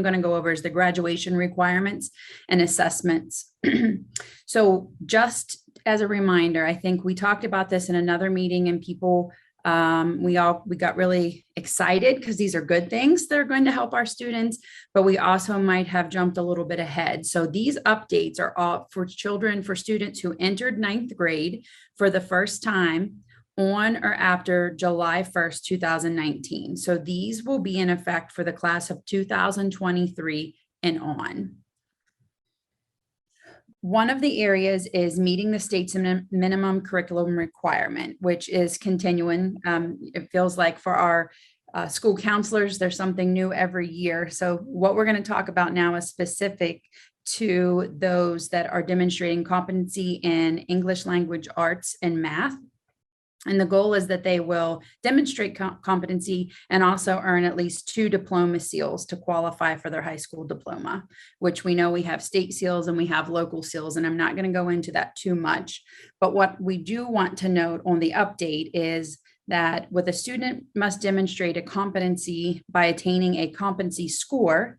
I'm going to go over is the graduation requirements and assessments. So just as a reminder, I think we talked about this in another meeting, and people, we got really excited because these are good things that are going to help our students, but we also might have jumped a little bit ahead. So these updates are all for students who entered 9th grade for the first time on or after July 1st, 2019. So these will be in effect for the class of 2023 and on. One of the areas is meeting the state's minimum curriculum requirement, which is continuing. It feels like for our school counselors, there's something new every year. So what we're going to talk about now is specific to those that are demonstrating competency in English language arts and math. And the goal is that they will demonstrate competency and also earn at least 2 diploma seals to qualify for their high school diploma, which we know we have state seals and we have local seals, and I'm not going to go into that too much. But what we do want to note on the update is that with a student must demonstrate a competency by attaining a competency score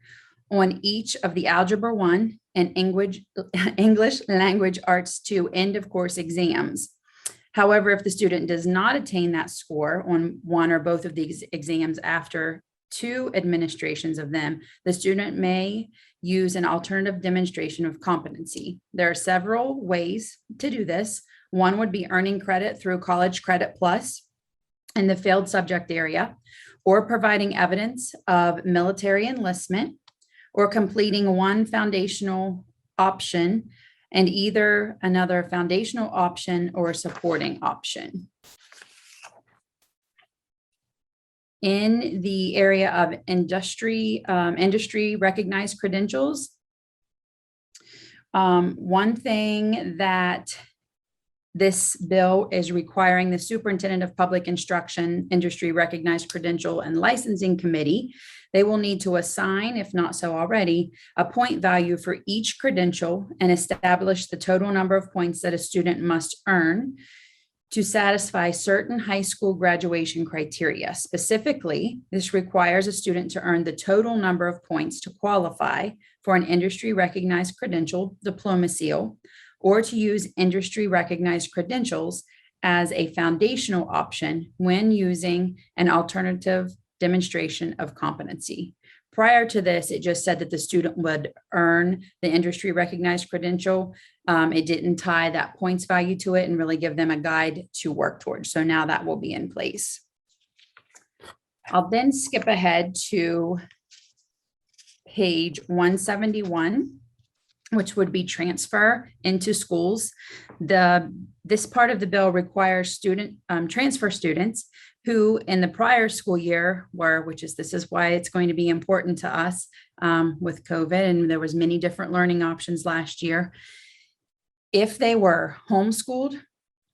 on each of the Algebra 1 and English Language Arts 2 end of course exams. However, if the student does not attain that score on one or both of these exams after 2 administrations of them, the student may use an alternative demonstration of competency. There are several ways to do this. One would be earning credit through College Credit Plus in the failed subject area, or providing evidence of military enlistment, or completing one foundational option and either another foundational option or a supporting option. In the area of industry recognized credentials, one thing that this bill is requiring the Superintendent of Public Instruction Industry Recognized Credential and Licensing Committee. They will need to assign, if not so already, a point value for each credential and establish the total number of points that a student must earn to satisfy certain high school graduation criteria. Specifically, this requires a student to earn the total number of points to qualify for an industry recognized credential, diploma seal, or to use industry recognized credentials as a foundational option when using an alternative demonstration of competency. Prior to this, it just said that the student would earn the industry recognized credential. It didn't tie that points value to it and really give them a guide to work towards. So now that will be in place. I'll then skip ahead to page 171. Which would be transfer into schools. This part of the bill requires transfer students who in the prior school year were, this is why it's going to be important to us with COVID, and there was many different learning options last year. If they were homeschooled,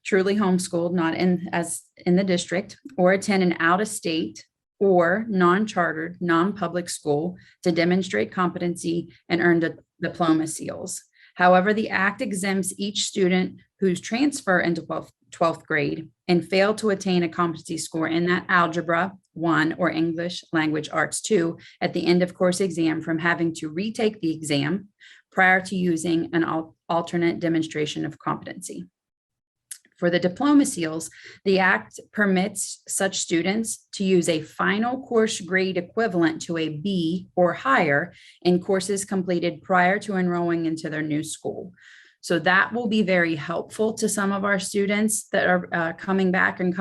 truly homeschooled, not in the district, or attend an out-of-state or non-chartered, non-public school to demonstrate competency and earn the diploma seals. However, the Act exempts each student who's transfer into 12th grade and failed to attain a competency score in that Algebra 1 or English Language Arts 2 at the end of course exam from having to retake the exam prior to using an alternate demonstration of competency. For the diploma seals, the Act permits such students to use a final course grade equivalent to a B or higher in courses completed prior to enrolling into their new school. So that will be very helpful to some of our students that are coming back and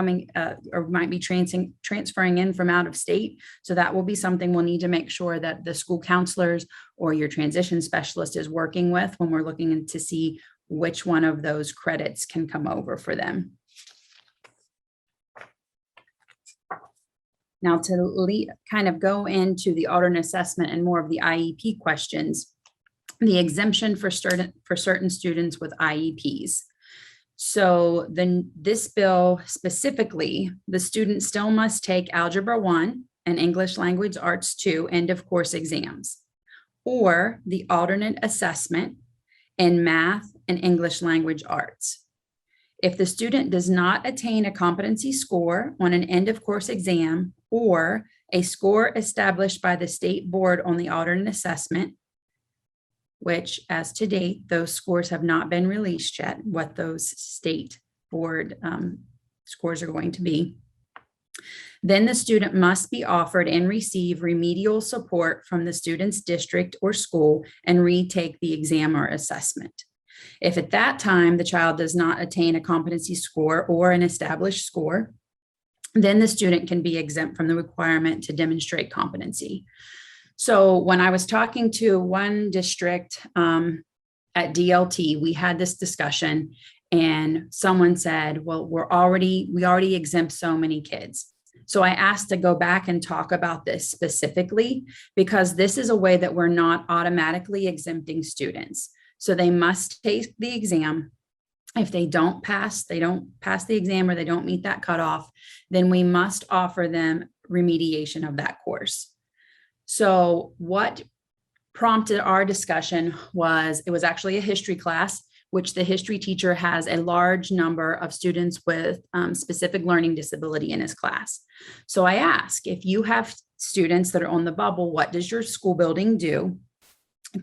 or might be transferring in from out of state. So that will be something we'll need to make sure that the school counselors or your transition specialist is working with when we're looking to see which one of those credits can come over for them. Now to kind of go into the alternate assessment and more of the IEP questions, the exemption for certain students with IEPs. So this bill specifically, the student still must take Algebra 1 and English Language Arts 2 end of course exams, or the alternate assessment in math and English Language Arts. If the student does not attain a competency score on an end of course exam or a score established by the state board on the alternate assessment, which as to date, those scores have not been released yet, what those state board scores are going to be. Then the student must be offered and receive remedial support from the student's district or school and retake the exam or assessment. If at that time the child does not attain a competency score or an established score, then the student can be exempt from the requirement to demonstrate competency. So when I was talking to one district at DLT, we had this discussion and someone said, well, we already exempt so many kids. So I asked to go back and talk about this specifically, because this is a way that we're not automatically exempting students. So they must take the exam. If they don't pass the exam or they don't meet that cutoff, then we must offer them remediation of that course. So what prompted our discussion was, it was actually a history class, which the history teacher has a large number of students with specific learning disability in his class. So I asked, if you have students that are on the bubble, what does your school building do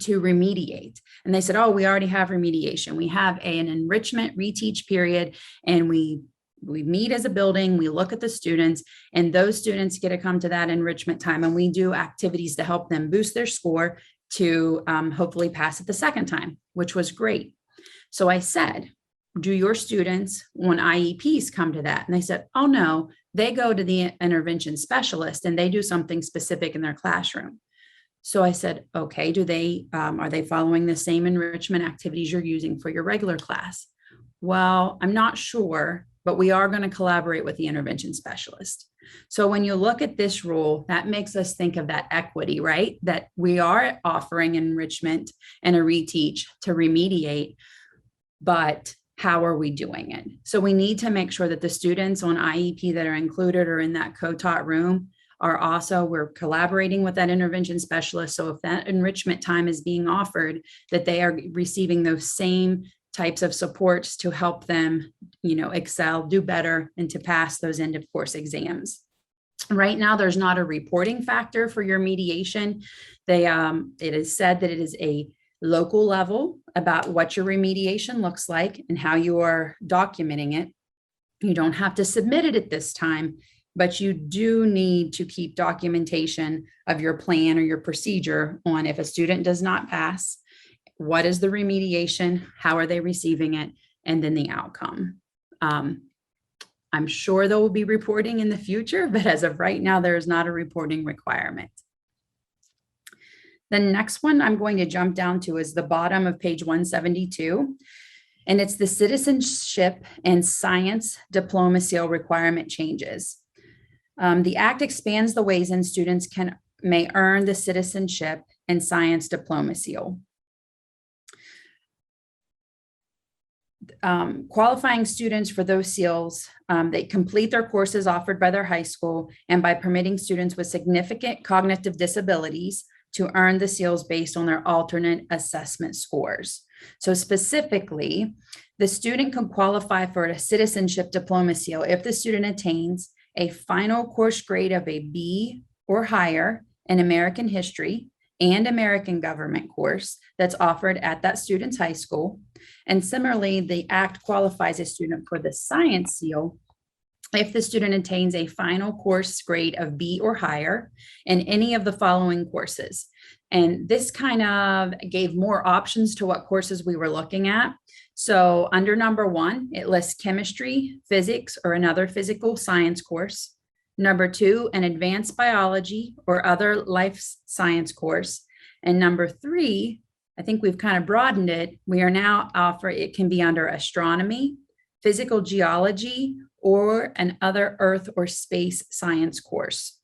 to remediate? And they said, oh, we already have remediation. We have an enrichment reteach period, and we meet as a building, we look at the students, and those students get to come to that enrichment time, and we do activities to help them boost their score to hopefully pass it the second time, which was great. So I said, do your students on IEPs come to that? And they said, oh no, they go to the intervention specialist and they do something specific in their classroom. So I said, okay, are they following the same enrichment activities you're using for your regular class? Well, I'm not sure, but we are going to collaborate with the intervention specialist. So when you look at this rule, that makes us think of that equity, right? That we are offering enrichment and a reteach to remediate, but how are we doing it? So we need to make sure that the students on IEP that are included or in that co-taught room we're collaborating with that intervention specialist. So if that enrichment time is being offered, that they are receiving those same types of supports to help them, excel, do better, and to pass those end of course exams. Right now, there's not a reporting factor for your mediation. It is said that it is a local level about what your remediation looks like and how you are documenting it. You don't have to submit it at this time, but you do need to keep documentation of your plan or your procedure on if a student does not pass, what is the remediation, how are they receiving it, and then the outcome. I'm sure there will be reporting in the future, but as of right now, there is not a reporting requirement. The next one I'm going to jump down to is the bottom of page 172, and it's the Citizenship and Science Diploma Seal requirement changes. The Act expands the ways in students may earn the Citizenship and Science Diploma Seal. Qualifying students for those seals, they complete their courses offered by their high school, and by permitting students with significant cognitive disabilities to earn the seals based on their alternate assessment scores. So specifically, the student can qualify for a Citizenship Diploma Seal if the student attains a final course grade of a B or higher in American history and American government course that's offered at that student's high school. And similarly, the Act qualifies a student for the Science Seal if the student attains a final course grade of B or higher in any of the following courses. And this kind of gave more options to what courses we were looking at. So under number 1, it lists chemistry, physics, or another physical science course. Number 2, an advanced biology or other life science course. And number 3, I think we've kind of broadened it. We are now offering, it can be under astronomy, physical geology, or an other earth or space science course.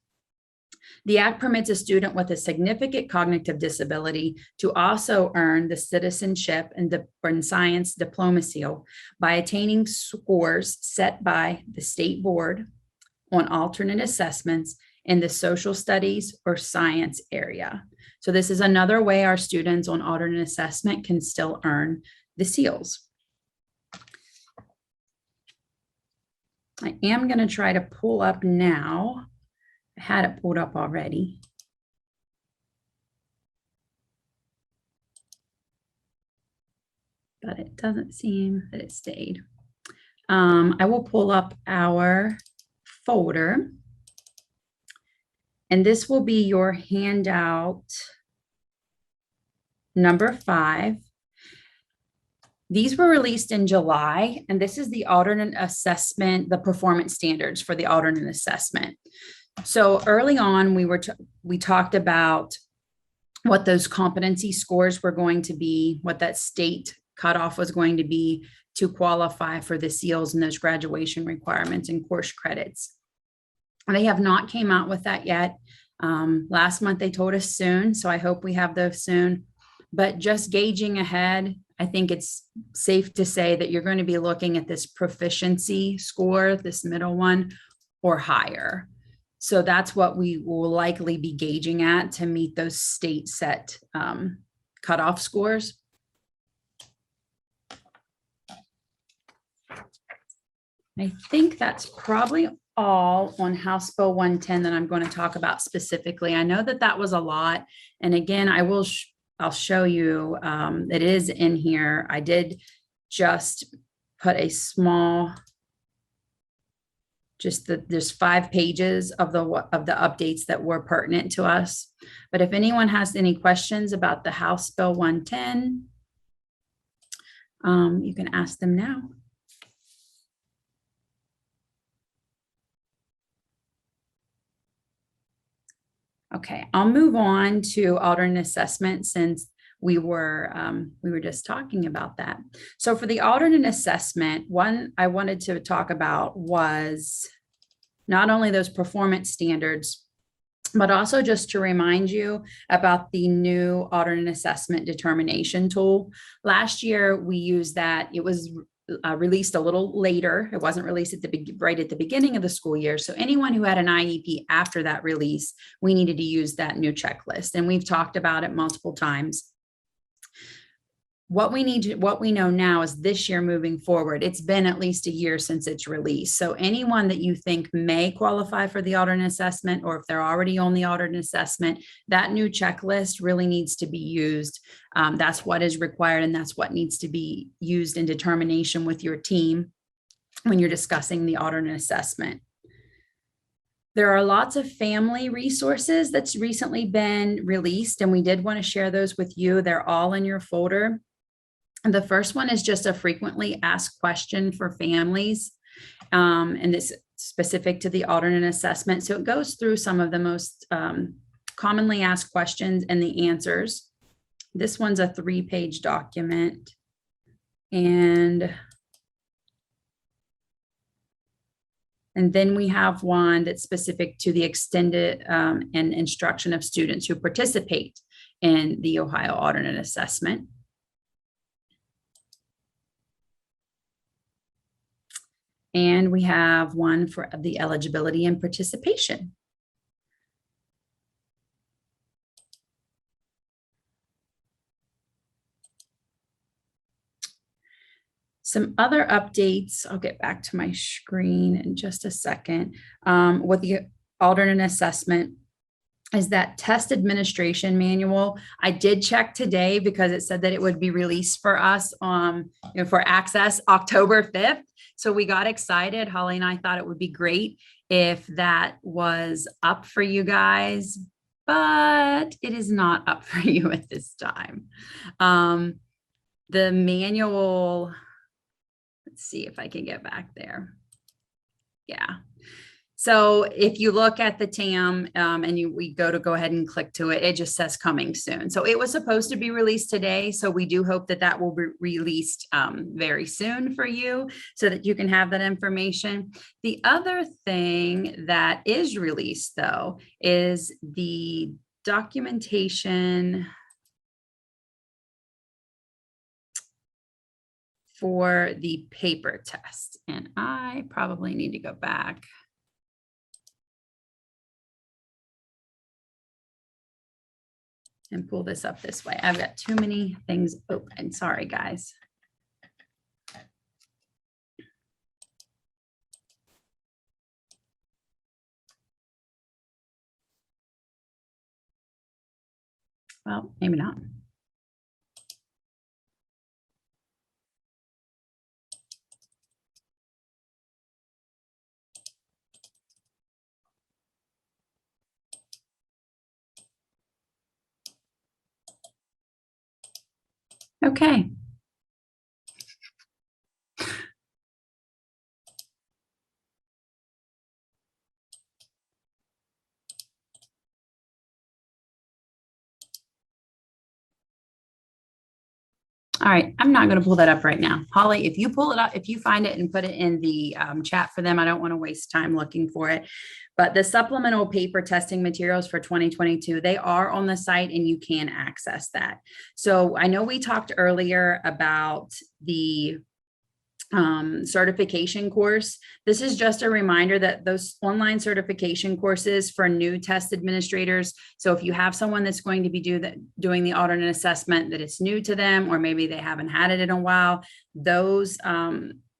The Act permits a student with a significant cognitive disability to also earn the Citizenship and Science Diploma Seal by attaining scores set by the state board on alternate assessments in the social studies or science area. So this is another way our students on alternate assessment can still earn the seals. I am going to try to pull up now I had it pulled up already. But it doesn't seem that it stayed. I will pull up our folder. And this will be your handout number 5. These were released in July, and this is the alternate assessment, the performance standards for the alternate assessment. So early on, we talked about what those competency scores were going to be, what that state cutoff was going to be to qualify for the SEALs and those graduation requirements and course credits. They have not came out with that yet. Last month they told us soon, so I hope we have those soon. But just gauging ahead, I think it's safe to say that you're going to be looking at this proficiency score, this middle one, or higher. So that's what we will likely be gauging at to meet those state set cutoff scores. I think that's probably all on House Bill 110 that I'm going to talk about specifically. I know that that was a lot. And again, I'll show you, it is in here. I did just put a small, there's 5 pages of the updates that were pertinent to us. But if anyone has any questions about the House Bill 110, you can ask them now. Okay, I'll move on to alternate assessment since we were just talking about that. So for the alternate assessment, one I wanted to talk about was not only those performance standards, but also just to remind you about the new alternate assessment determination tool. Last year, we used that. It was released a little later. It wasn't released right at the beginning of the school year. So anyone who had an IEP after that release, we needed to use that new checklist. And we've talked about it multiple times. What we know now is this year moving forward, it's been at least a year since it's released. So anyone that you think may qualify for the alternate assessment, or if they're already on the alternate assessment, that new checklist really needs to be used. That's what is required, and that's what needs to be used in determination with your team when you're discussing the alternate assessment. There are lots of family resources that's recently been released, and we did want to share those with you. They're all in your folder. And the first one is just a frequently asked question for families. And it's specific to the alternate assessment. So it goes through some of the most commonly asked questions and the answers. This one's a 3-page document. And then we have one that's specific to the extended and instruction of students who participate in the Ohio alternate assessment. And we have one for the eligibility and participation. Some other updates, I'll get back to my screen in just a second. With the alternate assessment is that test administration manual. I did check today because it said that it would be released for us for access October 5th. So we got excited. Holly and I thought it would be great if that was up for you guys, but it is not up for you at this time. The manual, let's see if I can get back there. Yeah. So if you look at the TAM and we go ahead and click to it, it just says coming soon. So it was supposed to be released today. So we do hope that that will be released very soon for you so that you can have that information. The other thing that is released though is the documentation for the paper test. And I probably need to go back. And pull this up this way. I've got too many things open. Sorry, guys. Well, maybe not. Okay. All right, I'm not going to pull that up right now. Holly, if you pull it up, if you find it and put it in the chat for them, I don't want to waste time looking for it. But the supplemental paper testing materials for 2022, they are on the site and you can access that. So I know we talked earlier about the certification course. This is just a reminder that those online certification courses for new test administrators. So if you have someone that's going to be doing the alternate assessment that it's new to them, or maybe they haven't had it in a while, those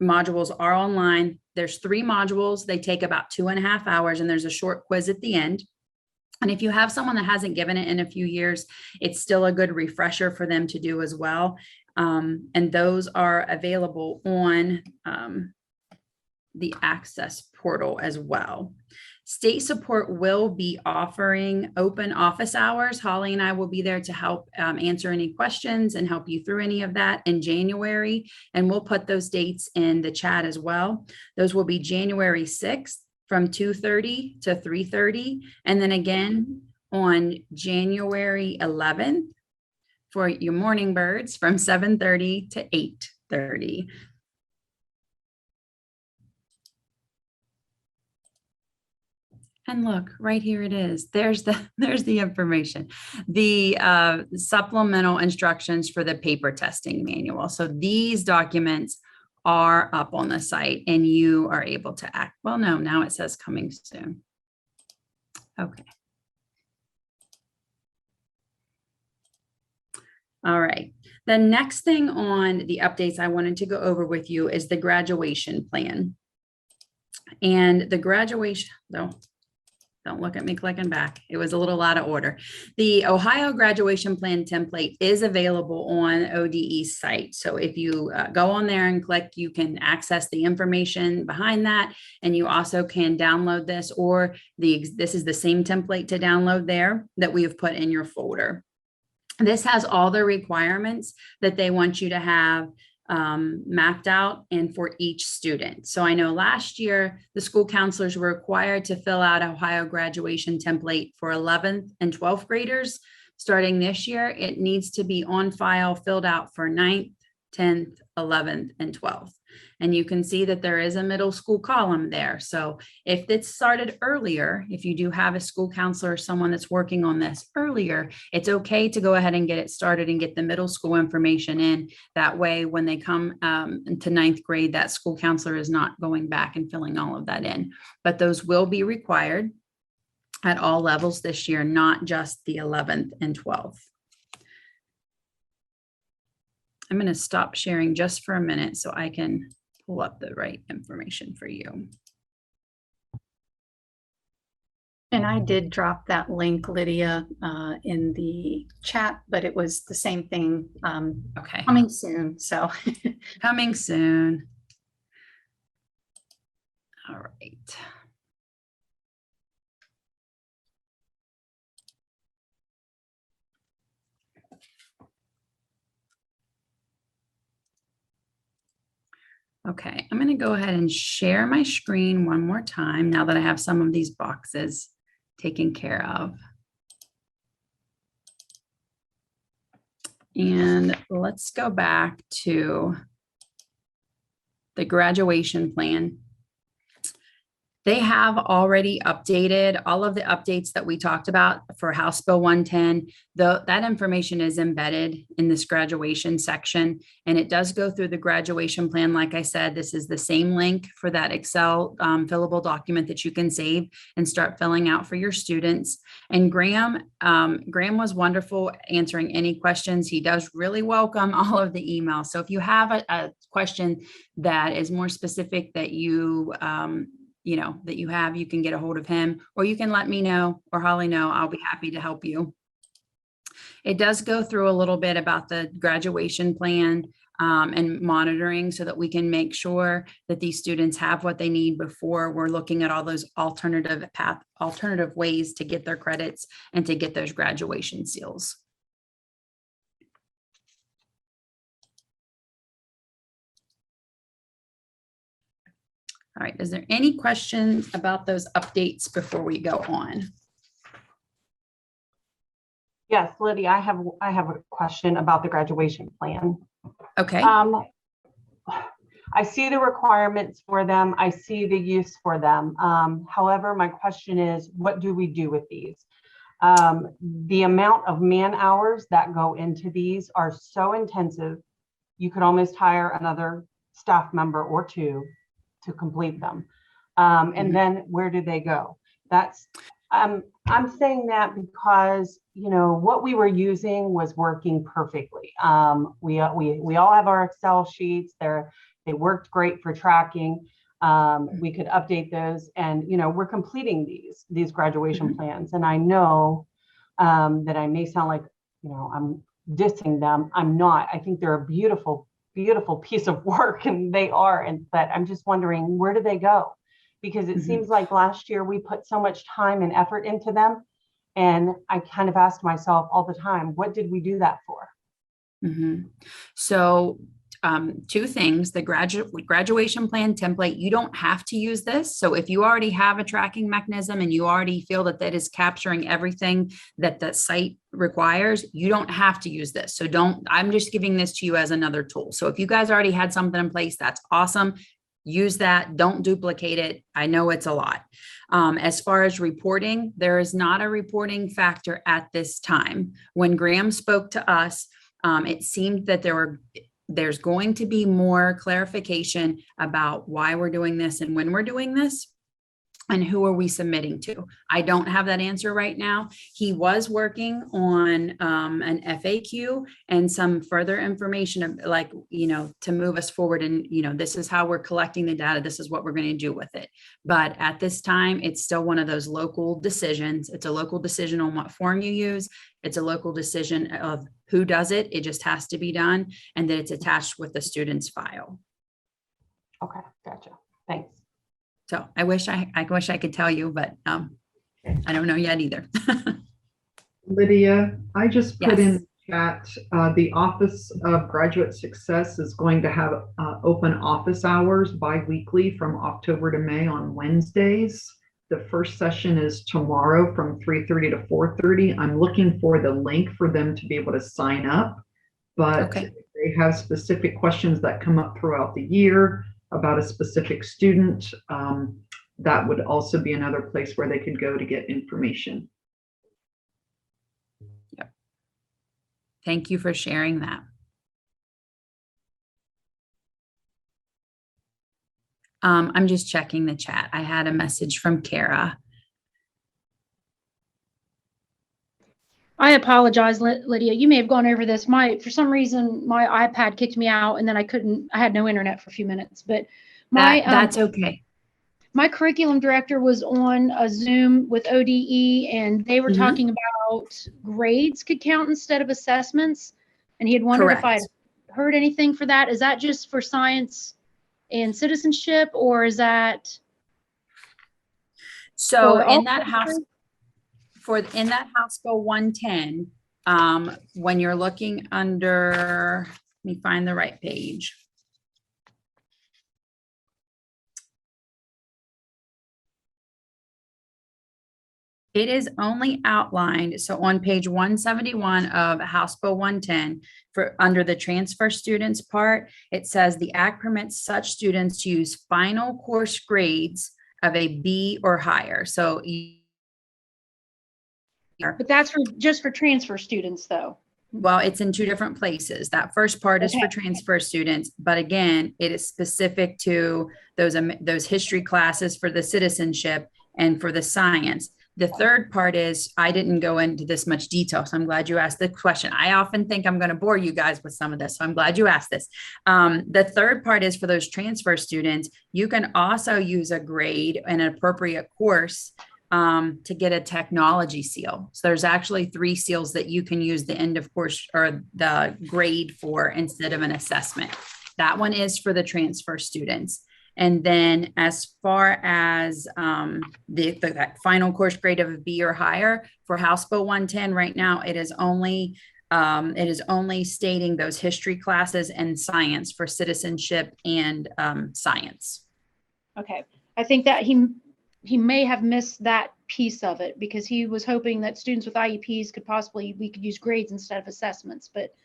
modules are online. There's 3 modules. They take about 2.5 hours, and there's a short quiz at the end. And if you have someone that hasn't given it in a few years, it's still a good refresher for them to do as well. And those are available on the Access portal as well. State Support will be offering open office hours. Holly and I will be there to help answer any questions and help you through any of that in January. And we'll put those dates in the chat as well. Those will be January 6th from 2:30 to 3:30. And then again on January 11th for your morning birds from 7:30 to 8:30. And look, right here it is. There's the information. The supplemental instructions for the paper testing manual. So these documents are up on the site and you are able to act. Well, no, now it says coming soon. Okay. All right. The next thing on the updates I wanted to go over with you is the graduation plan. And the graduation, don't look at me clicking back. It was a little out of order. The Ohio graduation plan template is available on ODE's site. So if you go on there and click, you can access the information behind that. And you also can download this, or this is the same template to download there that we have put in your folder. This has all the requirements that they want you to have mapped out and for each student. So I know last year, the school counselors were required to fill out Ohio graduation template for 11th and 12th graders. Starting this year, it needs to be on file, filled out for 9th, 10th, 11th, and 12th. And you can see that there is a middle school column there. So if it started earlier, if you do have a school counselor or someone that's working on this earlier, it's okay to go ahead and get it started and get the middle school information in. That way, when they come to 9th grade, that school counselor is not going back and filling all of that in. But those will be required at all levels this year, not just the 11th and 12th. I'm going to stop sharing just for a minute so I can pull up the right information for you. And I did drop that link, Lydia, in the chat, but it was the same thing. Okay. Coming soon. So coming soon. All right. Okay, I'm going to go ahead and share my screen one more time now that I have some of these boxes taken care of. And let's go back to the graduation plan. They have already updated all of the updates that we talked about for House Bill 110. That information is embedded in this graduation section, and it does go through the graduation plan. Like I said, this is the same link for that Excel fillable document that you can save and start filling out for your students. And Graham was wonderful answering any questions. He does really welcome all of the emails. So if you have a question that is more specific that you you can get a hold of him, or you can let me know or Holly know. I'll be happy to help you. It does go through a little bit about the graduation plan and monitoring so that we can make sure that these students have what they need before we're looking at all those alternative ways to get their credits and to get those graduation seals. All right, is there any questions about those updates before we go on? Yes, Lydia, I have a question about the graduation plan. Okay. I see the requirements for them. I see the use for them. However, my question is, what do we do with these? The amount of man hours that go into these are so intensive. You could almost hire another staff member or two to complete them. And then where do they go? That's I'm saying that because, you know, what we were using was working perfectly. We all have our Excel sheets. They worked great for tracking. We could update those, and, you know, we're completing these graduation plans. And I know that I may sound like, you know, I'm dissing them. I'm not. I think they're a beautiful, beautiful piece of work, and they are. But I'm just wondering, where do they go? Because it seems like last year we put so much time and effort into them. And I kind of ask myself all the time, what did we do that for? So two things: the graduation plan template, you don't have to use this. So if you already have a tracking mechanism and you already feel that that is capturing everything that the site requires, you don't have to use this. So I'm just giving this to you as another tool. So if you guys already had something in place, that's awesome. Use that. Don't duplicate it. I know it's a lot. As far as reporting, there is not a reporting factor at this time. When Graham spoke to us, it seemed that there's going to be more clarification about why we're doing this and when we're doing this and who are we submitting to. I don't have that answer right now. He was working on an FAQ and some further information of, like, you know, to move us forward. And, you know, this is how we're collecting the data. This is what we're going to do with it. But at this time, it's still one of those local decisions. It's a local decision on what form you use. It's a local decision of who does it. It just has to be done, and that it's attached with the student's file. Okay, gotcha. Thanks. So I wish I could tell you, but I don't know yet either. Lydia, I just put in Yes. the chat, the Office of Graduate Success is going to have open office hours bi-weekly from October to May on Wednesdays. The first session is tomorrow from 3:30 to 4:30. I'm looking for the link for them to be able to sign up, but Okay. if they have specific questions that come up throughout the year about a specific student, that would also be another place where they could go to get information. Yep. Thank you for sharing that. I'm just checking the chat. I had a message from Kara. I apologize, Lydia. You may have gone over this. For some reason, my iPad kicked me out, and then I had no internet for a few minutes. But That's okay. my curriculum director was on a Zoom with ODE, and they were talking about grades could count instead of assessments. And he had wondered if I had heard anything for that. Is that just for science and citizenship, or is that? So in that House Bill 110, when you're looking under, let me find the right page. It is only outlined. So on page 171 of House Bill 110, for under the transfer students part, it says the act permits such students to use final course grades of a B or higher. So But that's just for transfer students, though. well, it's in two different places. That first part is for transfer students, but again, it is specific to those history classes for the citizenship and for the science. The third part is, I didn't go into this much detail, so I'm glad you asked the question. I often think I'm going to bore you guys with some of this, so I'm glad you asked this. The third part is for those transfer students. You can also use a grade, an appropriate course to get a technology seal. So there's actually 3 seals that you can use the end of course or the grade for instead of an assessment. That one is for the transfer students. And then as far as that final course grade of a B or higher for House Bill 110 right now, it is only stating those history classes and science for citizenship and science. Okay. I think that he may have missed that piece of it because he was hoping that students with IEPs we could use grades instead of assessments, but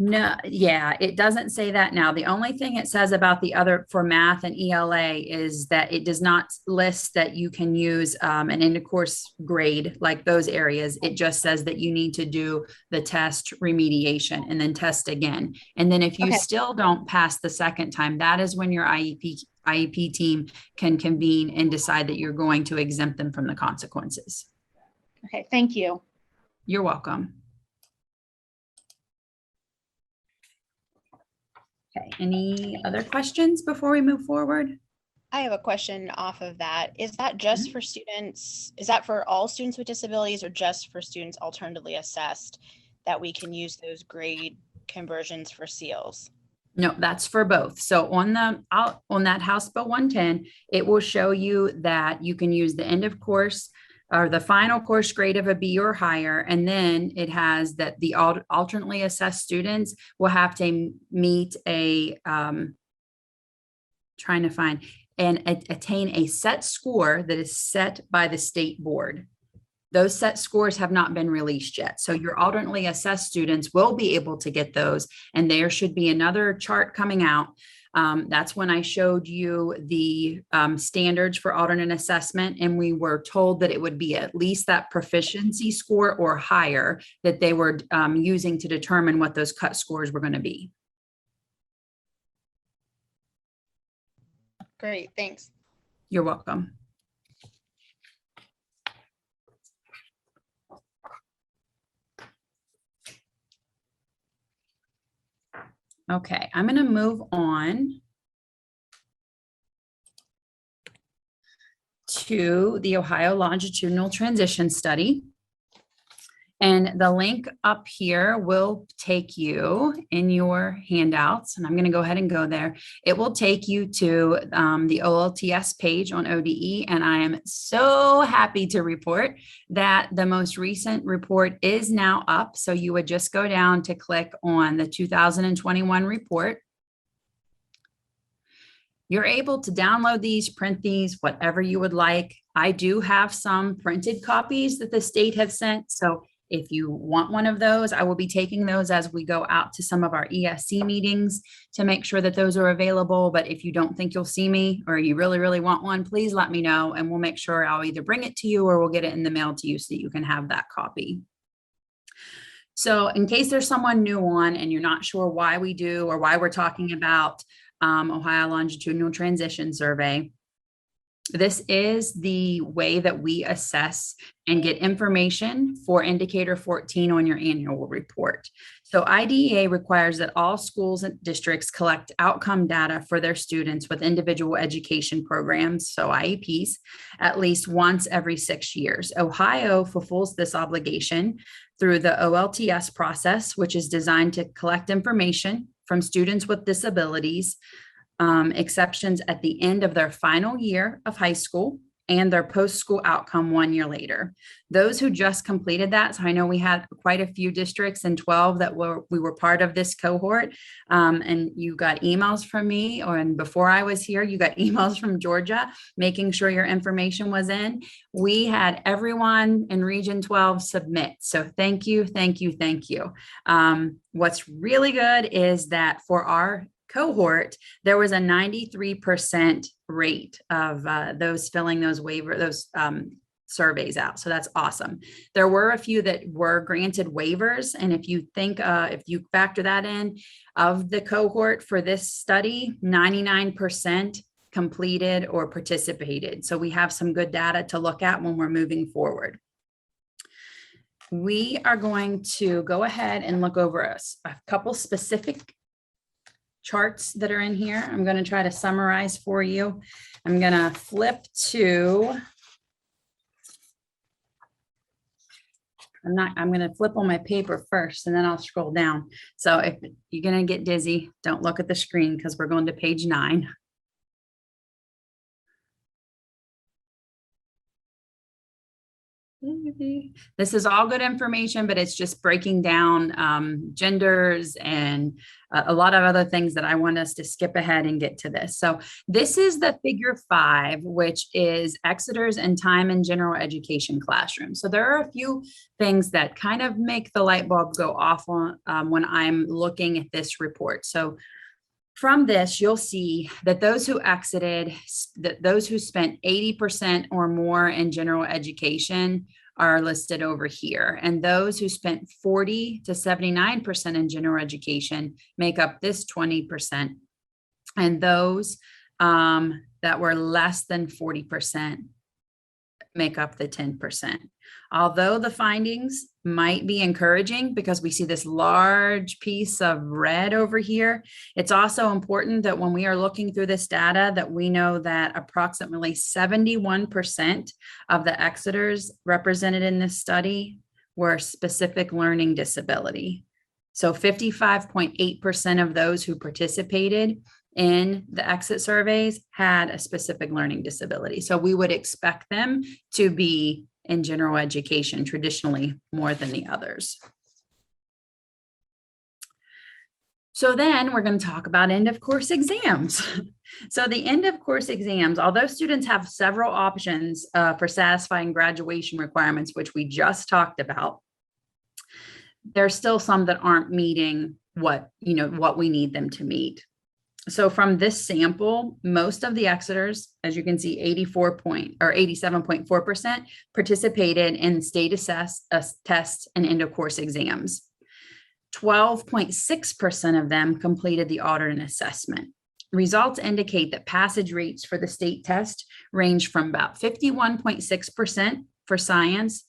No, yeah, it doesn't say that now. The only thing it says about the other for math and ELA is that it does not list that you can use an end of course grade like those areas. It just says that you need to do the test remediation and then test again. And then if you still don't pass the second time, that is when your IEP team can convene and decide that you're going to exempt them from the consequences. okay, thank you. You're welcome. Okay, any other questions before we move forward? I have a question off of that. Is that just for students? Is that for all students with disabilities or just for students alternatively assessed that we can use those grade conversions for seals? No, that's for both. So on that House Bill 110, it will show you that you can use the end of course or the final course grade of a B or higher. And then it has that the alternately assessed students will have to meet attain a set score that is set by the state board. Those set scores have not been released yet. So your alternately assessed students will be able to get those. And there should be another chart coming out. That's when I showed you the standards for alternate assessment. And we were told that it would be at least that proficiency score or higher that they were using to determine what those cut scores were going to be. Great, thanks. You're welcome. Okay, I'm going to move on to the Ohio Longitudinal Transition Study. And the link up here will take you in your handouts, and I'm going to go ahead and go there. It will take you to the OLTS page on ODE, and I am so happy to report that the most recent report is now up. So you would just go down to click on the 2021 report. You're able to download these, print these, whatever you would like. I do have some printed copies that the state have sent. So if you want one of those, I will be taking those as we go out to some of our ESC meetings to make sure that those are available. But if you don't think you'll see me or you really, really want one, please let me know and we'll make sure I'll either bring it to you or we'll get it in the mail to you so that you can have that copy. So in case there's someone new on and you're not sure why we do or why we're talking about Ohio Longitudinal Transition Survey, this is the way that we assess and get information for indicator 14 on your annual report. So IDEA requires that all schools and districts collect outcome data for their students with individual education programs, so IEPs, at least once every 6 years. Ohio fulfills this obligation through the OLTS process, which is designed to collect information from students with disabilities, exceptions at the end of their final year of high school and their post-school outcome 1 year later. Those who just completed that, so I know we had quite a few districts and 12 that we were part of this cohort, and you got emails from me, and before I was here, you got emails from Georgia, making sure your information was in. We had everyone in Region 12 submit. So thank you, thank you, thank you. What's really good is that for our cohort, there was a 93% rate of those filling those surveys out. So that's awesome. There were a few that were granted waivers. And if you think, if you factor that in, of the cohort for this study, 99% completed or participated. So we have some good data to look at when we're moving forward. We are going to go ahead and look over a couple specific charts that are in here. I'm going to try to summarize for you. I'm going to flip to I'm going to flip on my paper first and then I'll scroll down. So if you're going to get dizzy, don't look at the screen because we're going to page 9. This is all good information, but it's just breaking down genders and a lot of other things that I want us to skip ahead and get to this. So this is the figure 5, which is Exeter's and time in general education classroom. So there are a few things that kind of make the light bulb go off on when I'm looking at this report. So from this, you'll see that those who exited, that those who spent 80% or more in general education are listed over here. And those who spent 40 to 79% in general education make up this 20%. And those that were less than 40% make up the 10%. Although the findings might be encouraging because we see this large piece of red over here, it's also important that when we are looking through this data that we know that approximately 71% of the Exeters represented in this study were specific learning disability. So 55.8% of those who participated in the exit surveys had a specific learning disability. So we would expect them to be in general education traditionally more than the others. So then we're going to talk about end of course exams. So the end of course exams, although students have several options for satisfying graduation requirements, which we just talked about, there's still some that aren't meeting what we need them to meet. So from this sample, most of the Exeters, as you can see, 87.4% participated in state assessed tests and end of course exams. 12.6% of them completed the audit and assessment. Results indicate that passage rates for the state test range from about 51.6% for science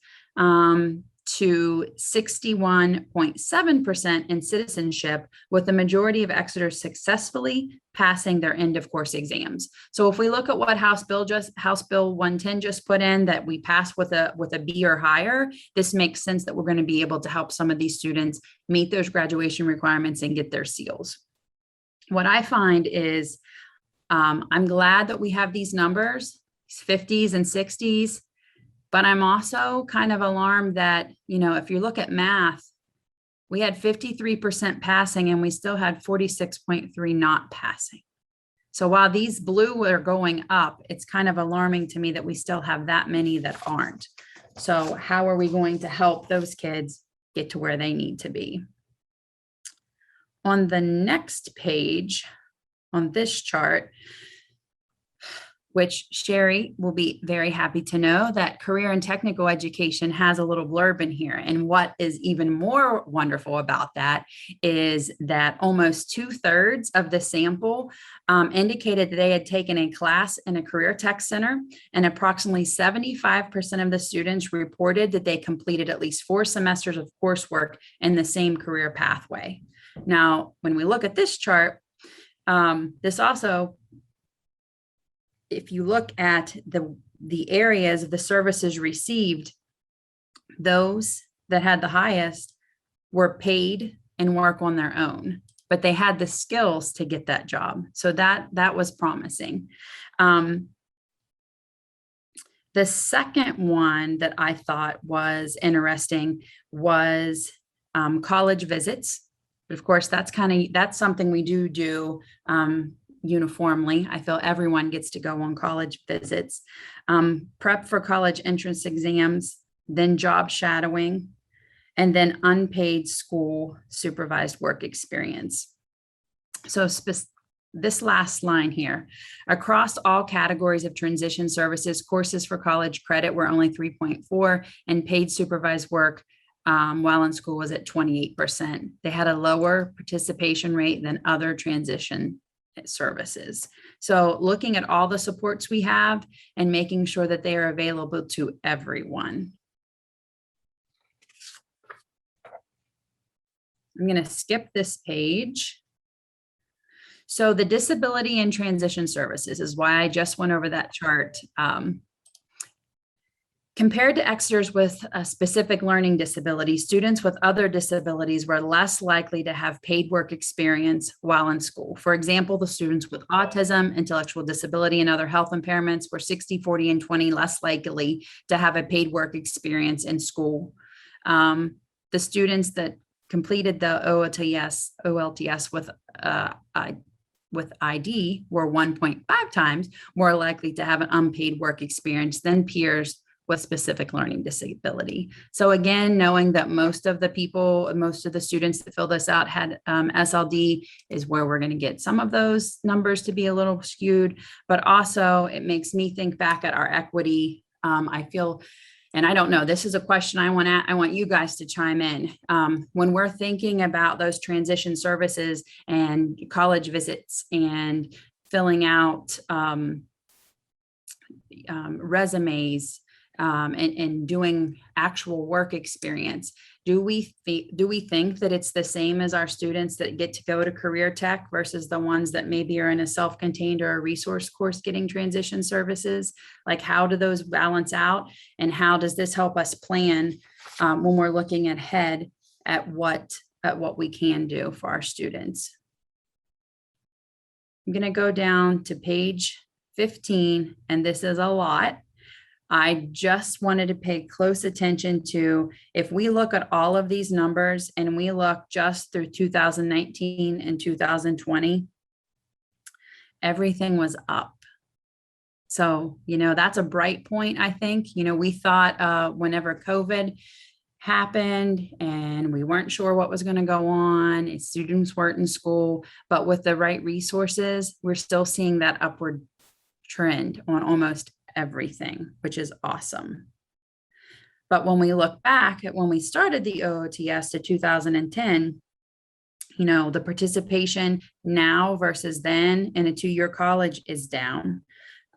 to 61.7% in citizenship, with the majority of Exeters successfully passing their end of course exams. So if we look at what House Bill 110 just put in, that we pass with a B or higher, this makes sense that we're going to be able to help some of these students meet those graduation requirements and get their seals. What I find is I'm glad that we have these numbers, 50s and 60s, but I'm also kind of alarmed that, if you look at math, we had 53% passing and we still had 46.3 not passing. So while these blue are going up, it's kind of alarming to me that we still have that many that aren't. So how are we going to help those kids get to where they need to be? On the next page, on this chart, which Sherry will be very happy to know that career and technical education has a little blurb in here. And what is even more wonderful about that is that almost 2/3 of the sample indicated that they had taken a class in a career tech center, and approximately 75% of the students reported that they completed at least 4 semesters of coursework in the same career pathway. Now, when we look at this chart, this also, if you look at the areas of the services received, those that had the highest were paid and work on their own, but they had the skills to get that job. So that was promising. The second one that I thought was interesting was college visits. But of course, that's something we do uniformly. I feel everyone gets to go on college visits, prep for college entrance exams, then job shadowing, and then unpaid school supervised work experience. So this last line here, across all categories of transition services, courses for college credit were only 3.4, and paid supervised work while in school was at 28%. They had a lower participation rate than other transition services. So looking at all the supports we have and making sure that they are available to everyone. I'm going to skip this page. So the disability and transition services is why I just went over that chart. Compared to Exeters with a specific learning disability, students with other disabilities were less likely to have paid work experience while in school. For example, the students with autism, intellectual disability, and other health impairments were 60, 40, and 20 less likely to have a paid work experience in school. The students that completed the OLTS with ID were 1.5 times more likely to have an unpaid work experience than peers with specific learning disability. So again, knowing that most of the students that fill this out had SLD is where we're going to get some of those numbers to be a little skewed, but also it makes me think back at our equity. I feel, and I don't know, this is a question I want you guys to chime in. When we're thinking about those transition services and college visits and filling out resumes, and doing actual work experience, do we think that it's the same as our students that get to go to career tech versus the ones that maybe are in a self-contained or a resource course getting transition services? Like, how do those balance out, and how does this help us plan when we're looking ahead at what we can do for our students? I'm going to go down to page 15, and this is a lot. I just wanted to pay close attention to, if we look at all of these numbers and we look just through 2019 and 2020, everything was up. So, that's a bright point, I think. We thought whenever COVID happened and we weren't sure what was going to go on, and students weren't in school, but with the right resources, we're still seeing that upward trend on almost everything, which is awesome. But when we look back at when we started the OOTS to 2010, the participation now versus then in a 2-year college is down.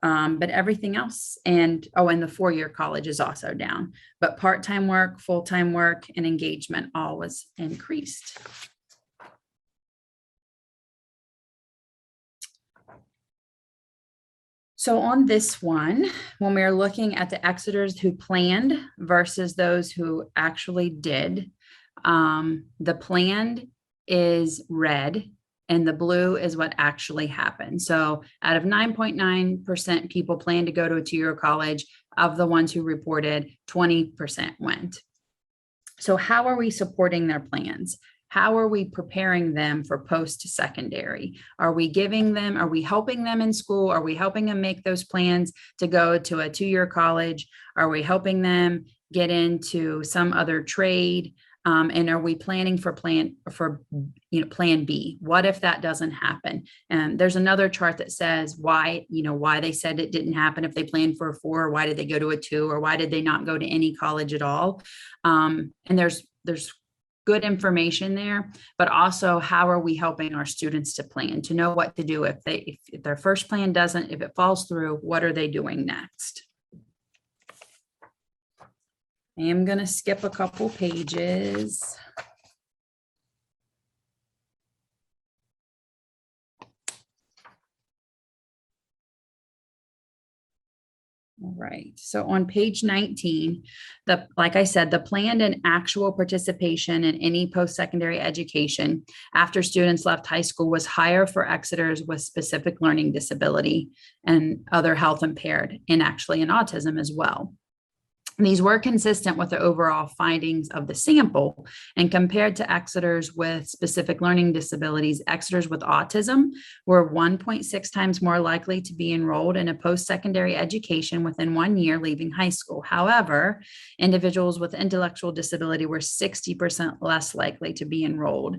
But everything else, and the 4-year college is also down. But part-time work, full-time work, and engagement all was increased. So on this one, when we're looking at the Exeters who planned versus those who actually did, the planned is red and the blue is what actually happened. So out of 9.9% people plan to go to a 2-year college, of the ones who reported, 20% went. So how are we supporting their plans? How are we preparing them for post-secondary? Are we helping them in school? Are we helping them make those plans to go to a 2-year college? Are we helping them get into some other trade? And are we planning for plan B? What if that doesn't happen? And there's another chart that says why they said it didn't happen. If they planned for a 4, or why did they go to a 2, or why did they not go to any college at all? And there's good information there, but also how are we helping our students to plan, to know what to do if their first plan doesn't, if it falls through, what are they doing next? I am going to skip a couple pages. All right, so on page 19, like I said, the planned and actual participation in any post-secondary education after students left high school was higher for Exeters with specific learning disability and other health impaired, and actually in autism as well. These were consistent with the overall findings of the sample, and compared to Exeters with specific learning disabilities, Exeters with autism were 1.6 times more likely to be enrolled in a post-secondary education within 1 year leaving high school. However, individuals with intellectual disability were 60% less likely to be enrolled,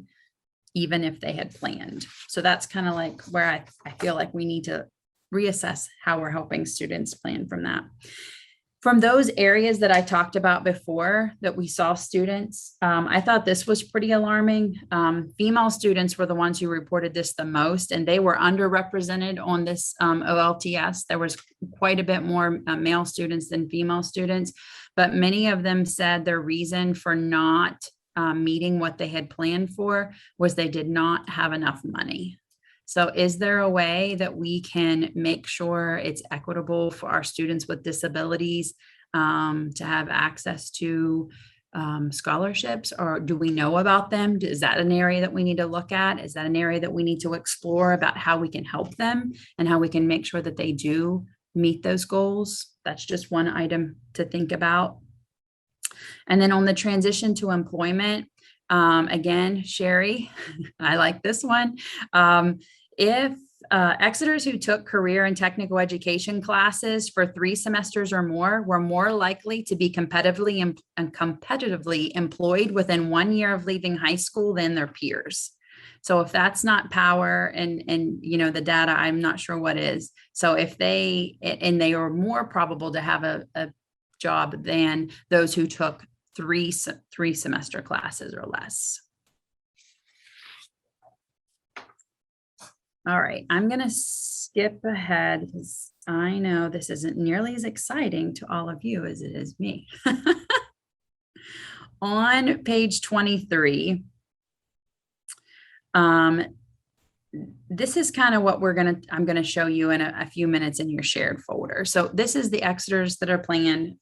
even if they had planned. So that's kind of like where I feel like we need to reassess how we're helping students plan from that. From those areas that I talked about before that we saw students, I thought this was pretty alarming. Female students were the ones who reported this the most, and they were underrepresented on this OLTS. There was quite a bit more male students than female students, but many of them said their reason for not meeting what they had planned for was they did not have enough money. So is there a way that we can make sure it's equitable for our students with disabilities to have access to scholarships, or do we know about them? Is that an area that we need to look at? Is that an area that we need to explore about how we can help them and how we can make sure that they do meet those goals? That's just one item to think about. And then on the transition to employment, again, Sherry, I like this one. If Exeters who took career and technical education classes for 3 semesters or more were more likely to be competitively employed within 1 year of leaving high school than their peers. So if that's not power and the data, I'm not sure what is. So if they are more probable to have a job than those who took three semester classes or less. All right, I'm going to skip ahead because I know this isn't nearly as exciting to all of you as it is me. On page 23, this is kind of what I'm going to show you in a few minutes in your shared folder. So this is the Exeters that are planned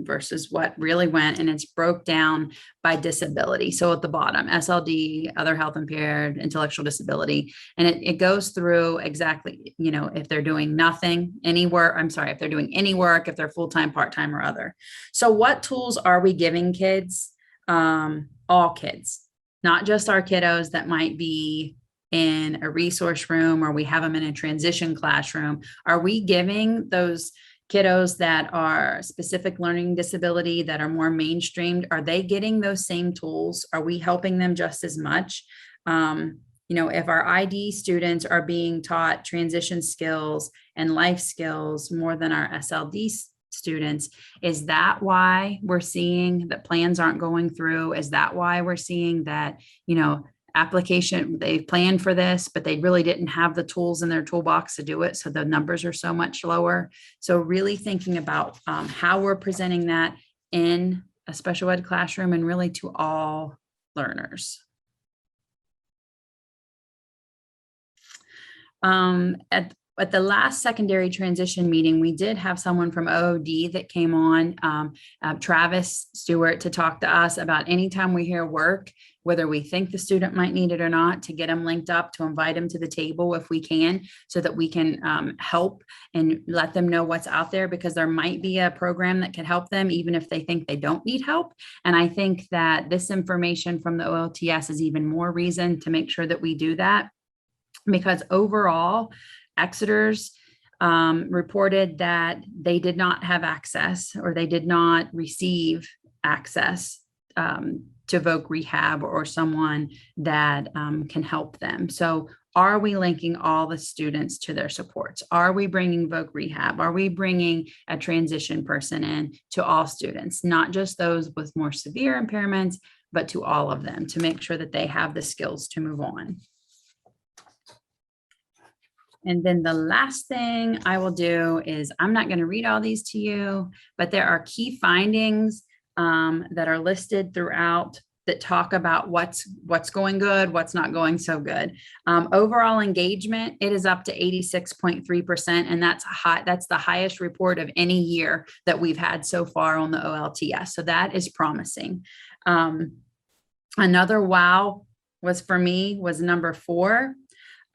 versus what really went, and it's broke down by disability. So at the bottom, SLD, other health impaired, intellectual disability, and it goes through exactly, if they're doing nothing, any work, if they're doing any work, if they're full-time, part-time, or other. So what tools are we giving kids? All kids, not just our kiddos that might be in a resource room or we have them in a transition classroom. Are we giving those kiddos that are specific learning disability that are more mainstreamed, are they getting those same tools? Are we helping them just as much? If our ID students are being taught transition skills and life skills more than our SLD students, is that why we're seeing that plans aren't going through? Is that why we're seeing that, application, they planned for this, but they really didn't have the tools in their toolbox to do it. So the numbers are so much lower. So really thinking about how we're presenting that in a special ed classroom and really to all learners. At the last secondary transition meeting, we did have someone from OOD that came on, Travis Stewart, to talk to us about anytime we hear work, whether we think the student might need it or not, to get them linked up, to invite them to the table if we can, so that we can help and let them know what's out there, because there might be a program that can help them, even if they think they don't need help. And I think that this information from the OLTS is even more reason to make sure that we do that, because overall, Exeters reported that they did not have access, or they did not receive access to Voc Rehab or someone that can help them. So are we linking all the students to their supports? Are we bringing Voc Rehab? Are we bringing a transition person in to all students, not just those with more severe impairments, but to all of them, to make sure that they have the skills to move on? And then the last thing I will do is, I'm not going to read all these to you, but there are key findings that are listed throughout that talk about what's going good, what's not going so good. Overall engagement, it is up to 86.3%, and that's high. That's the highest report of any year that we've had so far on the OLTS. So that is promising. Another wow was number 4.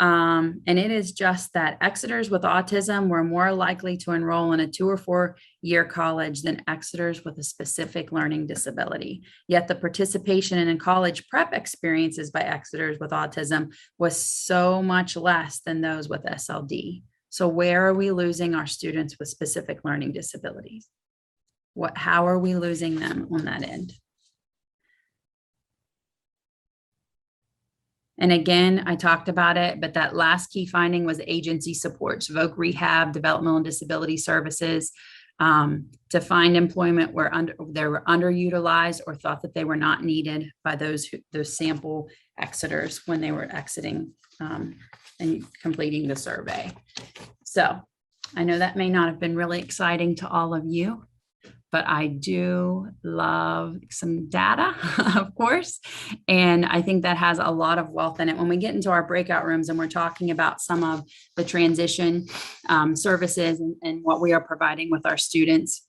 And it is just that Exeters with autism were more likely to enroll in a 2 or 4 year college than Exeters with a specific learning disability. Yet the participation in college prep experiences by Exeters with autism was so much less than those with SLD. So where are we losing our students with specific learning disabilities? How are we losing them on that end? And again, I talked about it, but that last key finding was agency supports, Voc Rehab, developmental and disability services, to find employment where they were underutilized or thought that they were not needed by those sample Exeters when they were exiting and completing the survey. So I know that may not have been really exciting to all of you, but I do love some data, of course. And I think that has a lot of wealth in it. When we get into our breakout rooms and we're talking about some of the transition services and what we are providing with our students,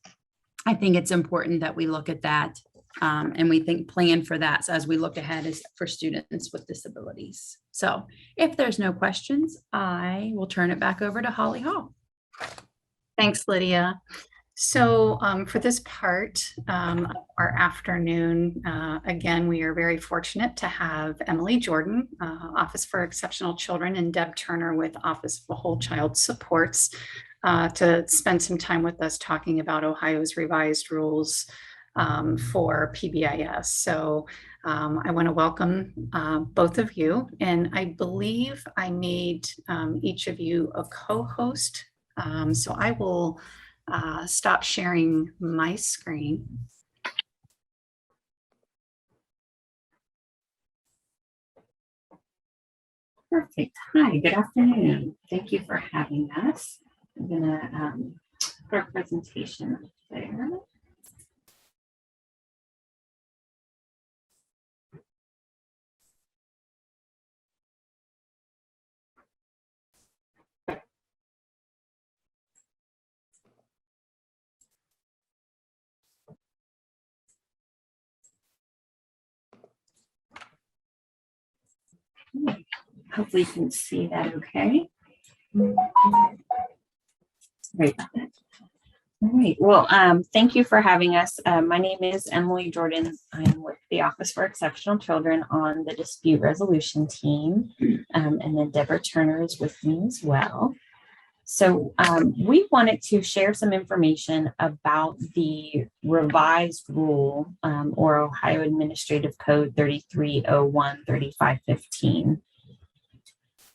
I think it's important that we look at that and we plan for that. So as we look ahead as for students with disabilities. So if there's no questions, I will turn it back over to Holly Hall. Thanks, Lydia. So for this part of our afternoon, again, we are very fortunate to have Emily Jordan, Office for Exceptional Children, and Deb Turner with Office for Whole Child Supports to spend some time with us talking about Ohio's revised rules for PBIS. So I want to welcome both of you, and I believe I made each of you a co-host. So I will stop sharing my screen. Perfect. Hi, good afternoon. Thank you for having us. I'm going to put our presentation up there. Hopefully you can see that okay. Sorry about that. All right. Well, thank you for having us. My name is Emily Jordan. I'm with the Office for Exceptional Children on the dispute resolution team. And then Deborah Turner is with me as well. So we wanted to share some information about the revised rule or Ohio Administrative Code 3301-3515.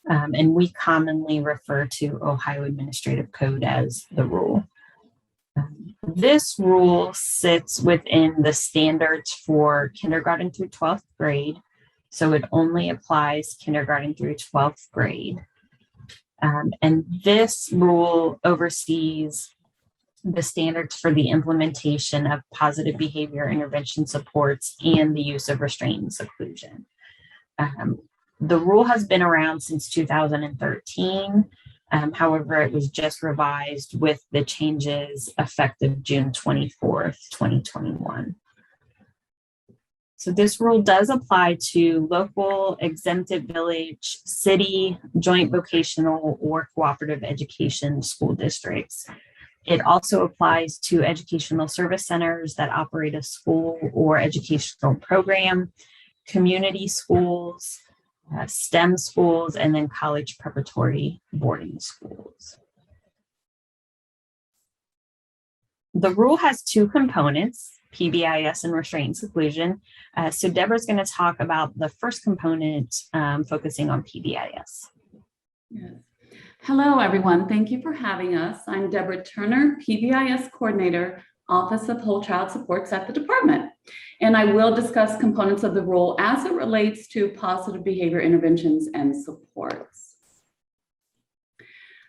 And we commonly refer to Ohio Administrative Code as the rule. This rule sits within the standards for kindergarten through 12th grade. So it only applies kindergarten through 12th grade. And this rule oversees the standards for the implementation of positive behavior intervention supports and the use of restraint and seclusion. The rule has been around since 2013. However, it was just revised with the changes effective June 24th, 2021. So this rule does apply to local, exempted village, city, joint vocational, or cooperative education school districts. It also applies to educational service centers that operate a school or educational program, community schools, STEM schools, and then college preparatory boarding schools. The rule has two components, PBIS and restraint and seclusion. So Deborah's going to talk about the first component, focusing on PBIS. Yes. Hello, everyone. Thank you for having us. I'm Deborah Turner, PBIS Coordinator, Office of Whole Child Supports at the department. And I will discuss components of the rule as it relates to positive behavior interventions and supports.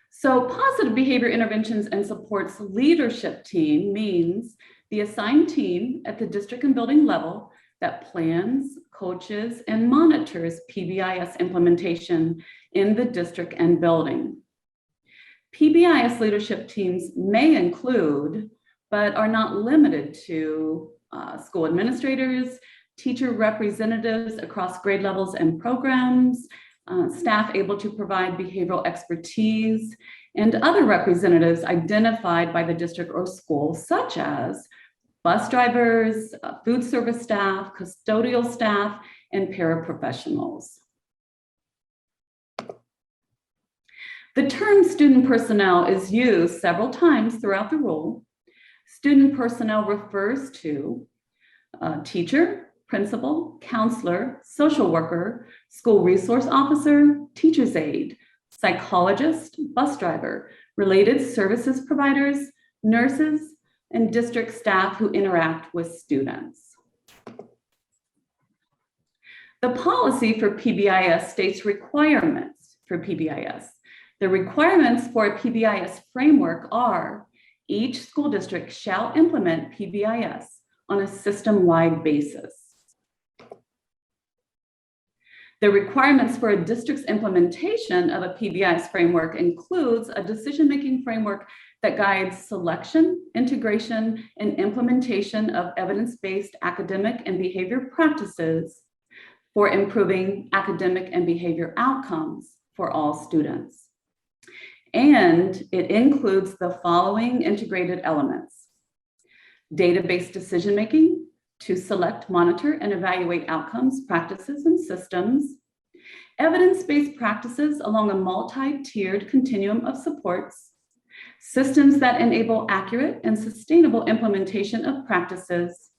So positive behavior interventions and supports leadership team means the assigned team at the district and building level that plans, coaches, and monitors PBIS implementation in the district and building. PBIS leadership teams may include, but are not limited to, school administrators, teacher representatives across grade levels and programs, staff able to provide behavioral expertise, and other representatives identified by the district or school, such as bus drivers, food service staff, custodial staff, and paraprofessionals. The term student personnel is used several times throughout the rule. Student personnel refers to a teacher, principal, counselor, social worker, school resource officer, teacher's aide, psychologist, bus driver, related services providers, nurses, and district staff who interact with students. The policy for PBIS states requirements for PBIS. The requirements for a PBIS framework are: each school district shall implement PBIS on a system-wide basis. The requirements for a district's implementation of a PBIS framework includes a decision-making framework that guides selection, integration, and implementation of evidence-based academic and behavior practices for improving academic and behavior outcomes for all students. And it includes the following integrated elements: data-based decision-making to select, monitor, and evaluate outcomes, practices, and systems, evidence-based practices along a multi-tiered continuum of supports, systems that enable accurate and sustainable implementation of practices,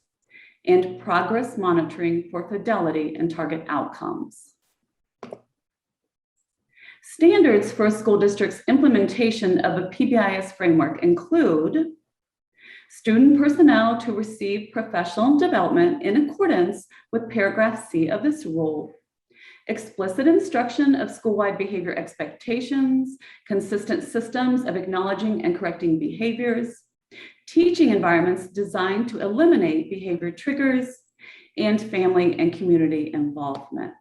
and progress monitoring for fidelity and target outcomes. Standards for a school district's implementation of a Pbis framework include student personnel to receive professional development in accordance with paragraph C of this rule, explicit instruction of school-wide behavior expectations, consistent systems of acknowledging and correcting behaviors, teaching environments designed to eliminate behavior triggers, and family and community involvement.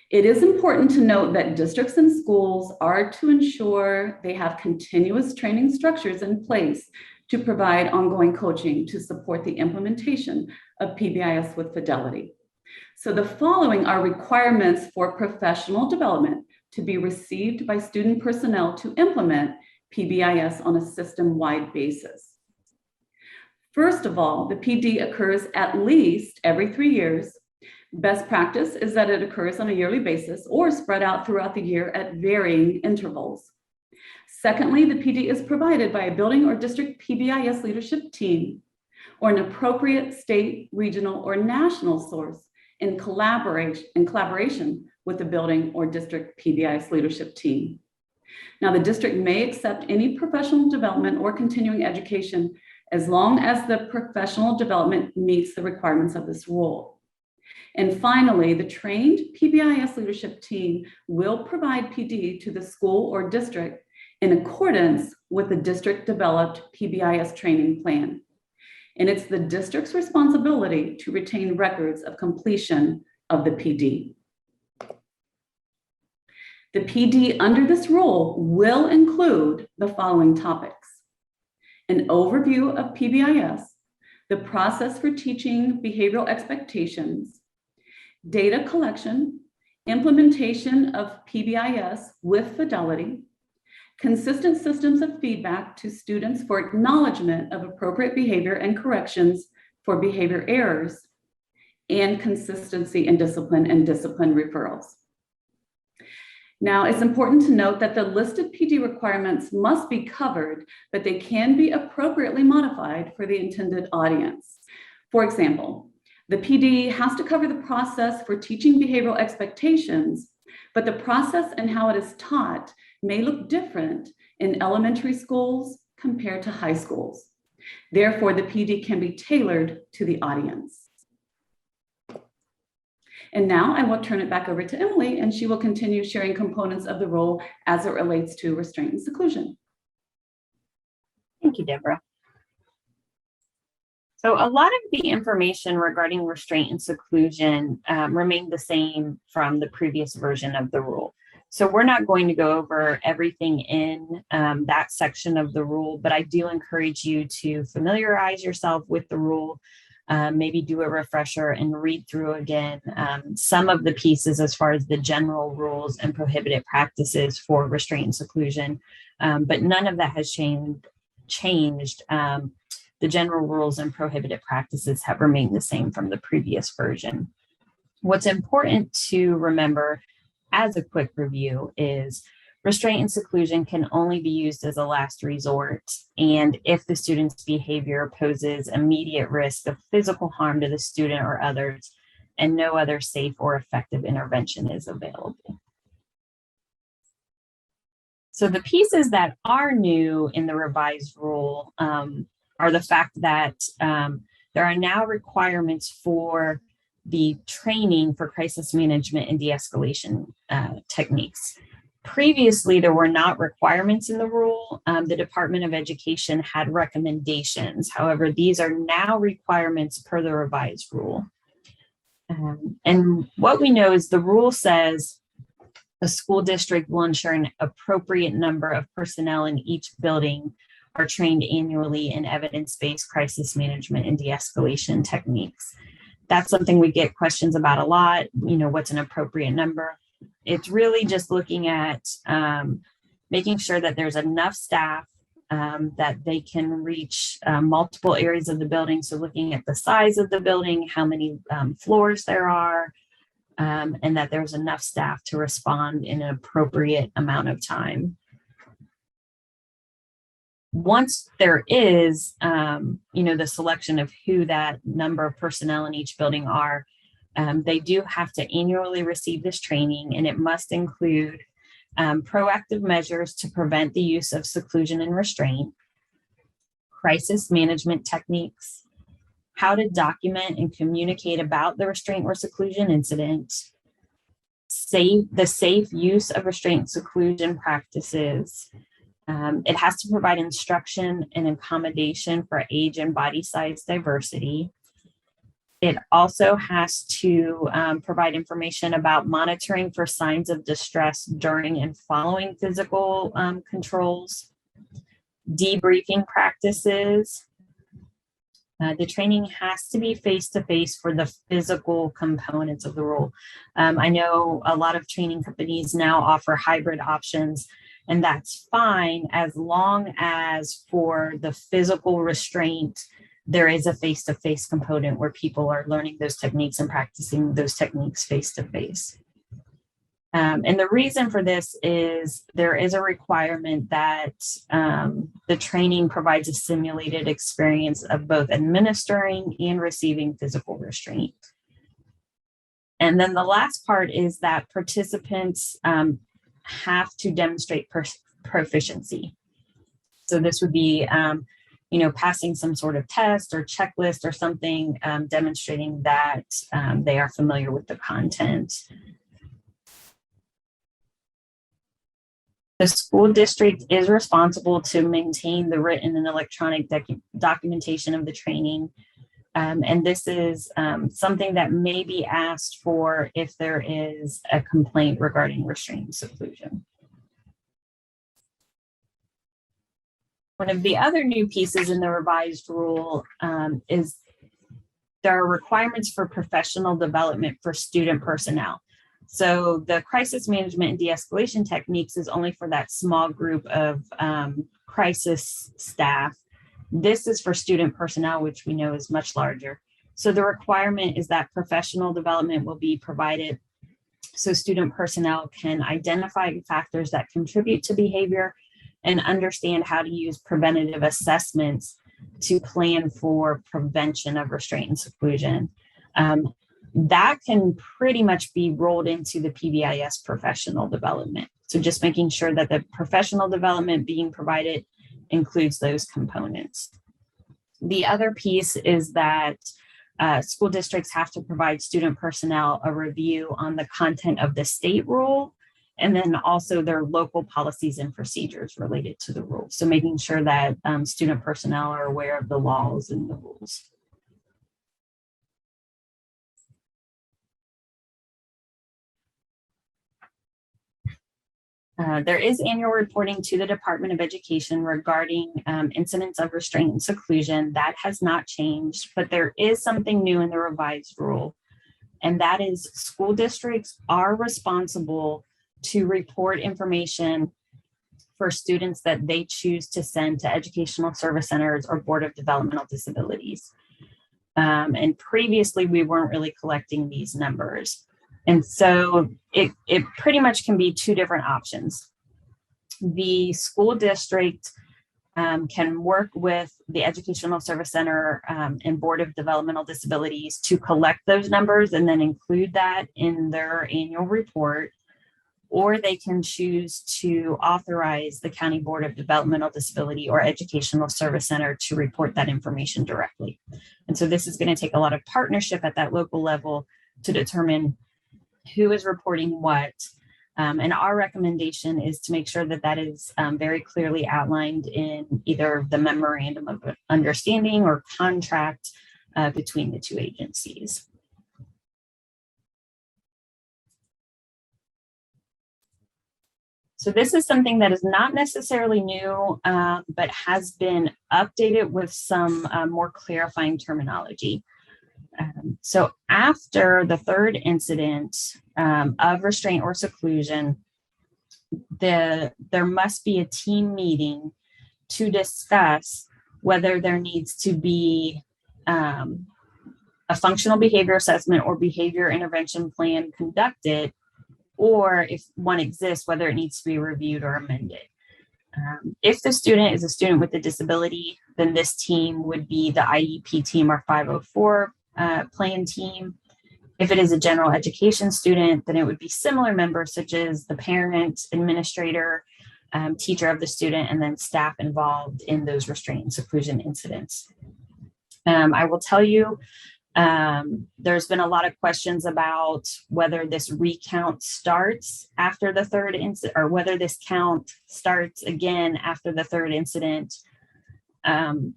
It is important to note that districts and schools are to ensure they have continuous training structures in place to provide ongoing coaching to support the implementation of Pbis with fidelity. So the following are requirements for professional development to be received by student personnel to implement Pbis on a system-wide basis. First of all, the PD occurs at least every 3 years. Best practice is that it occurs on a yearly basis or spread out throughout the year at varying intervals. Secondly, the PD is provided by a building or district Pbis leadership team or an appropriate state, regional, or national source in collaboration with the building or district Pbis leadership team. Now, the district may accept any professional development or continuing education as long as the professional development meets the requirements of this rule. And finally, the trained Pbis leadership team will provide PD to the school or district in accordance with the district-developed Pbis training plan. And it's the district's responsibility to retain records of completion of the PD. The PD under this rule will include the following topics: an overview of Pbis, the process for teaching behavioral expectations, data collection, implementation of Pbis with fidelity, consistent systems of feedback to students for acknowledgement of appropriate behavior and corrections for behavior errors, and consistency in discipline and discipline referrals. Now, it's important to note that the listed PD requirements must be covered, but they can be appropriately modified for the intended audience. For example, the PD has to cover the process for teaching behavioral expectations, but the process and how it is taught may look different in elementary schools compared to high schools. Therefore, the PD can be tailored to the audience. And now I will turn it back over to Emily, and she will continue sharing components of the role as it relates to restraint and seclusion. Thank you, Deborah. So a lot of the information regarding restraint and seclusion remained the same from the previous version of the rule. So we're not going to go over everything in that section of the rule, but I do encourage you to familiarize yourself with the rule, maybe do a refresher and read through again some of the pieces as far as the general rules and prohibited practices for restraint and seclusion, but none of that has changed. The general rules and prohibited practices have remained the same from the previous version. What's important to remember as a quick review is restraint and seclusion can only be used as a last resort, and if the student's behavior poses immediate risk of physical harm to the student or others, and no other safe or effective intervention is available. So the pieces that are new in the revised rule are the fact that there are now requirements for the training for crisis management and de-escalation techniques. Previously, there were not requirements in the rule. The Department of Education had recommendations. However, these are now requirements per the revised rule. And what we know is the rule says a school district will ensure an appropriate number of personnel in each building are trained annually in evidence-based crisis management and de-escalation techniques. That's something we get questions about a lot. You know, what's an appropriate number? It's really just looking at making sure that there's enough staff that they can reach multiple areas of the building. So looking at the size of the building, how many floors there are, and that there's enough staff to respond in an appropriate amount of time. Once there is, you know, the selection of who that number of personnel in each building are, they do have to annually receive this training, and it must include proactive measures to prevent the use of seclusion and restraint, crisis management techniques, how to document and communicate about the restraint or seclusion incident, the safe use of restraint and seclusion practices. It has to provide instruction and accommodation for age and body size diversity. It also has to provide information about monitoring for signs of distress during and following physical controls, debriefing practices. The training has to be face-to-face for the physical components of the role. I know a lot of training companies now offer hybrid options, and that's fine as long as for the physical restraint, there is a face-to-face component where people are learning those techniques and practicing those techniques face-to-face. And the reason for this is there is a requirement that the training provides a simulated experience of both administering and receiving physical restraint. And then the last part is that participants have to demonstrate proficiency. So this would be, you know, passing some sort of test or checklist or something demonstrating that they are familiar with the content. The school district is responsible to maintain the written and electronic documentation of the training. And this is something that may be asked for if there is a complaint regarding restraint and seclusion. One of the other new pieces in the revised rule is there are requirements for professional development for student personnel. So the crisis management and de-escalation techniques is only for that small group of crisis staff. This is for student personnel, which we know is much larger. So the requirement is that professional development will be provided so student personnel can identify factors that contribute to behavior and understand how to use preventative assessments to plan for prevention of restraint and seclusion. That can pretty much be rolled into the Pbis professional development. So just making sure that the professional development being provided includes those components. The other piece is that school districts have to provide student personnel a review on the content of the state rule, and then also their local policies and procedures related to the rule. So making sure that student personnel are aware of the laws and the rules. There is annual reporting to the Department of Education regarding incidents of restraint and seclusion. That has not changed, but there is something new in the revised rule, and that is school districts are responsible to report information for students that they choose to send to educational service centers or Board of Developmental Disabilities. And previously, we weren't really collecting these numbers. And so it pretty much can be two different options. The school district can work with the Educational Service Center and Board of Developmental Disabilities to collect those numbers and then include that in their annual report, or they can choose to authorize the County Board of Developmental Disability or Educational Service Center to report that information directly. And so this is going to take a lot of partnership at that local level to determine who is reporting what. And our recommendation is to make sure that that is very clearly outlined in either the memorandum of understanding or contract between the two agencies. So this is something that is not necessarily new, but has been updated with some more clarifying terminology. So after the third incident of restraint or seclusion, there must be a team meeting to discuss whether there needs to be a functional behavior assessment or behavior intervention plan conducted, or if one exists, whether it needs to be reviewed or amended. If the student is a student with a disability, then this team would be the IEP team or 504 plan team. If it is a general education student, then it would be similar members such as the parent, administrator, teacher of the student, and then staff involved in those restraint and seclusion incidents. I will tell you, there's been a lot of questions about whether this recount starts after the third incident, or whether this count starts again after the third incident. And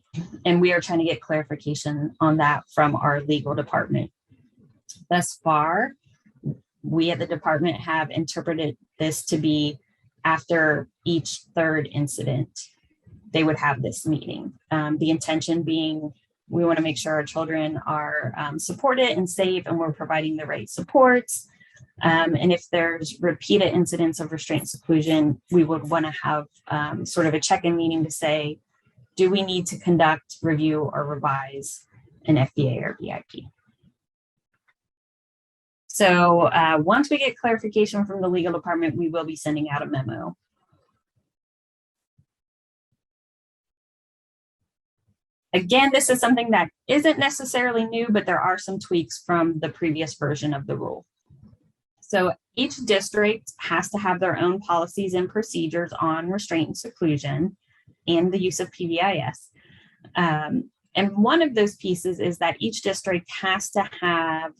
we are trying to get clarification on that from our legal department. Thus far, we at the department have interpreted this to be after each third incident, they would have this meeting. The intention being, we want to make sure our children are supported and safe, and we're providing the right supports. And if there's repeated incidents of restraint and seclusion, we would want to have sort of a check-in meeting to say, do we need to conduct, review, or revise an FBA or BIP? So once we get clarification from the legal department, we will be sending out a memo. Again, this is something that isn't necessarily new, but there are some tweaks from the previous version of the rule. So each district has to have their own policies and procedures on restraint and seclusion and the use of Pbis. And one of those pieces is that each district has to have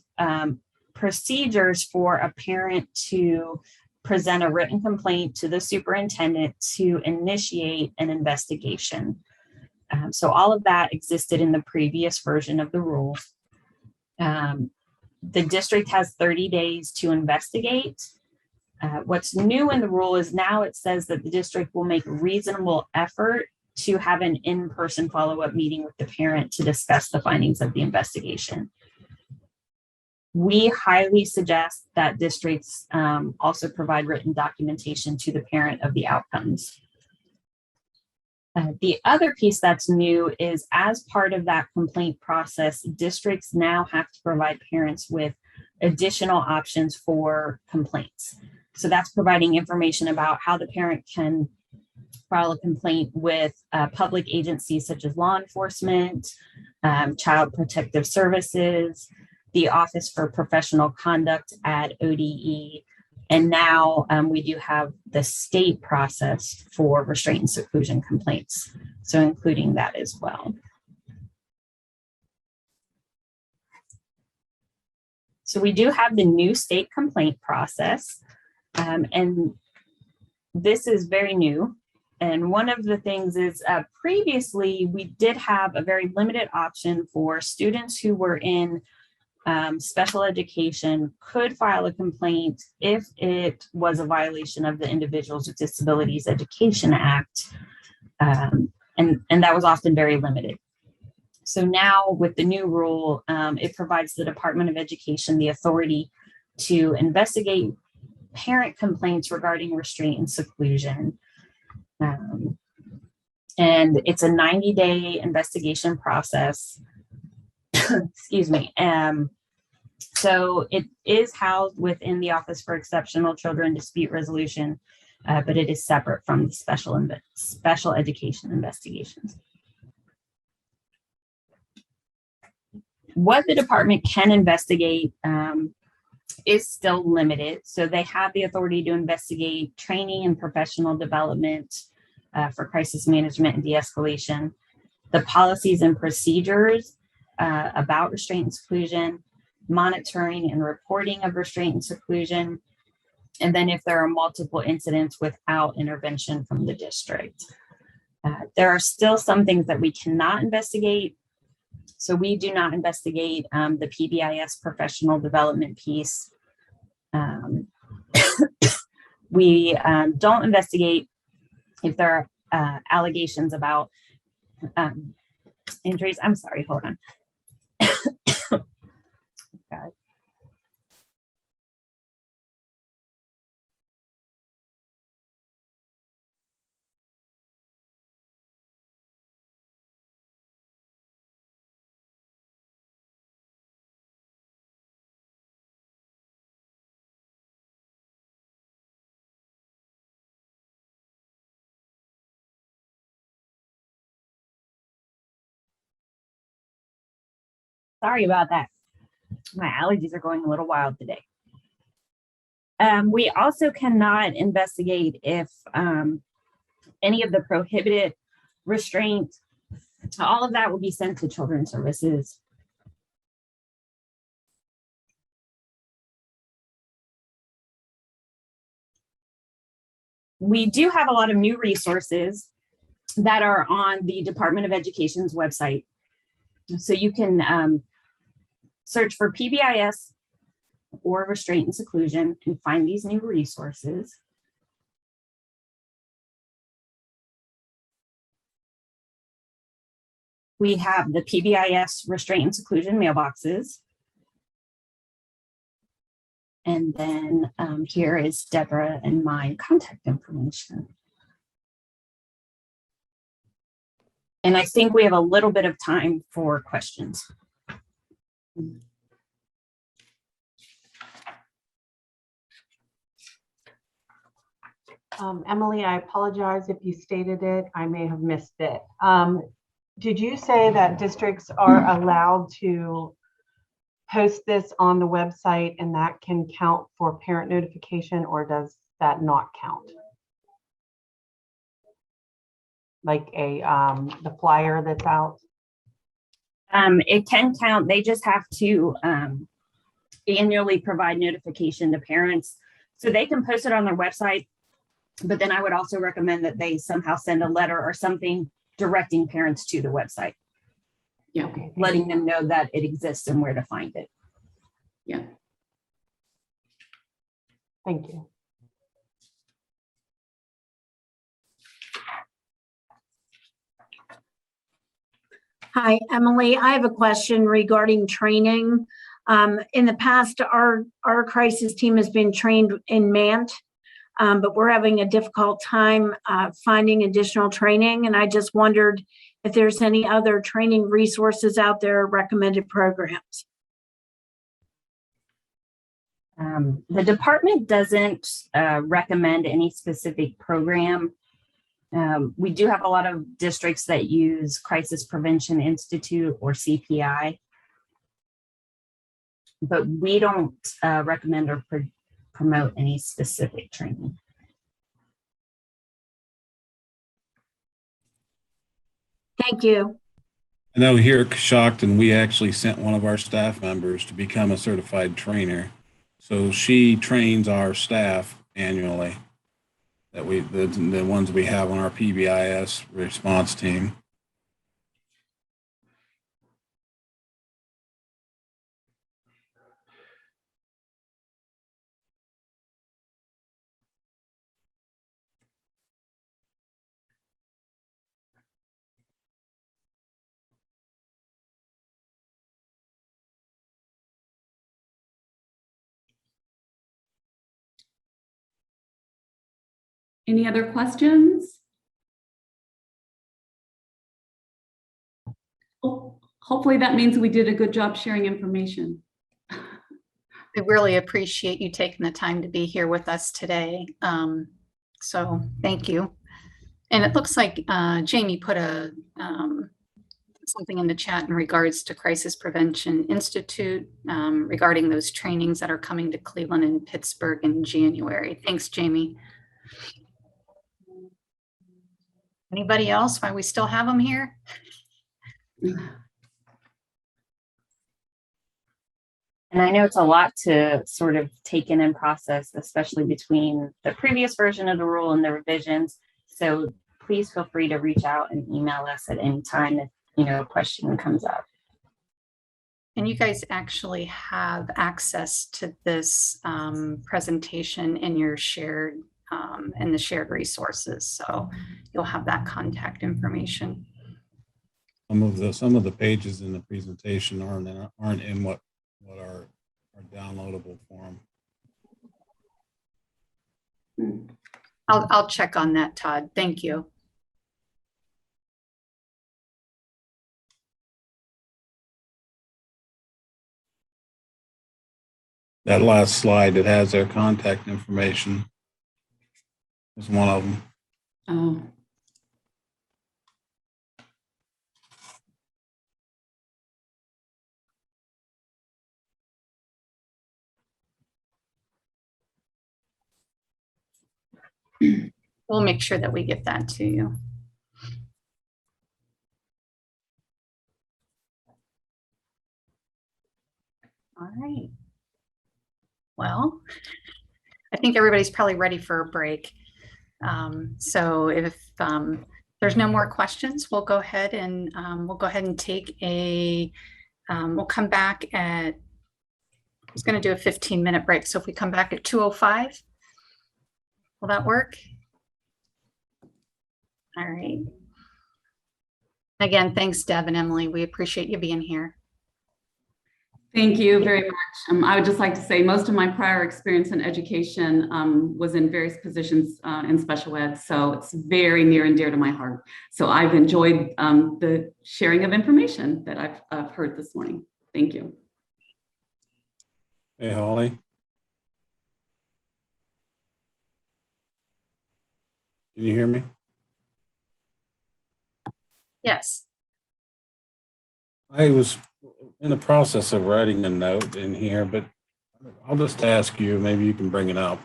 procedures for a parent to present a written complaint to the superintendent to initiate an investigation. So all of that existed in the previous version of the rule. The district has 30 days to investigate. What's new in the rule is now it says that the district will make reasonable effort to have an in-person follow-up meeting with the parent to discuss the findings of the investigation. We highly suggest that districts also provide written documentation to the parent of the outcomes. The other piece that's new is, as part of that complaint process, districts now have to provide parents with additional options for complaints. So that's providing information about how the parent can file a complaint with public agencies such as law enforcement, Child Protective Services, the Office for Professional Conduct at ODE, and now we do have the state process for restraint and seclusion complaints, so including that as well. So we do have the new state complaint process, and this is very new. And one of the things is previously we did have a very limited option for students who were in special education could file a complaint if it was a violation of the Individuals with Disabilities Education Act. And that was often very limited. So now with the new rule, it provides the Department of Education the authority to investigate parent complaints regarding restraint and seclusion. And it's a 90-day investigation process. Excuse me. So it is housed within the Office for Exceptional Children Dispute Resolution, but it is separate from the special education investigations. What the department can investigate is still limited. So they have the authority to investigate training and professional development for crisis management and de-escalation, the policies and procedures about restraint and seclusion, monitoring and reporting of restraint and seclusion, and then if there are multiple incidents without intervention from the district. There are still some things that we cannot investigate. So we do not investigate the Pbis professional development piece. We don't investigate if there are allegations about injuries. I'm sorry, hold on. God. Sorry about that. My allergies are going a little wild today. We also cannot investigate if any of the prohibited restraint, all of that will be sent to Children's Services. We do have a lot of new resources that are on the Department of Education's website. So you can search for Pbis or Restraint and Seclusion and find these new resources. We have the Pbis Restraint and Seclusion mailboxes. And then here is Deborah and my contact information. And I think we have a little bit of time for questions. Emily, I apologize if you stated it. I may have missed it. Did you say that districts are allowed to post this on the website and that can count for parent notification, or does that not count? Like the flyer that's out? It can count. They just have to annually provide notification to parents. So they can post it on their website, but then I would also recommend that they somehow send a letter or something directing parents to the website. Yeah. Okay. Letting them know that it exists and where to find it. Yeah. Thank you. Hi, Emily. I have a question regarding training. In the past, our crisis team has been trained in MANT, but we're having a difficult time finding additional training. And I just wondered if there's any other training resources out there, recommended programs. The department doesn't recommend any specific program. We do have a lot of districts that use Crisis Prevention Institute or CPI, but we don't recommend or promote any specific training. Thank you. I know here at Coshocton, we actually sent one of our staff members to become a certified trainer. So she trains our staff annually, that the ones we have on our Pbis response team. Any other questions? Oh, hopefully that means we did a good job sharing information. We really appreciate you taking the time to be here with us today. So thank you. And it looks like Jamie put a something in the chat in regards to Crisis Prevention Institute regarding those trainings that are coming to Cleveland and Pittsburgh in January. Thanks, Jamie. Anybody else? Why we still have them here? And I know it's a lot to sort of take in and process, especially between the previous version of the rule and the revisions. So please feel free to reach out and email us at any time if a question comes up. And you guys actually have access to this presentation in your shared and the shared resources. So you'll have that contact information. Some of the pages in the presentation aren't in what are downloadable form. I'll check on that, Todd. Thank you. That last slide that has their contact information is one of them. Oh. We'll make sure that we get that to you. All right. Well, I think everybody's probably ready for a break. So if there's no more questions, we'll go ahead and take a, we'll come back at, I was going to do a 15-minute break. So if we come back at 2:05, will that work? All right. Again, thanks, Deb and Emily. We appreciate you being here. Thank you very much. I would just like to say most of my prior experience in education was in various positions in special ed. So it's very near and dear to my heart. So I've enjoyed the sharing of information that I've heard this morning. Thank you. Hey, Holly. Can you hear me? Yes. I was in the process of writing a note in here, but I'll just ask you, maybe you can bring it up.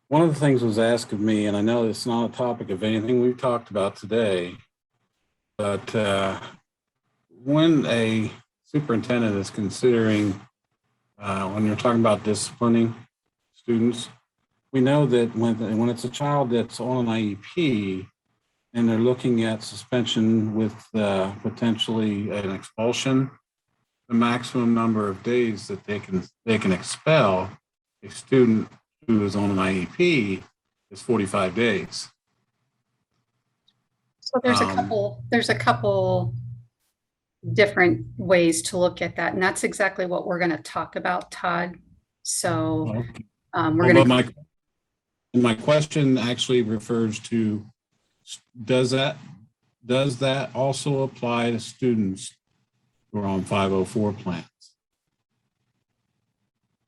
One of the things was asked of me, and I know it's not a topic of anything we've talked about today, but when a superintendent is considering, when you're talking about disciplining students, we know that when it's a child that's on an IEP, and they're looking at suspension with potentially an expulsion, the maximum number of days that they can expel a student who is on an IEP is 45 days. So there's a couple different ways to look at that, and that's exactly what we're going to talk about, Todd. So Okay. we're going to. My question actually refers to, does that also apply to students who are on 504 plans?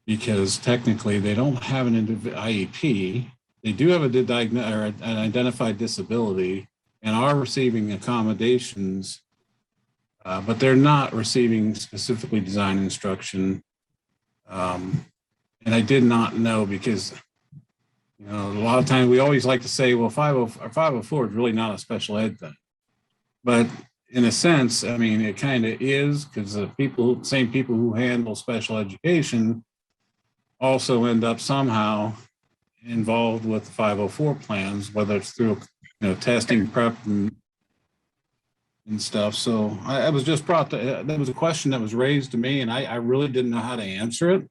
Because technically they don't have an IEP, they do have an identified disability and are receiving accommodations, but they're not receiving specifically designed instruction. And I did not know, because you know, a lot of times we always like to say, well, 504 is really not a special ed thing. But in a sense, I mean, it kind of is, because the same people who handle special education also end up somehow involved with the 504 plans, whether it's through, testing, prep, and stuff. So I was just brought to, that was a question that was raised to me, and I really didn't know how to answer it.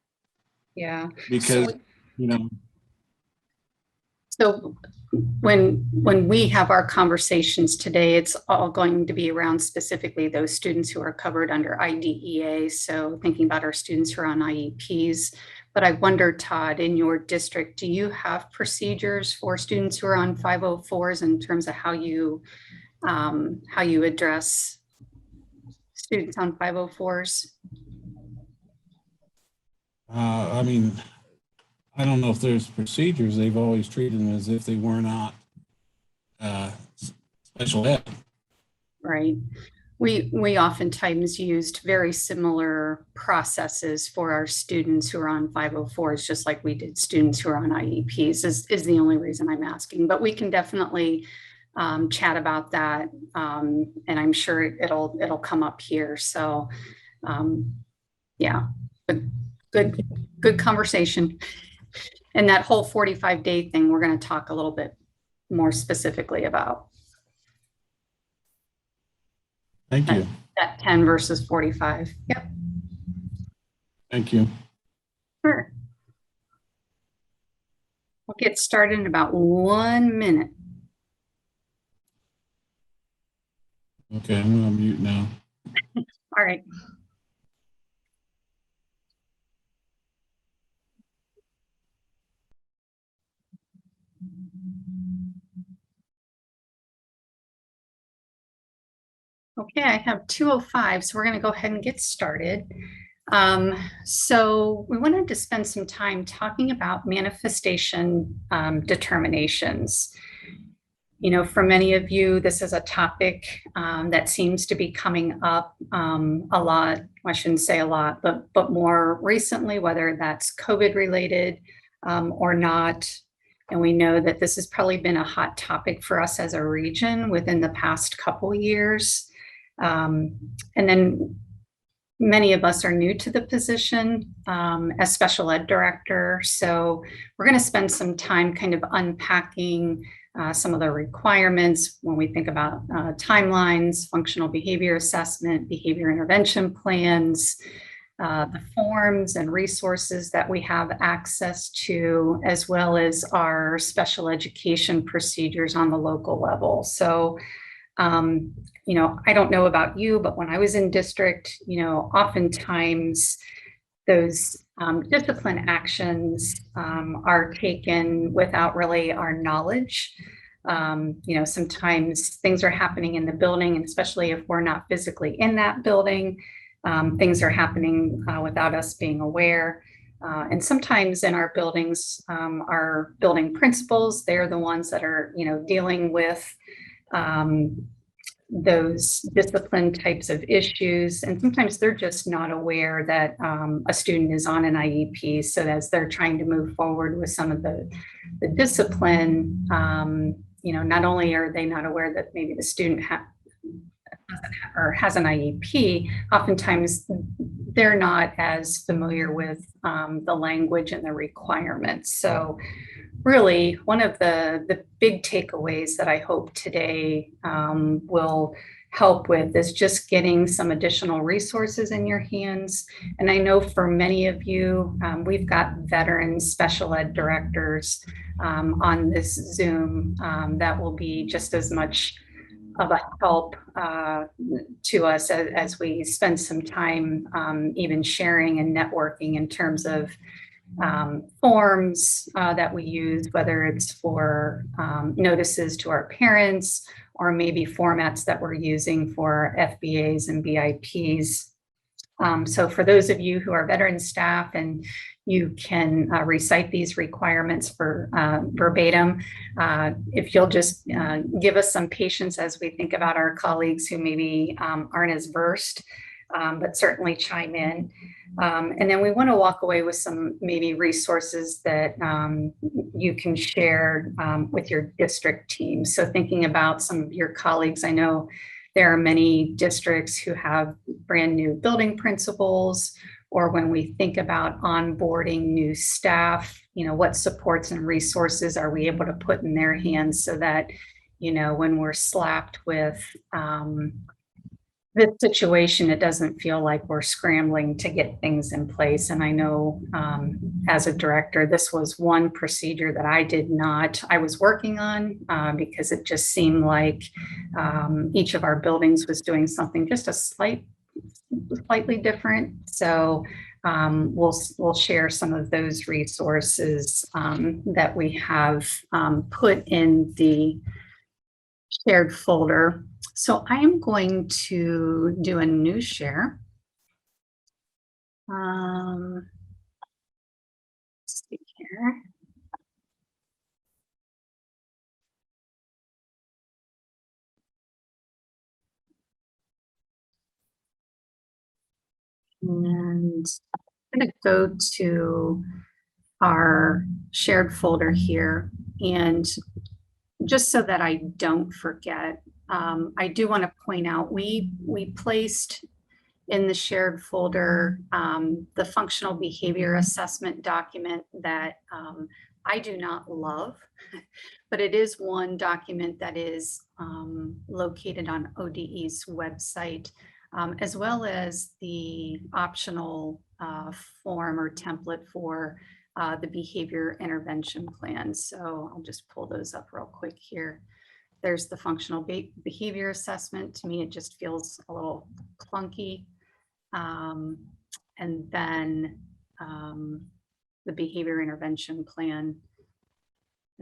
Yeah. Because, So when we have our conversations today, it's all going to be around specifically those students who are covered under IDEA. So thinking about our students who are on IEPs. But I wonder, Todd, in your district, do you have procedures for students who are on 504s in terms of how you address students on 504s? I mean, I don't know if there's procedures. They've always treated them as if they were not special ed. Right. We oftentimes used very similar processes for our students who are on 504s, just like we did students who are on IEPs, is the only reason I'm asking. But we can definitely chat about that, and I'm sure it'll come up here. So yeah, but good conversation. And that whole 45-day thing, we're going to talk a little bit more specifically about. Thank you. That 10 versus 45. Yep. Thank you. Sure. We'll get started in about 1 minute. Okay, I'm gonna mute now. All right. Okay, I have 2:05, so we're going to go ahead and get started. So we wanted to spend some time talking about manifestation determinations. You know, for many of you, this is a topic that seems to be coming up a lot. I shouldn't say a lot, but more recently, whether that's COVID related or not. And we know that this has probably been a hot topic for us as a region within the past couple years. And then many of us are new to the position as special ed director. So we're going to spend some time kind of unpacking some of the requirements when we think about timelines, functional behavior assessment, behavior intervention plans, the forms and resources that we have access to, as well as our special education procedures on the local level. So you know, I don't know about you, but when I was in district, you know, oftentimes those discipline actions are taken without really our knowledge. You know, sometimes things are happening in the building, and especially if we're not physically in that building, things are happening without us being aware. And sometimes in our buildings, our building principals, they're the ones that are, you know, dealing with those discipline types of issues. And sometimes they're just not aware that a student is on an IEP. So as they're trying to move forward with some of the discipline, you know, not only are they not aware that maybe the student has an IEP, oftentimes they're not as familiar with the language and the requirements. So really, one of the big takeaways that I hope today will help with is just getting some additional resources in your hands. And I know for many of you, we've got veteran special ed directors on this Zoom that will be just as much of a help to us as we spend some time even sharing and networking in terms of forms that we use, whether it's for notices to our parents or maybe formats that we're using for FBAs and BIPs. So for those of you who are veteran staff and you can recite these requirements for verbatim, if you'll just give us some patience as we think about our colleagues who maybe aren't as versed, but certainly chime in. And then we want to walk away with some maybe resources that you can share with your district team. So thinking about some of your colleagues, I know there are many districts who have brand new building principals, or when we think about onboarding new staff, you know, what supports and resources are we able to put in their hands so that, you know, when we're slapped with this situation, it doesn't feel like we're scrambling to get things in place. And I know as a director, this was one procedure that I was working on because it just seemed like each of our buildings was doing something just a slightly different. So we'll share some of those resources that we have put in the shared folder. So I am going to do a new share. Let's see here. And I'm going to go to our shared folder here. And just so that I don't forget, I do want to point out we placed in the shared folder the functional behavior assessment document that I do not love, but it is one document that is located on ODE's website, as well as the optional form or template for the behavior intervention plan. So I'll just pull those up real quick here. There's the functional behavior assessment. To me, it just feels a little clunky. And then the behavior intervention plan.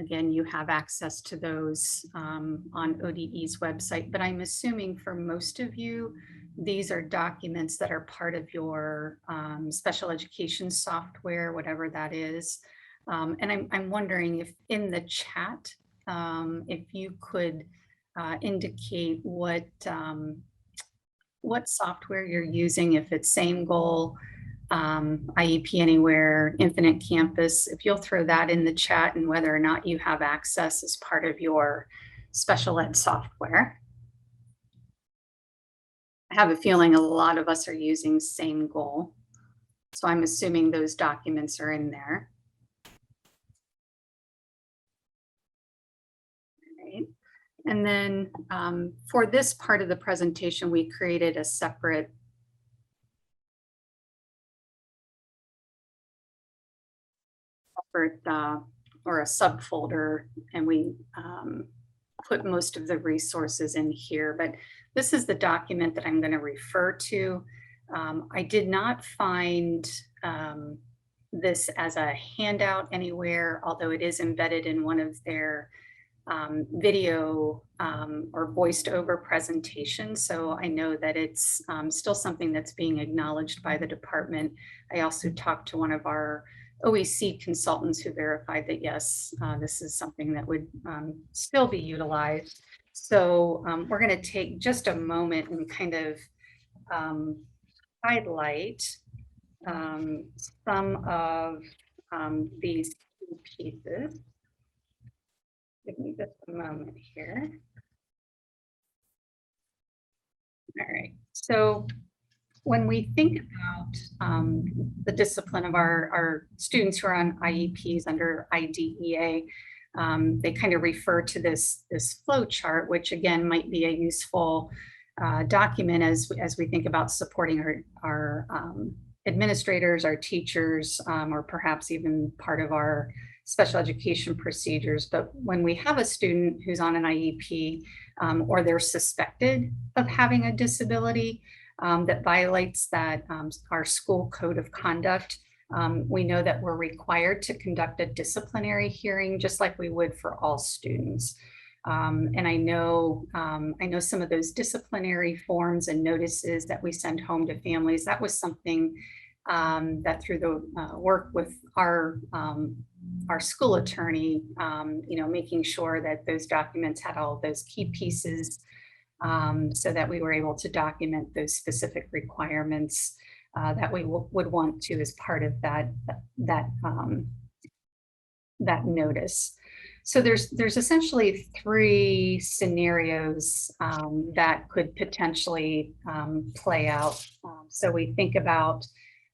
Again, you have access to those on ODE's website, but I'm assuming for most of you, these are documents that are part of your special education software, whatever that is. And I'm wondering if in the chat, if you could indicate what software you're using, if it's Same Goal, IEP Anywhere, Infinite Campus, if you'll throw that in the chat and whether or not you have access as part of your special ed software. I have a feeling a lot of us are using Same Goal, so I'm assuming those documents are in there. Right. And then for this part of the presentation, we created a separate or a subfolder, and we put most of the resources in here, but this is the document that I'm going to refer to. I did not find this as a handout anywhere, although it is embedded in one of their video or voiced over presentations. So I know that it's still something that's being acknowledged by the department. I also talked to one of our OEC consultants who verified that yes, this is something that would still be utilized. So we're going to take just a moment and kind of highlight some of these pieces. Give me just a moment here. All right, so when we think about the discipline of our students who are on IEPs under IDEA, they kind of refer to this flow chart, which again might be a useful document as we think about supporting our administrators, our teachers, or perhaps even part of our special education procedures. But when we have a student who's on an IEP or they're suspected of having a disability, that violates that our school code of conduct, we know that we're required to conduct a disciplinary hearing just like we would for all students. And I know some of those disciplinary forms and notices that we send home to families. That was something that through the work with our school attorney, making sure that those documents had all those key pieces, so that we were able to document those specific requirements that we would want to as part of that notice. So there's essentially three scenarios that could potentially play out. So we think about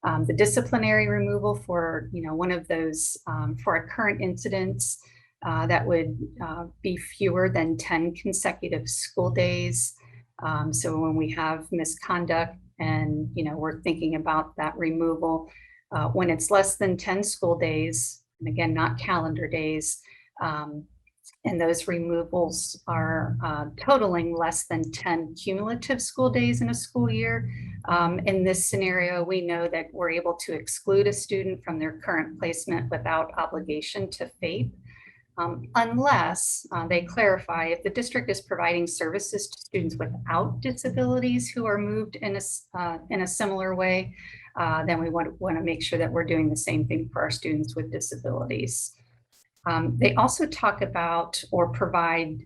the disciplinary removal for one of those for a current incidents. That would be fewer than 10 consecutive school days. So when we have misconduct and, we're thinking about that removal, when it's less than 10 school days, and again, not calendar days, and those removals are totaling less than 10 cumulative school days in a school year. In this scenario, we know that we're able to exclude a student from their current placement without obligation to FAPE. Unless they clarify if the district is providing services to students without disabilities who are moved in a similar way, then we want to make sure that we're doing the same thing for our students with disabilities. They also talk about or provide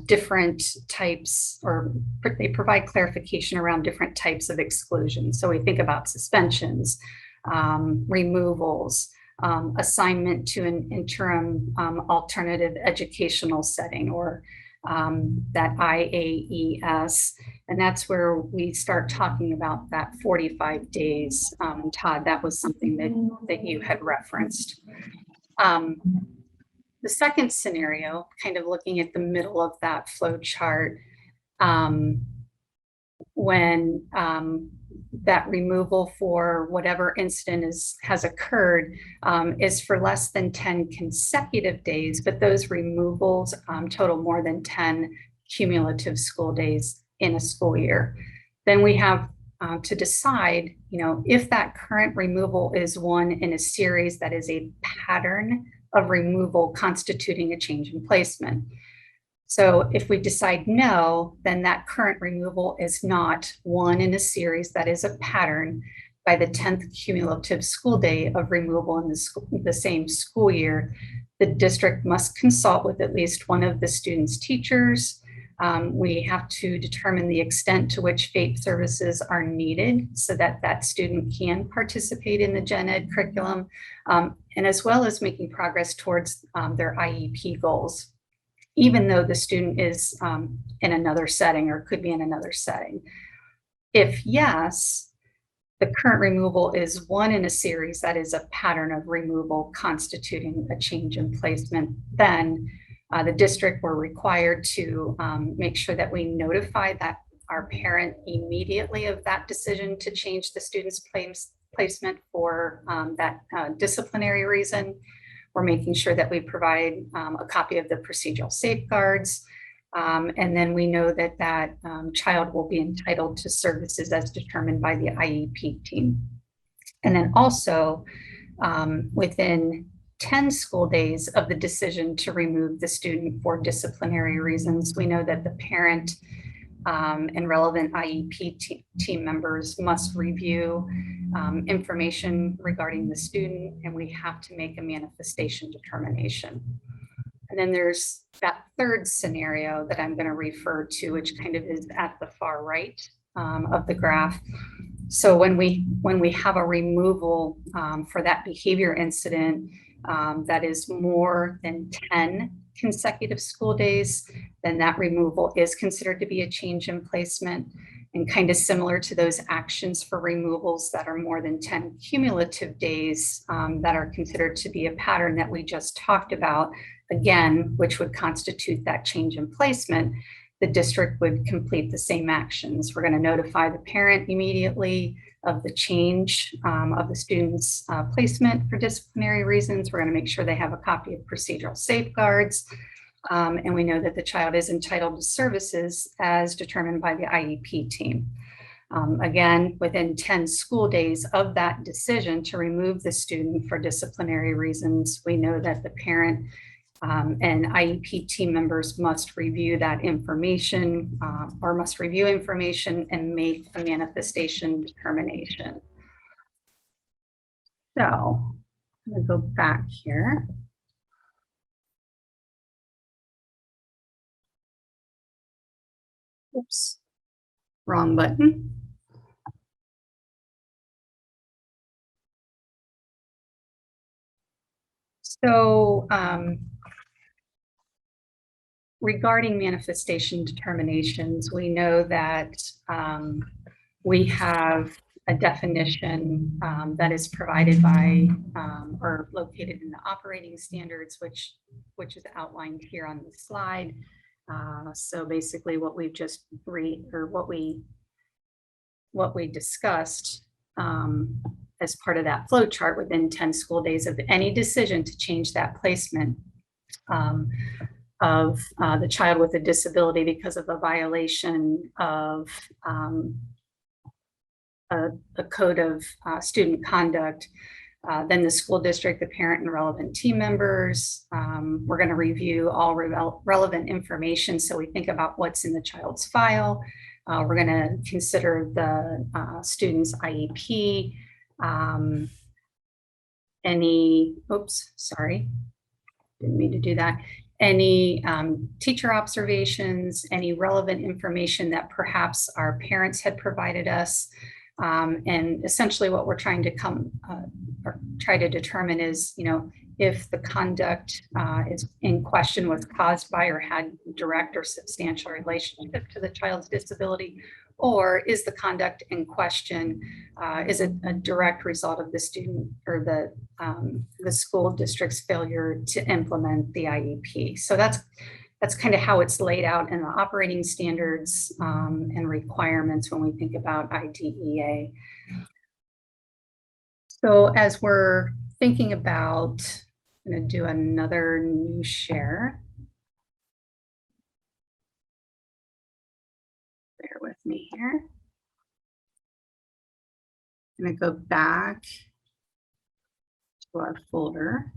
different types, or they provide clarification around different types of exclusions. So we think about suspensions, removals, assignment to an interim alternative educational setting, or that IAES. And that's where we start talking about that 45 days. Todd, that was something that you had referenced. The second scenario, kind of looking at the middle of that flow chart, when that removal for whatever incident has occurred is for less than 10 consecutive days, but those removals total more than 10 cumulative school days in a school year. Then we have to decide, if that current removal is one in a series that is a pattern of removal constituting a change in placement. So if we decide no, then that current removal is not one in a series that is a pattern by the 10th cumulative school day of removal in the same school year. The district must consult with at least one of the student's teachers. We have to determine the extent to which FAPE services are needed so that that student can participate in the gen ed curriculum, and as well as making progress towards their IEP goals, even though the student is in another setting or could be in another setting. If yes, the current removal is one in a series that is a pattern of removal constituting a change in placement, then the district were required to make sure that we notify our parent immediately of that decision to change the student's placement for that disciplinary reason. We're making sure that we provide a copy of the procedural safeguards. And then we know that that child will be entitled to services as determined by the IEP team. And then also within 10 school days of the decision to remove the student for disciplinary reasons, we know that the parent and relevant IEP team members must review information regarding the student, and we have to make a manifestation determination. And then there's that third scenario that I'm going to refer to, which kind of is at the far right of the graph. So when we have a removal for that behavior incident that is more than 10 consecutive school days, then that removal is considered to be a change in placement, and kind of similar to those actions for removals that are more than 10 cumulative days that are considered to be a pattern that we just talked about, again, which would constitute that change in placement. The district would complete the same actions. We're going to notify the parent immediately of the change of the student's placement for disciplinary reasons. We're going to make sure they have a copy of procedural safeguards. And we know that the child is entitled to services as determined by the IEP team. Again, within 10 school days of that decision to remove the student for disciplinary reasons, we know that the parent and IEP team members must review that information or must review information and make a manifestation determination. So I'm going to go back here. Oops, wrong button. So regarding manifestation determinations, we know that we have a definition that is provided by or located in the operating standards, which is outlined here on the slide. So basically what we've just what we discussed as part of that flow chart, within 10 school days of any decision to change that placement of the child with a disability because of a violation of a code of student conduct, then the school district, the parent and relevant team members, we're going to review all relevant information. So we think about what's in the child's file. We're going to consider the student's IEP, didn't mean to do that. Any teacher observations, any relevant information that perhaps our parents had provided us. And essentially what we're trying to try to determine is, if the conduct is in question was caused by or had direct or substantial relationship to the child's disability, or is the conduct in question is it a direct result of the student or the school district's failure to implement the IEP. So that's that's kind of how it's laid out in the operating standards and requirements when we think about IDEA. So as we're thinking about, I'm going to do another new share. Bear with me here. I'm going to go back to our folder.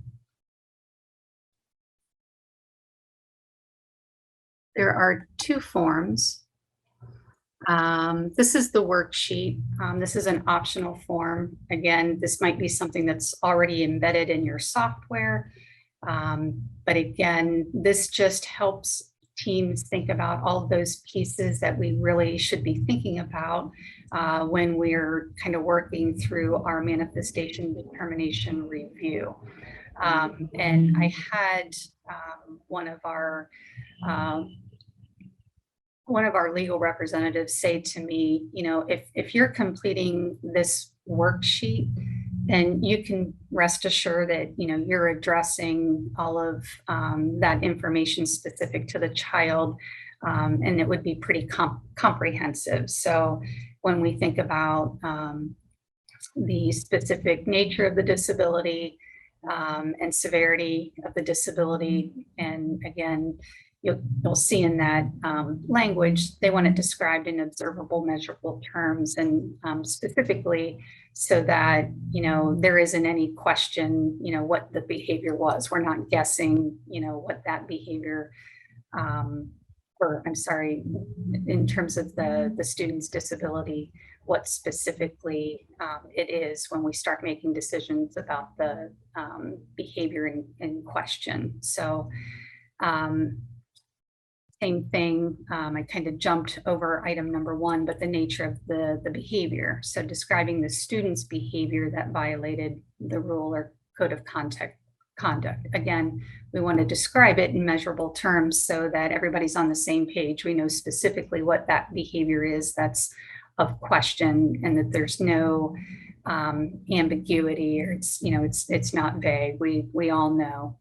There are two forms. This is the worksheet. This is an optional form. Again, this might be something that's already embedded in your software. But again, this just helps teams think about all of those pieces that we really should be thinking about when we're kind of working through our manifestation determination review. And I had one of our legal representatives say to me, you know, if you're completing this worksheet, then you can rest assured that, you know, you're addressing all of that information specific to the child, and it would be pretty comprehensive. So when we think about the specific nature of the disability and severity of the disability, and again, you'll see in that language, they want it described in observable, measurable terms, and specifically so that, you know, there isn't any question, you know, what the behavior was. We're not guessing, you know, what that behavior, or I'm sorry, in terms of the student's disability, what specifically it is when we start making decisions about the behavior in question. So, same thing, I kind of jumped over item number 1, but the nature of the behavior. So describing the student's behavior that violated the rule or code of conduct. Again, we want to describe it in measurable terms so that everybody's on the same page. We know specifically what that behavior is that's of question, and that there's no ambiguity, or it's not vague. We all know.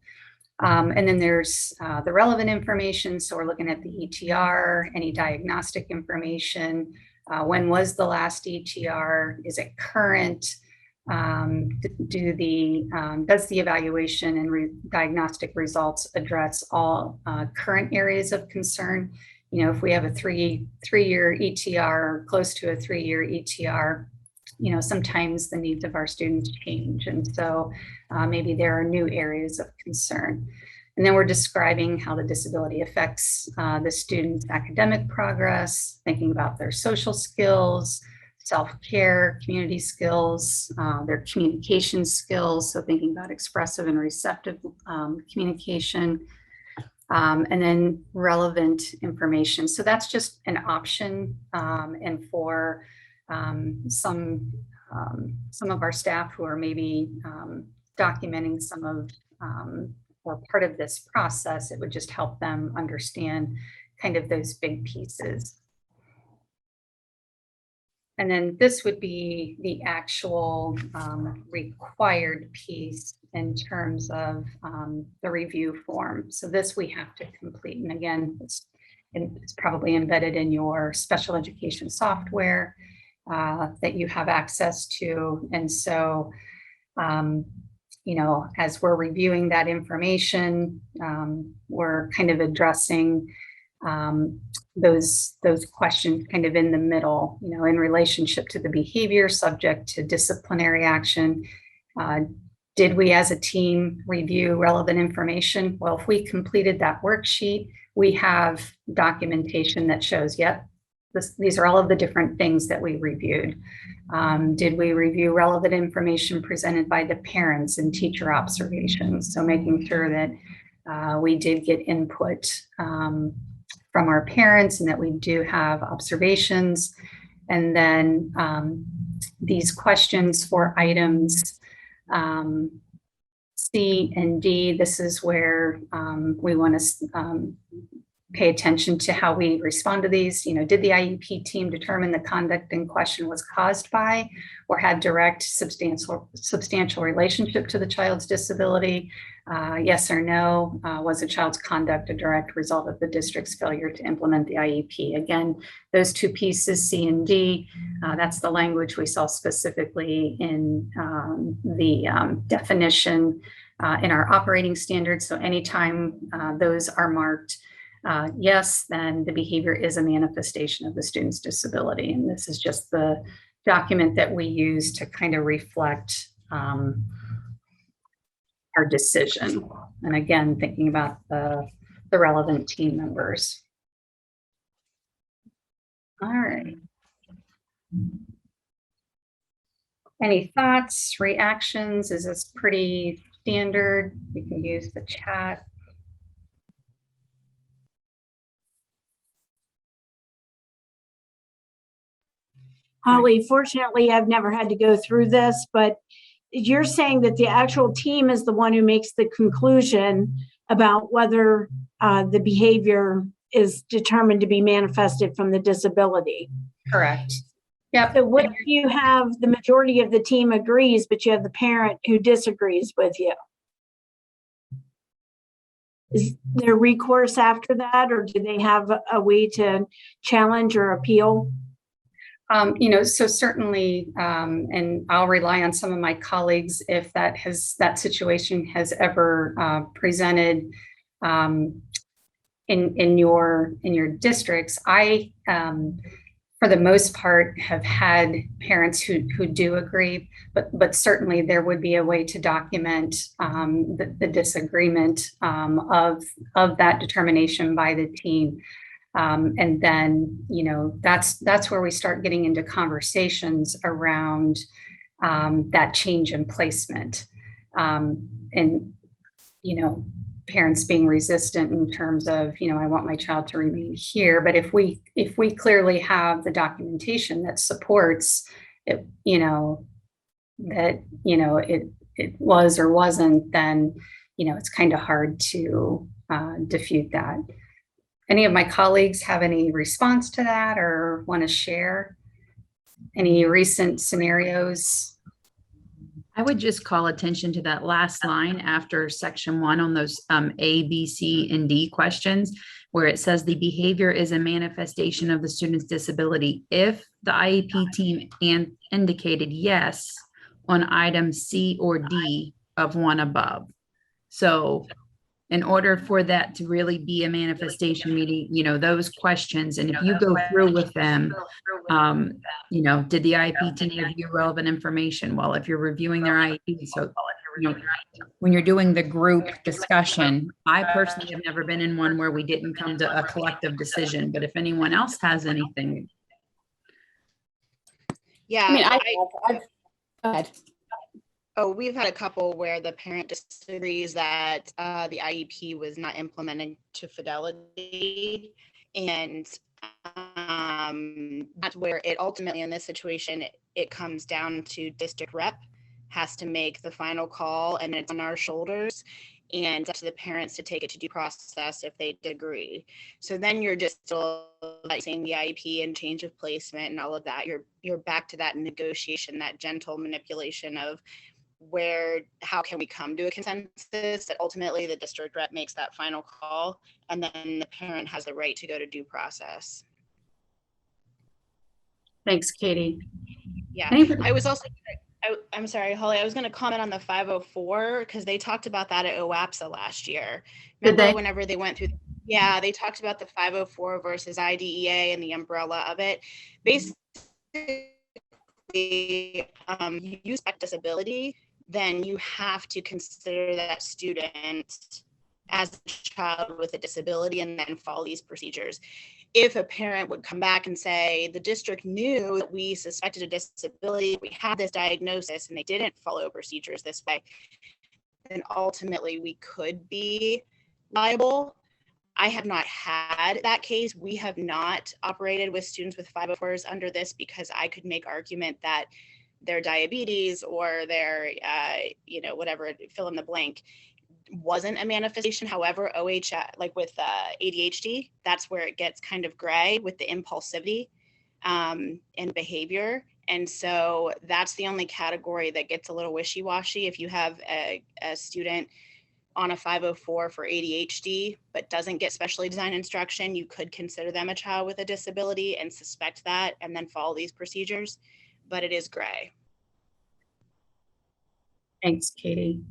And then there's the relevant information. So we're looking at the ETR, any diagnostic information. When was the last ETR? Is it current? Does the evaluation and diagnostic results address all current areas of concern? You know, if we have a three-year ETR, close to a 3-year ETR, you know, sometimes the needs of our students change. And so maybe there are new areas of concern. And then we're describing how the disability affects the student's academic progress, thinking about their social skills, self-care, community skills, their communication skills. So thinking about expressive and receptive communication, and then relevant information. So that's just an option. And for some of our staff who are maybe documenting some of or part of this process, it would just help them understand kind of those big pieces. And then this would be the actual required piece in terms of the review form. So this we have to complete. And again, it's probably embedded in your special education software that you have access to. And so, you know, as we're reviewing that information, we're kind of addressing those questions kind of in the middle, you know, in relationship to the behavior subject to disciplinary action. Did we as a team review relevant information? Well, if we completed that worksheet, we have documentation that shows, yep, these are all of the different things that we reviewed. Did we review relevant information presented by the parents and teacher observations? So making sure that we did get input from our parents and that we do have observations. And then these questions for items C and D, this is where we want to pay attention to how we respond to these. You know, did the IEP team determine the conduct in question was caused by or had direct substantial relationship to the child's disability? Yes or no? Was the child's conduct a direct result of the district's failure to implement the IEP? Again, those two pieces, C and D, that's the language we saw specifically in the definition in our operating standards. So anytime those are marked yes, then the behavior is a manifestation of the student's disability. And this is just the document that we use to kind of reflect our decision. And again, thinking about the relevant team members. All right. Any thoughts, reactions? Is this pretty standard? You can use the chat. Holly, fortunately, I've never had to go through this, but you're saying that the actual team is the one who makes the conclusion about whether the behavior is determined to be manifested from the disability. Correct. Yep. So what if you have the majority of the team agrees, but you have the parent who disagrees with you? Is there recourse after that, or do they have a way to challenge or appeal? You know, so certainly, and I'll rely on some of my colleagues if that situation has ever presented in your districts. I, for the most part, have had parents who do agree, but certainly there would be a way to document the disagreement of that determination by the team. And then, you know, that's where we start getting into conversations around that change in placement. And, you know, parents being resistant in terms of, you know, I want my child to remain here. But if we clearly have the documentation that supports it, you know, that, you know, it was or wasn't, then, you know, it's kind of hard to defute that. Any of my colleagues have any response to that or want to share any recent scenarios? I would just call attention to that last line after section 1 on those A, B, C, and D questions, where it says the behavior is a manifestation of the student's disability if the IEP team indicated yes on item C or D of one above. So in order for that to really be a manifestation, meaning, you know, those questions, and if you go through with them, you know, did the IEP team give you relevant information? Well, if you're reviewing their IEP, so, you know, when you're doing the group discussion, I personally have never been in one where we didn't come to a collective decision, but if anyone else has anything. Yeah, I mean, I've go ahead. Oh, we've had a couple where the parent disagrees that the IEP was not implemented to fidelity. And that's where it ultimately, in this situation, it comes down to district rep has to make the final call, and it's on our shoulders. And it's up to the parents to take it to due process if they agree. So then you're just still saying the IEP and change of placement and all of that. You're back to that negotiation, that gentle manipulation of how can we come to a consensus that ultimately the district rep makes that final call, and then the parent has the right to go to due process. Thanks, Katie. Yeah, Anybody? I was also, I'm sorry, Holly, I was going to comment on the 504 because they talked about that at OAPSA last year. Remember whenever they went through, yeah, they talked about the 504 versus IDEA and the umbrella of it. Basically, you suspect disability, then you have to consider that student as a child with a disability and then follow these procedures. If a parent would come back and say, the district knew that we suspected a disability, we had this diagnosis, and they didn't follow procedures this way, then ultimately we could be liable. I have not had that case. We have not operated with students with 504s under this because I could make argument that their diabetes or their, you know, whatever, fill in the blank, wasn't a manifestation. However, like with ADHD, that's where it gets kind of gray with the impulsivity and behavior. And so that's the only category that gets a little wishy-washy. If you have a student on a 504 for ADHD, but doesn't get specially designed instruction, you could consider them a child with a disability and suspect that and then follow these procedures, but it is gray. Thanks, Katie.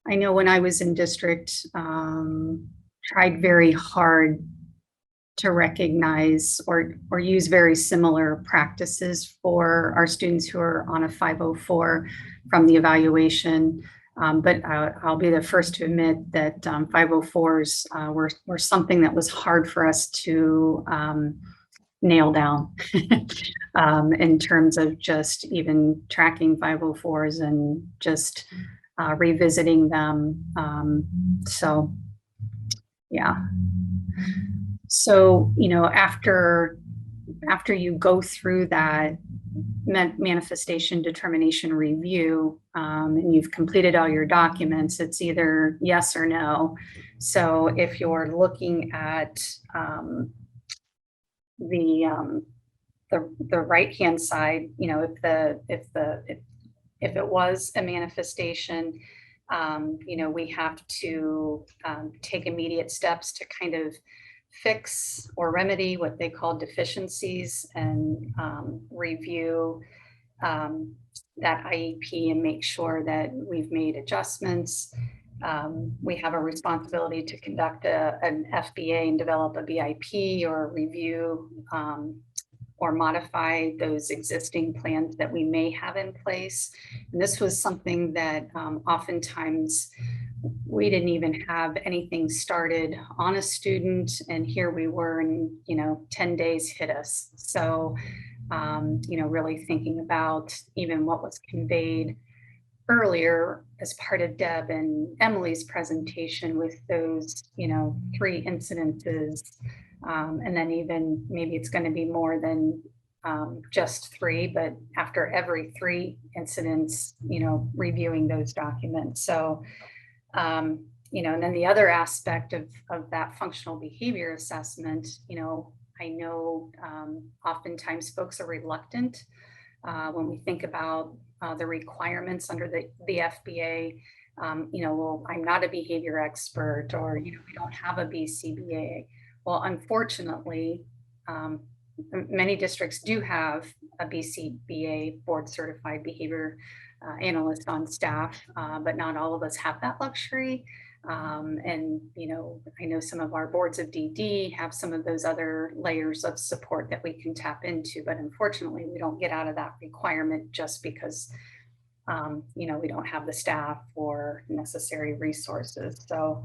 I know when I was in district, tried very hard to recognize or use very similar practices for our students who are on a 504 from the evaluation. But I'll be the first to admit that 504s were something that was hard for us to nail down in terms of just even tracking 504s and just revisiting them. So, yeah. So, you know, after you go through that manifestation determination review and you've completed all your documents, it's either yes or no. So if you're looking at the right-hand side, you know, if it was a manifestation, you know, we have to take immediate steps to kind of fix or remedy what they call deficiencies and review that IEP and make sure that we've made adjustments. We have a responsibility to conduct an FBA and develop a BIP or review or modify those existing plans that we may have in place. And this was something that oftentimes we didn't even have anything started on a student, and here we were, and 10 days hit us. So really thinking about even what was conveyed earlier as part of Deb and Emily's presentation with those 3 incidences, and then even maybe it's going to be more than just 3, but after every 3 incidents, reviewing those documents. So and then the other aspect of that functional behavior assessment, I know oftentimes folks are reluctant when we think about the requirements under the FBA. Well, I'm not a behavior expert, or we don't have a BCBA. Well, unfortunately, many districts do have a BCBA board certified behavior analyst on staff, but not all of us have that luxury. And I know some of our boards of DD have some of those other layers of support that we can tap into, but unfortunately we don't get out of that requirement just because we don't have the staff or necessary resources. So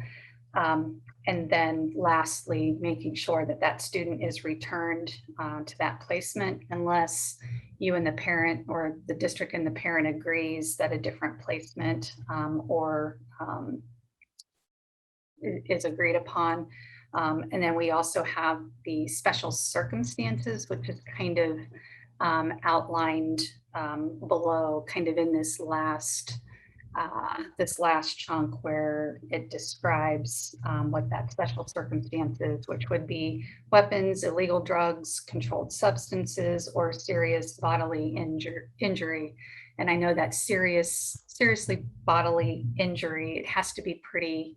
and then lastly, making sure that that student is returned to that placement unless you and the parent, or the district and the parent, agrees that a different placement is agreed upon. And then we also have the special circumstances, which is kind of outlined below, kind of in this last chunk where it describes what that special circumstance is, which would be weapons, illegal drugs, controlled substances, or serious bodily injury. And I know that seriously bodily injury, it has to be pretty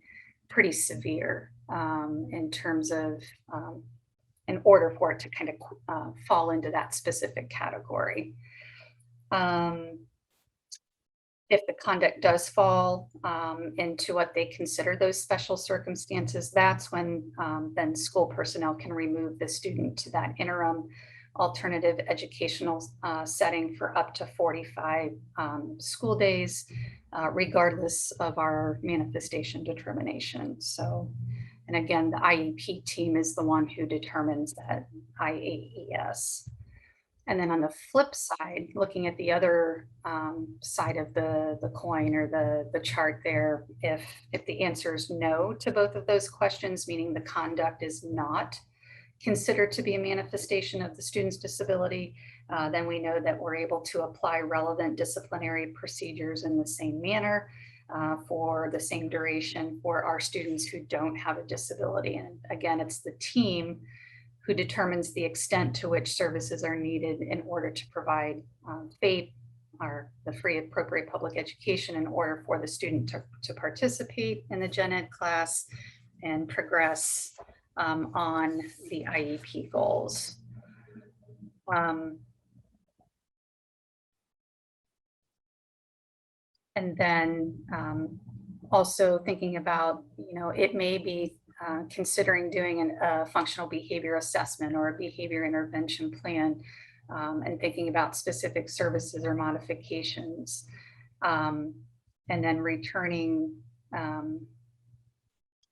severe in terms of in order for it to kind of fall into that specific category. If the conduct does fall into what they consider those special circumstances, that's when then school personnel can remove the student to that interim alternative educational setting for up to 45 school days, regardless of our manifestation determination. So, and again, the IEP team is the one who determines that IAES. And then on the flip side, looking at the other side of the coin, or the chart there, if the answer is no to both of those questions, meaning the conduct is not considered to be a manifestation of the student's disability, then we know that we're able to apply relevant disciplinary procedures in the same manner. for the same duration for our students who don't have a disability. And again, it's the team who determines the extent to which services are needed in order to provide FAPE, or the free appropriate public education, in order for the student to participate in the gen ed class and progress on the IEP goals. And then also thinking about, it may be considering doing a functional behavior assessment or a behavior intervention plan, and thinking about specific services or modifications, and then returning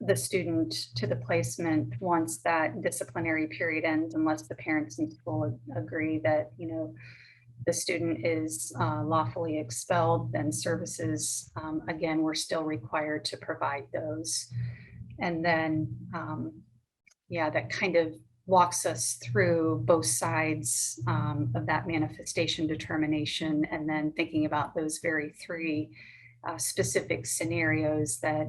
the student to the placement once that disciplinary period ends, unless the parents in school agree that, the student is lawfully expelled, then services, again, we're still required to provide those. And then, that kind of walks us through both sides of that manifestation determination, and then thinking about those very three specific scenarios that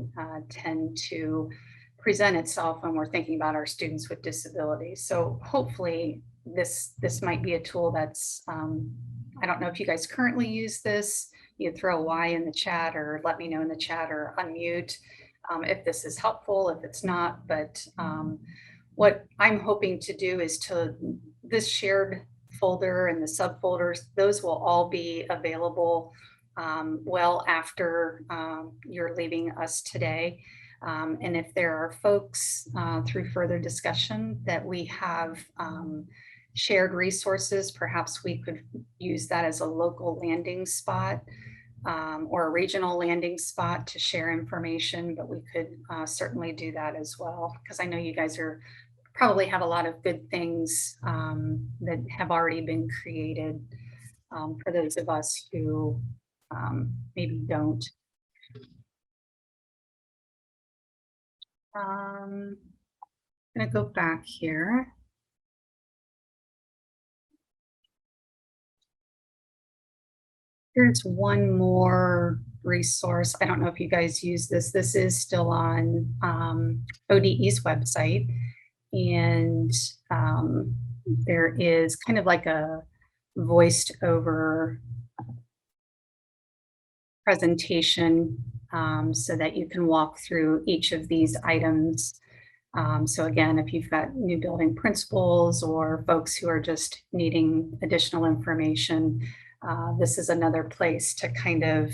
tend to present itself when we're thinking about our students with disabilities. So hopefully this might be a tool that's, I don't know if you guys currently use this. You throw a Y in the chat, or let me know in the chat, or unmute if this is helpful, if it's not. But what I'm hoping to do is this shared folder and the subfolders, those will all be available well after you're leaving us today. And if there are folks through further discussion that we have shared resources, perhaps we could use that as a local landing spot or a regional landing spot to share information, but we could certainly do that as well, because I know you guys probably have a lot of good things that have already been created for those of us who maybe don't. I'm gonna go back here. Here's one more resource. I don't know if you guys use this. This is still on ODE's website. And there is kind of like a voiced over presentation so that you can walk through each of these items. So again, if you've got new building principals or folks who are just needing additional information, this is another place to kind of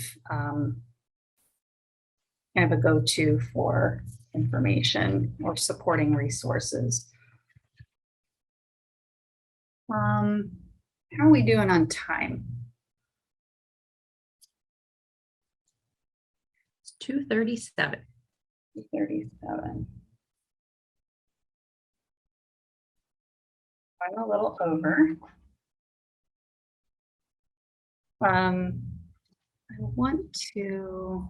a go-to for information or supporting resources. How are we doing on time? It's 2:37. 2:37. I'm a little over. I want to.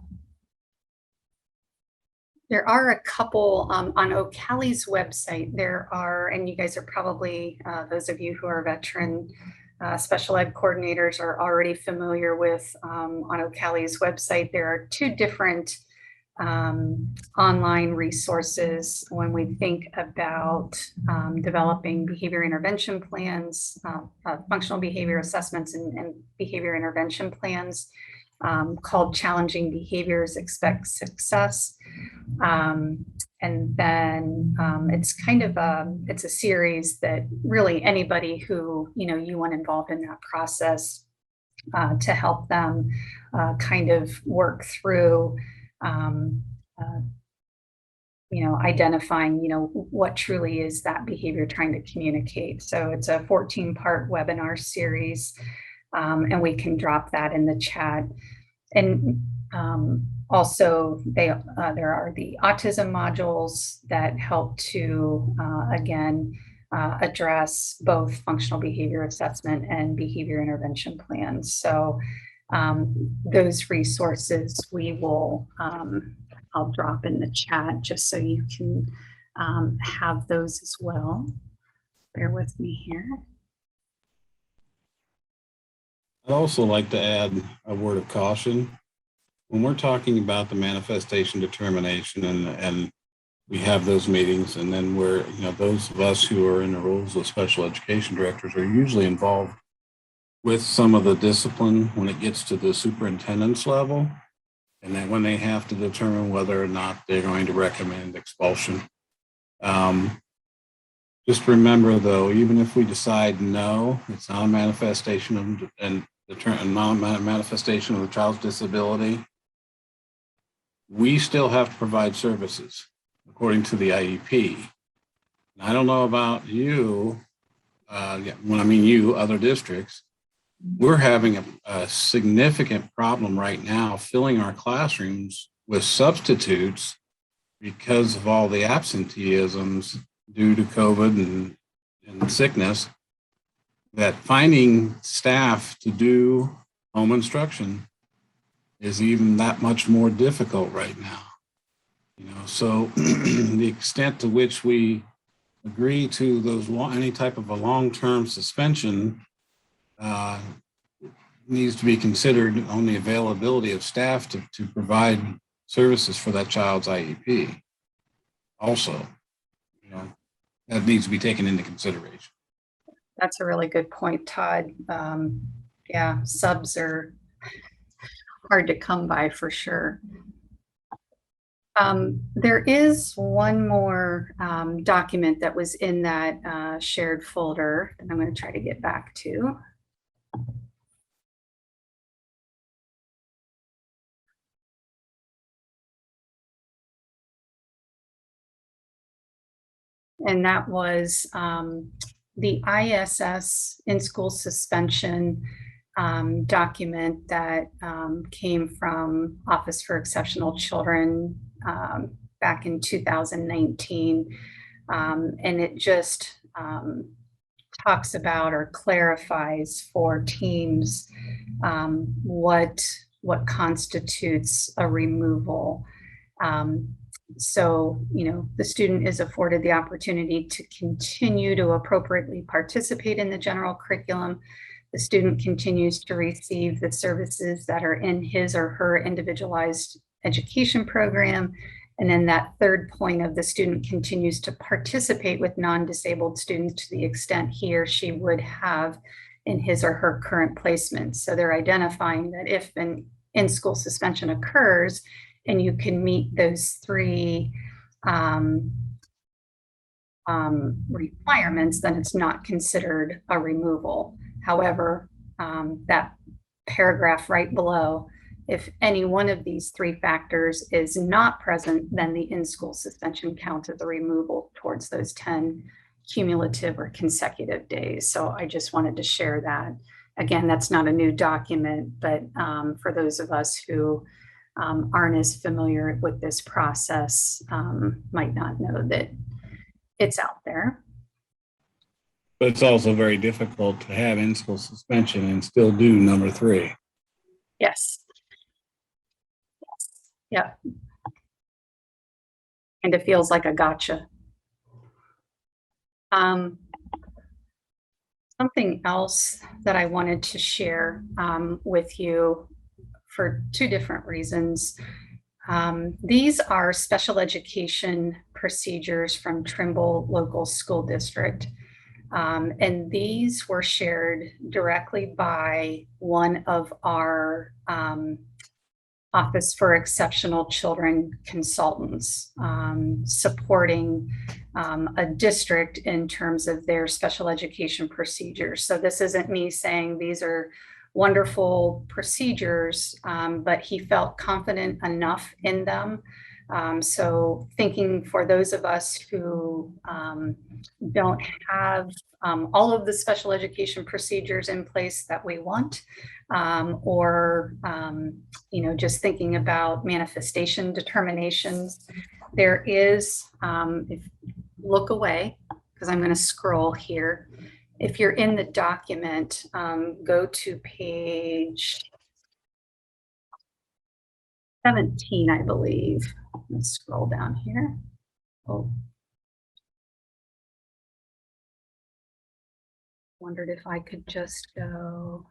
There are a couple on Ocali's website. There are, and you guys are probably, those of you who are veteran special ed coordinators are already familiar with on Ocali's website. There are two different online resources when we think about developing behavior intervention plans, functional behavior assessments and behavior intervention plans. Called Challenging Behaviors Expect Success. And then it's kind of it's a series that really anybody who, you want involved in that process to help them kind of work through, identifying, what truly is that behavior trying to communicate. So it's a 14-part webinar series. And we can drop that in the chat. And also there are the autism modules that help to, again, address both functional behavior assessment and behavior intervention plans. So those resources we will, I'll drop in the chat just so you can have those as well. Bear with me here. I'd also like to add a word of caution. when we're talking about the manifestation determination and we have those meetings, and then we're, those of us who are in the roles of special education directors are usually involved with some of the discipline when it gets to the superintendent's level, and then when they have to determine whether or not they're going to recommend expulsion. Just remember, though, even if we decide no, it's not a manifestation of not a manifestation of the child's disability, we still have to provide services according to the IEP. And I don't know about you, when I mean you, other districts, we're having a significant problem right now filling our classrooms with substitutes because of all the absenteeisms due to COVID and sickness, that finding staff to do home instruction is even that much more difficult right now. So the extent to which we agree to any type of a long-term suspension needs to be considered on the availability of staff to provide services for that child's IEP. Also, that needs to be taken into consideration. That's a really good point, Todd. Yeah, subs are hard to come by for sure. There is one more document that was in that shared folder that I'm going to try to get back to. And that was the ISS in-school suspension document that came from Office for Exceptional Children back in 2019. And it just talks about or clarifies for teams what constitutes a removal. So, the student is afforded the opportunity to continue to appropriately participate in the general curriculum. The student continues to receive the services that are in his or her individualized education program. And then that third point of the student continues to participate with non-disabled students to the extent he or she would have in his or her current placement. So they're identifying that if an in-school suspension occurs, and you can meet those three requirements, then it's not considered a removal. However, that paragraph right below, if any one of these three factors is not present, then the in-school suspension counts as a removal towards those 10 cumulative or consecutive days. So I just wanted to share that. Again, that's not a new document, but for those of us who aren't as familiar with this process, might not know that it's out there. But it's also very difficult to have in-school suspension and still do number 3. Yes. Yeah. And it feels like a gotcha. Something else that I wanted to share with you for 2 different reasons. These are special education procedures from Trimble Local School District. And these were shared directly by one of our Office for Exceptional Children consultants, supporting a district in terms of their special education procedures. So this isn't me saying these are wonderful procedures, but he felt confident enough in them. So thinking for those of us who don't have all of the special education procedures in place that we want, or just thinking about manifestation determinations, there is, if look away, because I'm going to scroll here. If you're in the document, go to page 17, I believe. Let's scroll down here. Oh. Wondered if I could just go.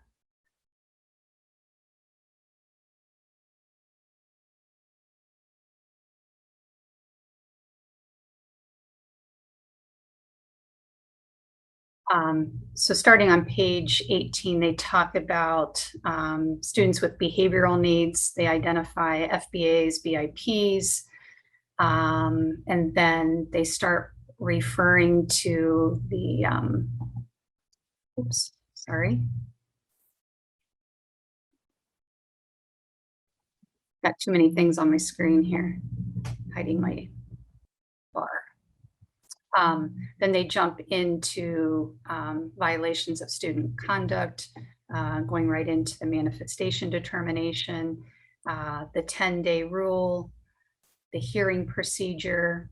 So starting on page 18, they talk about students with behavioral needs. They identify FBAs, BIPs, and then they start referring to the, oops, sorry. Got too many things on my screen here, hiding my bar. Then they jump into violations of student conduct, going right into the manifestation determination, the 10-day rule, the hearing procedure.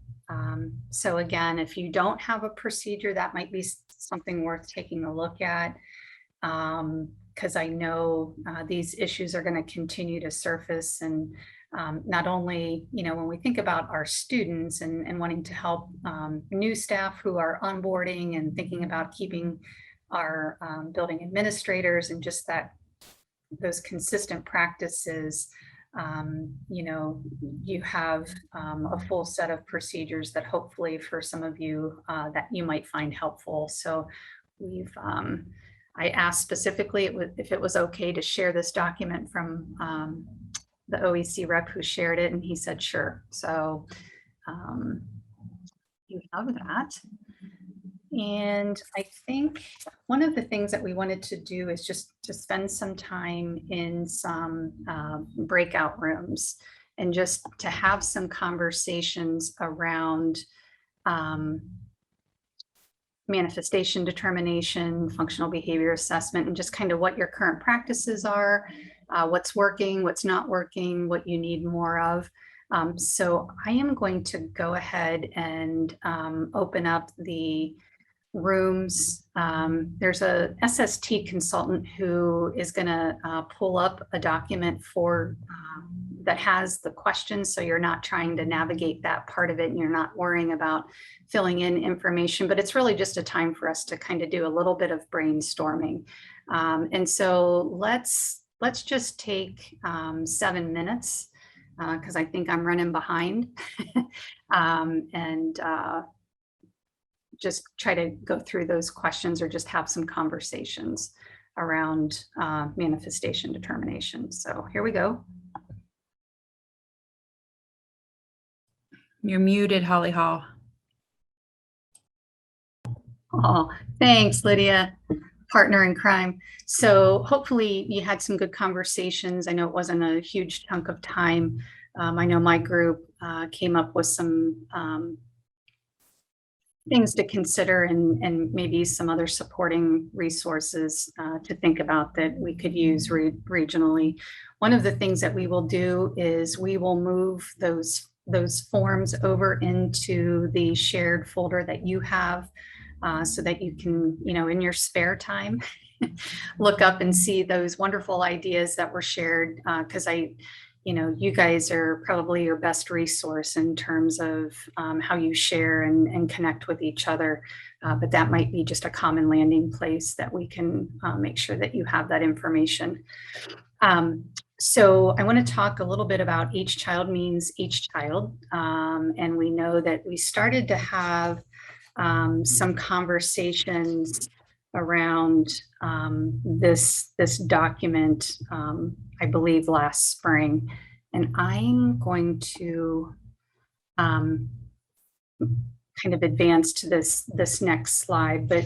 So again, if you don't have a procedure, that might be something worth taking a look at, because I know these issues are going to continue to surface. And not only, when we think about our students and wanting to help new staff who are onboarding and thinking about keeping our building administrators and just those consistent practices, you have a full set of procedures that hopefully for some of you that you might find helpful. So I asked specifically if it was okay to share this document from the OEC rep who shared it, and he said, sure. So you have that. And I think one of the things that we wanted to do is just to spend some time in some breakout rooms and just to have some conversations around manifestation determination, functional behavior assessment, and just kind of what your current practices are, what's working, what's not working, what you need more of. So I am going to go ahead and open up the rooms. There's a SST consultant who is going to pull up a document for that has the questions, so you're not trying to navigate that part of it and you're not worrying about filling in information, but it's really just a time for us to kind of do a little bit of brainstorming. And so let's just take 7 minutes because I think I'm running behind and just try to go through those questions or just have some conversations around manifestation determination. So here we go. You're muted, Holly Hall. Oh, thanks, Lydia, partner in crime. So hopefully you had some good conversations. I know it wasn't a huge chunk of time. I know my group came up with some things to consider and maybe some other supporting resources to think about that we could use regionally. One of the things that we will do is we will move those forms over into the shared folder that you have so that you can, in your spare time, look up and see those wonderful ideas that were shared because you guys are probably your best resource in terms of how you share and connect with each other. But that might be just a common landing place that we can make sure that you have that information. So I want to talk a little bit about each child means each child. And we know that we started to have some conversations around this document, I believe last spring. And I'm going to kind of advance to this next slide. But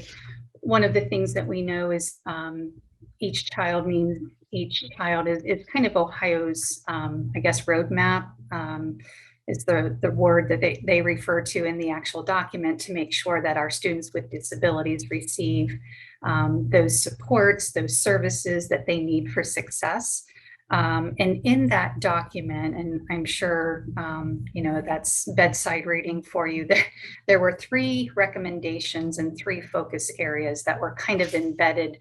one of the things that we know is each child means each child is kind of Ohio's, I guess, roadmap is the word that they refer to in the actual document to make sure that our students with disabilities receive those supports, those services that they need for success. And in that document, and I'm sure, that's bedside reading for you, there were 3 recommendations and 3 focus areas that were kind of embedded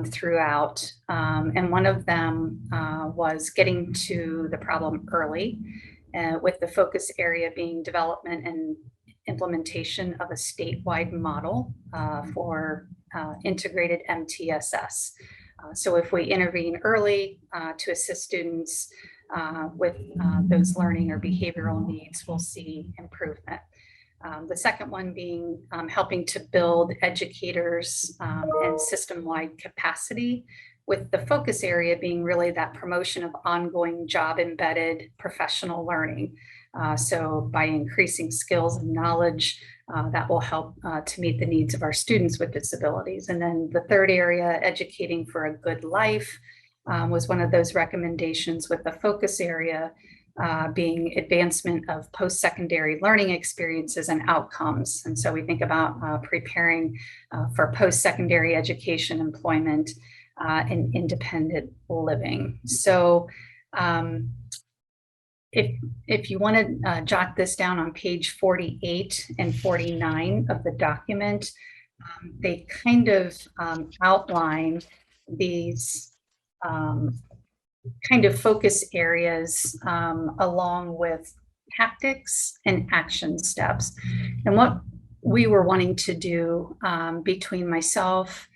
throughout. And one of them was getting to the problem early, with the focus area being development and implementation of a statewide model for integrated MTSS. So if we intervene early to assist students with those learning or behavioral needs, we'll see improvement. The second one being helping to build educators and system-wide capacity, with the focus area being really that promotion of ongoing job-embedded professional learning. So by increasing skills and knowledge, that will help to meet the needs of our students with disabilities. And then the third area, educating for a good life, was one of those recommendations, with the focus area being advancement of post-secondary learning experiences and outcomes. And so we think about preparing for post-secondary education, employment, and independent living. So if you want to jot this down on page 48 and 49 of the document, they kind of outline these kind of focus areas along with tactics and action steps. And what we were wanting to do between myself,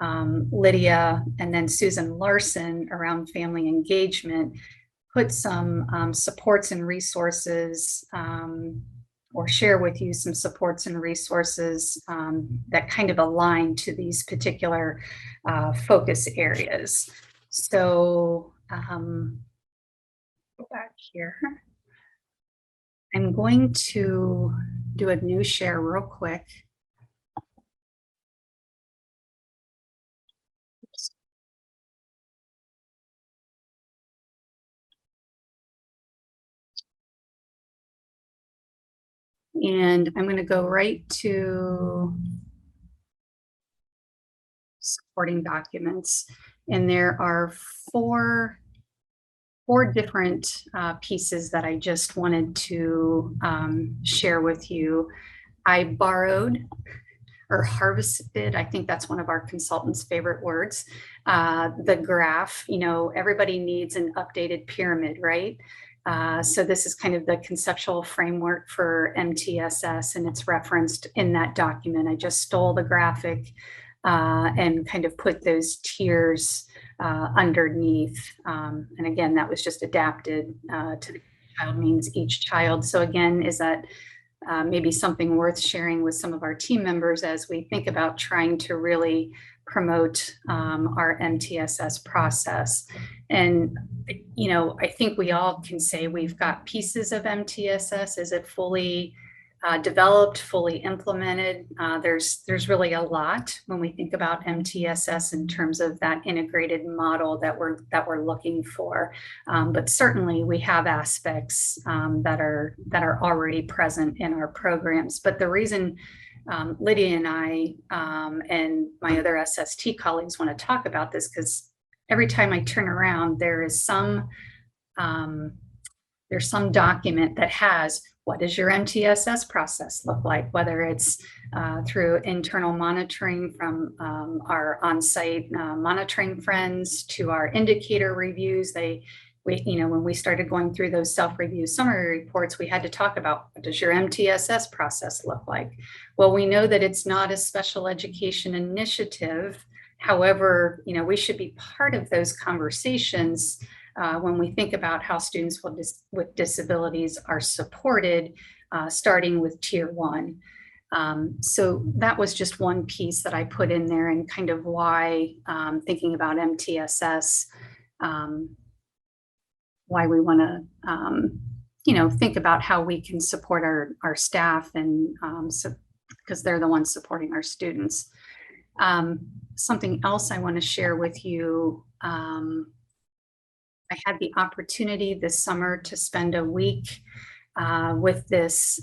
Lydia, and then Susan Larson around family engagement, put some supports and resources, or share with you some supports and resources that kind of align to these particular focus areas. So go back here. I'm going to do a new share real quick. And I'm going to go right to supporting documents. And there are four different pieces that I just wanted to share with you. I borrowed or harvested, I think that's one of our consultants' favorite words, the graph. You know, everybody needs an updated pyramid, right? So this is kind of the conceptual framework for MTSS, and it's referenced in that document. I just stole the graphic and kind of put those tiers underneath. And again, that was just adapted to the child means each child. So again, is that maybe something worth sharing with some of our team members as we think about trying to really promote our MTSS process. And, you know, I think we all can say we've got pieces of MTSS. Is it fully developed, fully implemented? There's really a lot when we think about MTSS in terms of that integrated model that we're looking for. But certainly we have aspects that are already present in our programs. But the reason Lydia and I and my other SST colleagues want to talk about this, because every time I turn around, there's some document that has, what does your MTSS process look like? Whether it's through internal monitoring from our on-site monitoring friends to our indicator reviews. When we started going through those self-review summary reports, we had to talk about, what does your MTSS process look like? Well, we know that it's not a special education initiative. However, you know, we should be part of those conversations when we think about how students with disabilities are supported, starting with tier 1. So that was just one piece that I put in there, and kind of why thinking about MTSS, why we want to, think about how we can support our staff, and because they're the ones supporting our students. Something else I want to share with you. I had the opportunity this summer to spend a week with this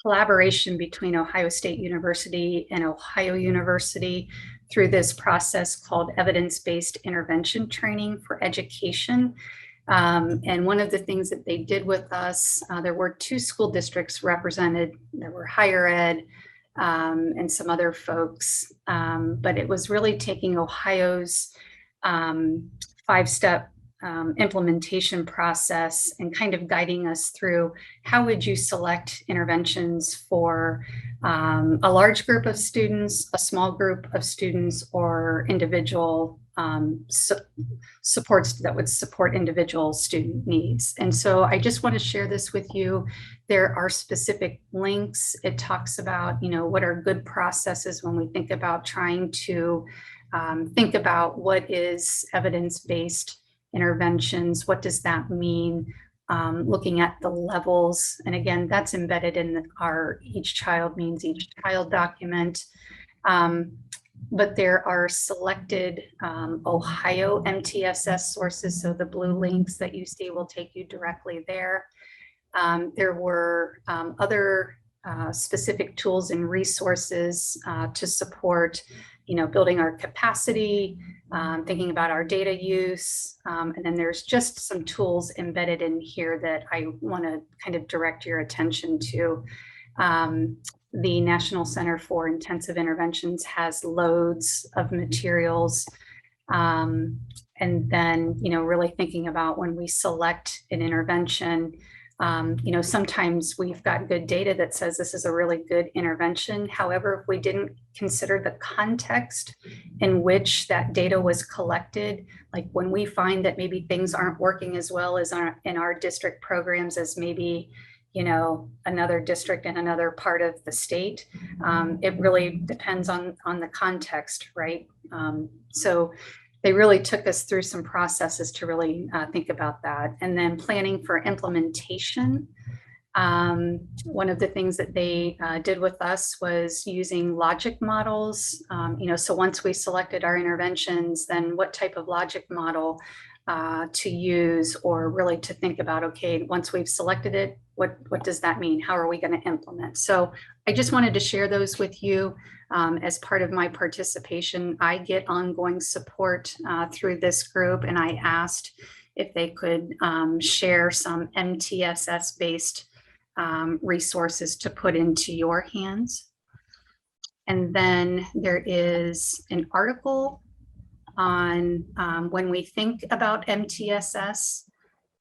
collaboration between Ohio State University and Ohio University through this process called evidence-based intervention training for education. And one of the things that they did with us, there were 2 school districts represented. There were higher ed and some other folks, but it was really taking Ohio's 5-step implementation process and kind of guiding us through how would you select interventions for a large group of students, a small group of students, or individual supports that would support individual student needs. And so I just want to share this with you. There are specific links. It talks about, what are good processes when we think about trying to think about what is evidence-based interventions. What does that mean? Looking at the levels. And again, that's embedded in our Each Child Means Each Child document. But there are selected Ohio MTSS sources. So the blue links that you see will take you directly there. There were other specific tools and resources to support, building our capacity, thinking about our data use. And then there's just some tools embedded in here that I want to kind of direct your attention to. The National Center for Intensive Interventions has loads of materials. And then, really thinking about when we select an intervention, sometimes we've got good data that says this is a really good intervention. However, if we didn't consider the context in which that data was collected, like when we find that maybe things aren't working as well as in our district programs as maybe another district in another part of the state. It really depends on the context, right? So they really took us through some processes to really think about that. And then planning for implementation. One of the things that they did with us was using logic models. So once we selected our interventions, then what type of logic model to use, or really to think about, okay, once we've selected it, what does that mean? How are we going to implement? So I just wanted to share those with you. As part of my participation, I get ongoing support through this group, and I asked if they could share some MTSS-based resources to put into your hands. And then there is an article on when we think about MTSS,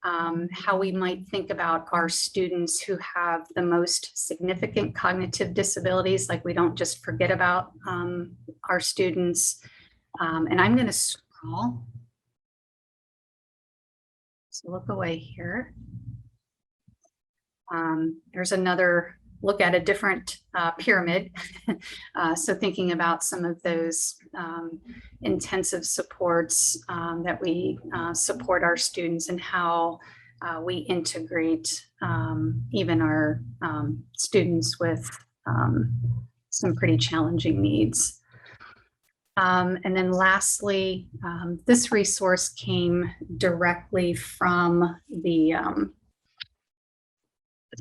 how we might think about our students who have the most significant cognitive disabilities, like we don't just forget about our students. And I'm going to scroll. So look away here. There's another look at a different pyramid. So thinking about some of those intensive supports that we support our students, and how we integrate even our students with some pretty challenging needs. And then lastly, this resource came directly from the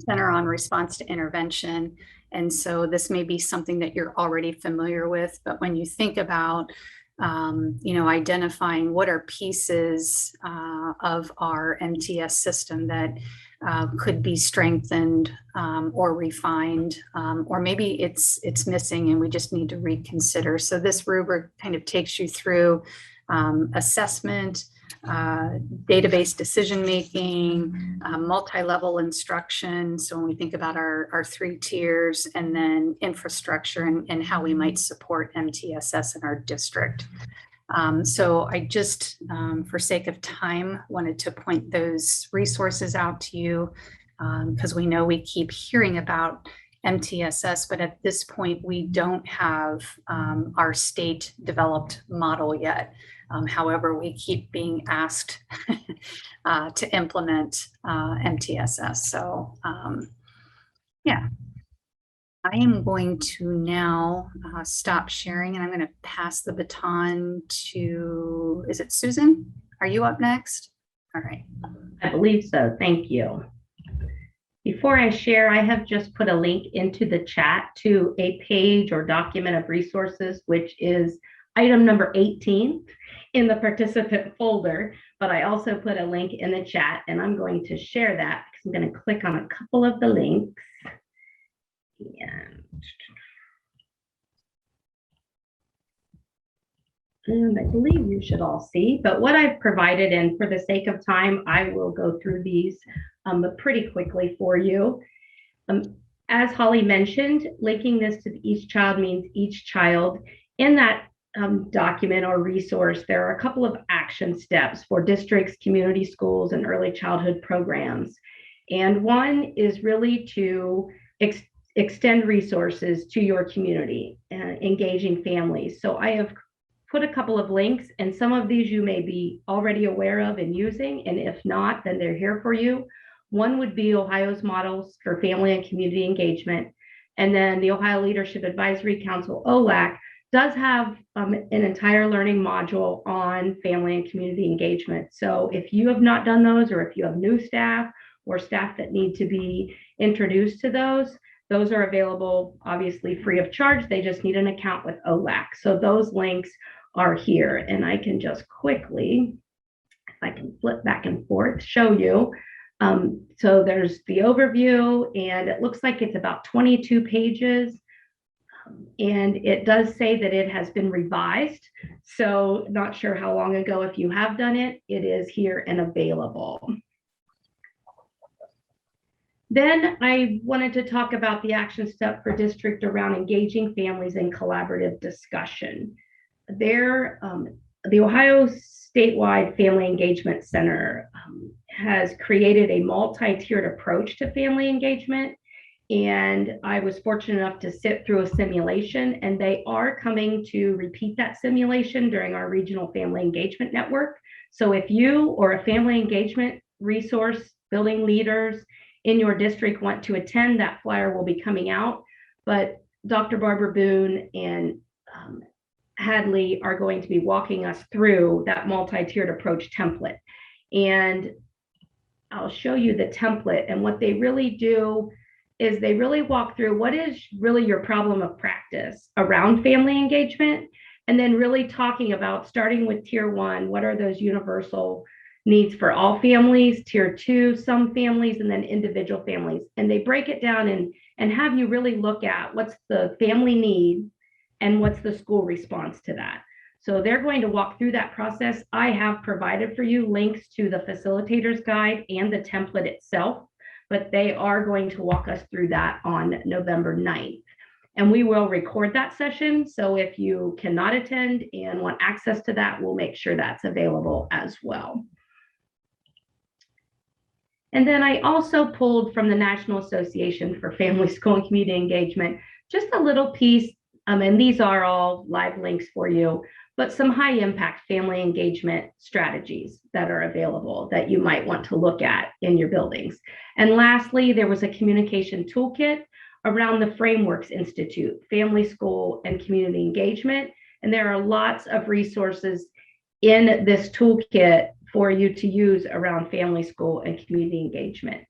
Center on Response to Intervention. And so this may be something that you're already familiar with, but when you think about, identifying what are pieces of our MTS system that could be strengthened or refined, or maybe it's missing and we just need to reconsider. So this rubric kind of takes you through assessment, database decision-making, multi-level instruction. So when we think about our 3 tiers, and then infrastructure and how we might support MTSS in our district. So I just, for sake of time, wanted to point those resources out to you, because we know we keep hearing about MTSS, but at this point, we don't have our state developed model yet. However, we keep being asked to implement MTSS. So yeah, I am going to now stop sharing, and I'm going to pass the baton to, is it Susan? Are you up next? All right. I believe so. Thank you. Before I share, I have just put a link into the chat to a page or document of resources, which is item number 18 in the participant folder, but I also put a link in the chat, and I'm going to share that because I'm going to click on a couple of the links. And I believe you should all see, but what I've provided, and for the sake of time, I will go through these pretty quickly for you. As Holly mentioned, linking this to the Each Child Means Each Child. In that document or resource, there are a couple of action steps for districts, community schools, and early childhood programs. And one is really to extend resources to your community, engaging families. So I have put a couple of links, and some of these you may be already aware of and using, and if not, then they're here for you. One would be Ohio's models for family and community engagement. And then the Ohio Leadership Advisory Council, OLAC, does have an entire learning module on family and community engagement. So if you have not done those, or if you have new staff or staff that need to be introduced to those are available, obviously free of charge. They just need an account with OLAC. So those links are here, and I can just quickly, if I can flip back and forth, show you. So there's the overview, and it looks like it's about 22 pages. And it does say that it has been revised. So not sure how long ago, if you have done it, it is here and available. Then I wanted to talk about the action step for district around engaging families in collaborative discussion. There, the Ohio Statewide Family Engagement Center has created a multi-tiered approach to family engagement. And I was fortunate enough to sit through a simulation, and they are coming to repeat that simulation during our regional family engagement network. So if you or a family engagement resource building leaders in your district want to attend, that flyer will be coming out. But Dr. Barbara Boone and Hadley are going to be walking us through that multi-tiered approach template. And I'll show you the template. And what they really do is they really walk through what is really your problem of practice around family engagement, and then really talking about, starting with tier 1, what are those universal needs for all families, tier 2, some families, and then individual families. And they break it down and have you really look at what's the family need and what's the school response to that. So they're going to walk through that process. I have provided for you links to the facilitator's guide and the template itself, but they are going to walk us through that on November 9th. And we will record that session. So if you cannot attend and want access to that, we'll make sure that's available as well. And then I also pulled from the National Association for Family, School, and Community Engagement, just a little piece, and these are all live links for you, but some high impact family engagement strategies that are available that you might want to look at in your buildings. And lastly, there was a communication toolkit around the Frameworks Institute, Family, School, and Community Engagement. And there are lots of resources in this toolkit for you to use around family, school, and community engagement.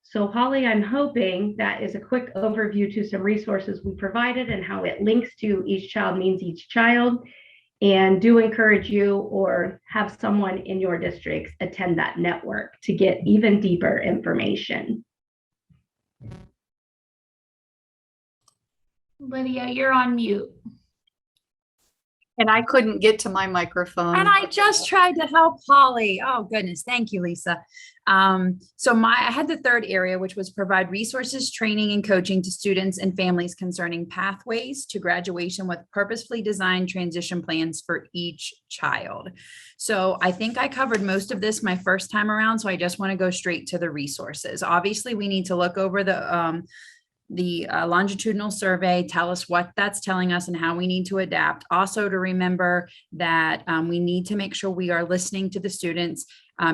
So Holly, I'm hoping that is a quick overview to some resources we provided and how it links to Each Child Means Each Child. And do encourage you or have someone in your districts attend that network to get even deeper information. Lydia, you're on mute. And I couldn't get to my microphone. And I just tried to help Holly. Oh, goodness. Thank you, Lisa. So I had the third area, which was provide resources, training, and coaching to students and families concerning pathways to graduation with purposefully designed transition plans for each child. So I think I covered most of this my first time around. So I just want to go straight to the resources. Obviously, we need to look over the longitudinal survey, tell us what that's telling us and how we need to adapt. Also to remember that we need to make sure we are listening to the students,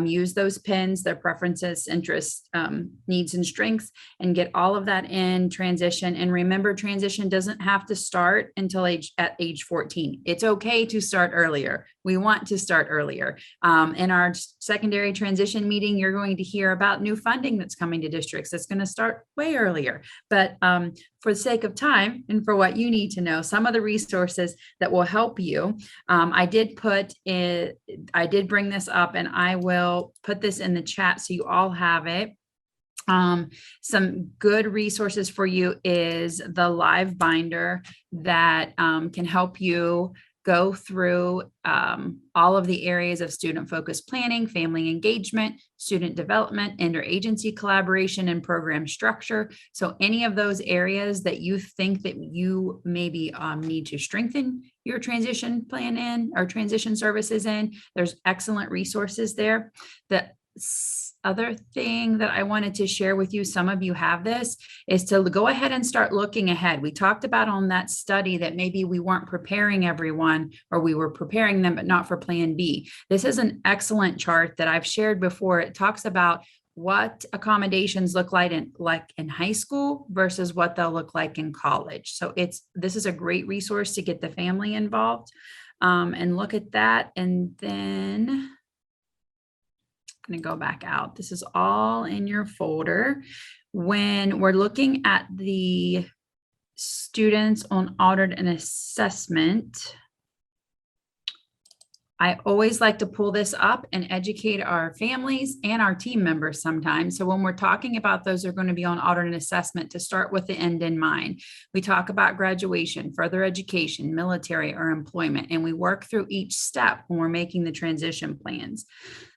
use those pins, their preferences, interests, needs, and strengths, and get all of that in transition. And remember, transition doesn't have to start until at age 14. It's okay to start earlier. We want to start earlier. In our secondary transition meeting, you're going to hear about new funding that's coming to districts. That's going to start way earlier. But for the sake of time and for what you need to know, some of the resources that will help you, I did bring this up, and I will put this in the chat so you all have it. Some good resources for you is the live binder that can help you go through all of the areas of student-focused planning, family engagement, student development, interagency collaboration, and program structure. So any of those areas that you think that you maybe need to strengthen your transition plan in or transition services in, there's excellent resources there. The other thing that I wanted to share with you, some of you have this, is to go ahead and start looking ahead. We talked about on that study that maybe we weren't preparing everyone, or we were preparing them, but not for Plan B. This is an excellent chart that I've shared before. It talks about what accommodations look like in high school versus what they'll look like in college. So this is a great resource to get the family involved and look at that. And then I'm going to go back out. This is all in your folder. When we're looking at the students on audit and assessment, I always like to pull this up and educate our families and our team members sometimes. So when we're talking about those are going to be on audit and assessment, to start with the end in mind. We talk about graduation, further education, military, or employment, and we work through each step when we're making the transition plans.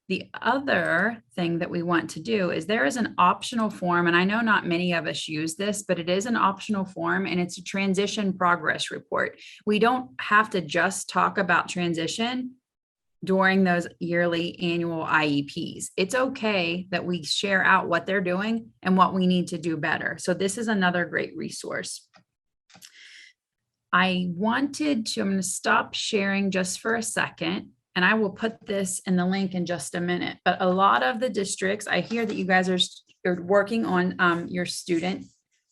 The other thing that we want to do is there is an optional form, and I know not many of us use this, but it is an optional form, and it's a transition progress report. We don't have to just talk about transition during those yearly annual IEPs. It's okay that we share out what they're doing and what we need to do better. So this is another great resource. I'm going to stop sharing just for a second, and I will put this in the link in just a minute. But a lot of the districts, I hear that you guys are working on your student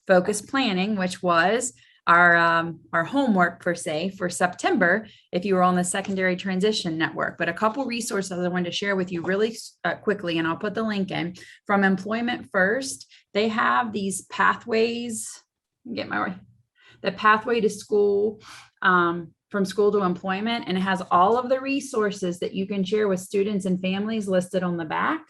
focused planning, which was our homework per se for September, if you were on the secondary transition network. But a couple resources I wanted to share with you really quickly, and I'll put the link in. From Employment First, they have these pathways, the pathway to school, from school to employment, and it has all of the resources that you can share with students and families listed on the back.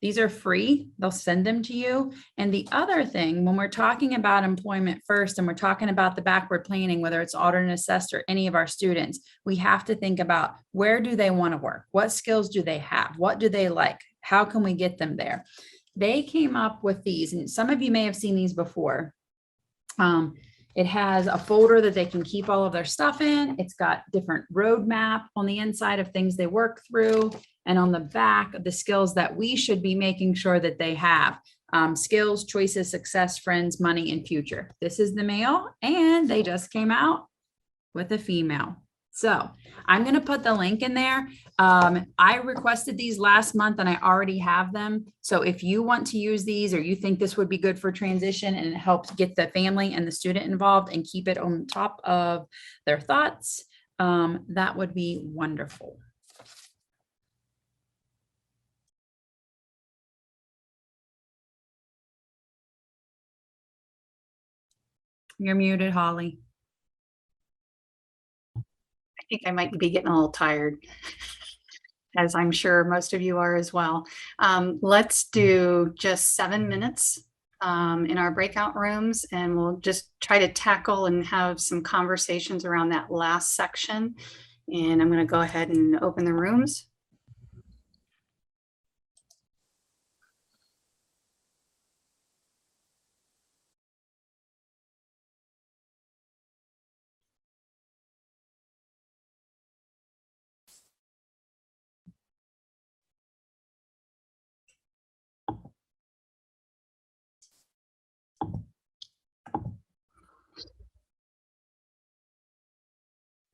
These are free. They'll send them to you. And the other thing, when we're talking about Employment First and we're talking about the backward planning, whether it's audit and assessed or any of our students, we have to think about, where do they want to work? What skills do they have? What do they like? How can we get them there? They came up with these, and some of you may have seen these before. It has a folder that they can keep all of their stuff in. It's got different roadmap on the inside of things they work through, and on the back of the skills that we should be making sure that they have. Skills, choices, success, friends, money, and future. This is the male, and they just came out with a female. So I'm going to put the link in there. I requested these last month and I already have them. So if you want to use these, or you think this would be good for transition and it helps get the family and the student involved and keep it on top of their thoughts, that would be wonderful. You're muted, Holly. I think I might be getting a little tired, as I'm sure most of you are as well. Let's do just 7 minutes in our breakout rooms, and we'll just try to tackle and have some conversations around that last section. And I'm going to go ahead and open the rooms.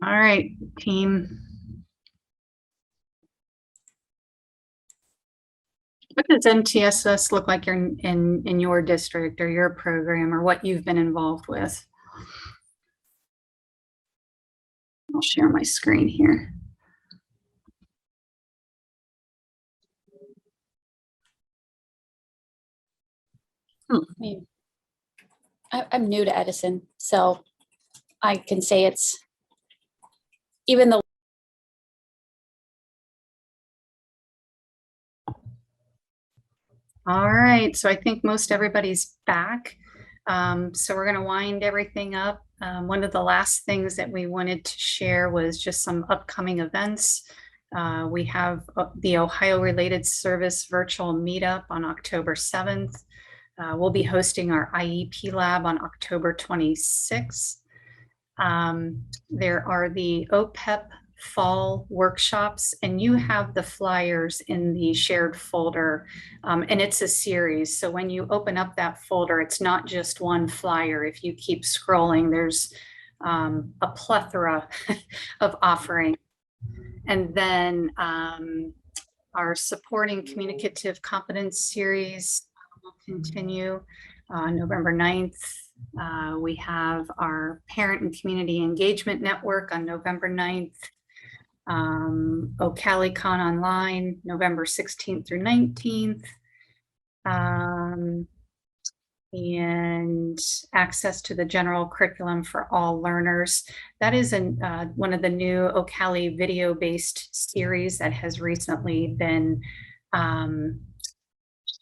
All right, team. What does MTSS look like in your district or your program, or what you've been involved with? I'll share my screen here. I'm new to Edison, so I can say it's, even though. All right, so I think most everybody's back. So we're going to wind everything up one of the last things that we wanted to share was just some upcoming events. We have the Ohio Related Service virtual meetup on October 7th. We'll be hosting our IEP lab on October 26th. There are the OPEP fall workshops, and you have the flyers in the shared folder, and it's a series. So when you open up that folder, it's not just one flyer. If you keep scrolling, there's a plethora of offering. And then our Supporting Communicative Competence series will continue November 9th. We have our Parent and Community Engagement Network on November 9th. OCaliCon Online, November 16th through 19th. And access to the general curriculum for all learners. That is one of the new OCali video-based series that has recently been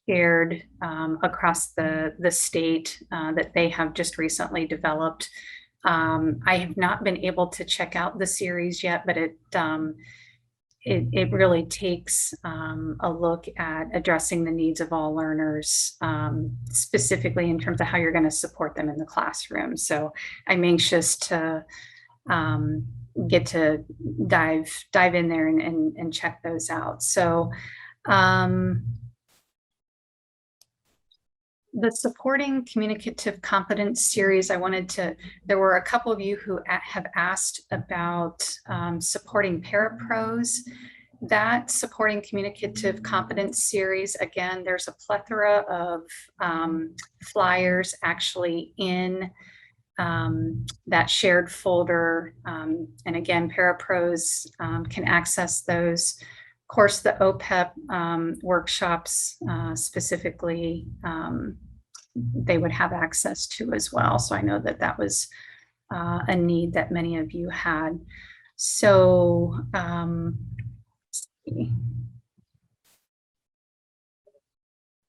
shared across the state that they have just recently developed. I have not been able to check out the series yet, but it really takes a look at addressing the needs of all learners, specifically in terms of how you're going to support them in the classroom. So I'm anxious to get to dive in there and check those out. So the Supporting Communicative Competence series, there were a couple of you who have asked about supporting Parapros. That Supporting Communicative Competence series, again, there's a plethora of flyers actually in that shared folder. And again, Parapros can access those. Of course, the OPEP workshops specifically, they would have access to as well. So I know that was a need that many of you had. So let's see.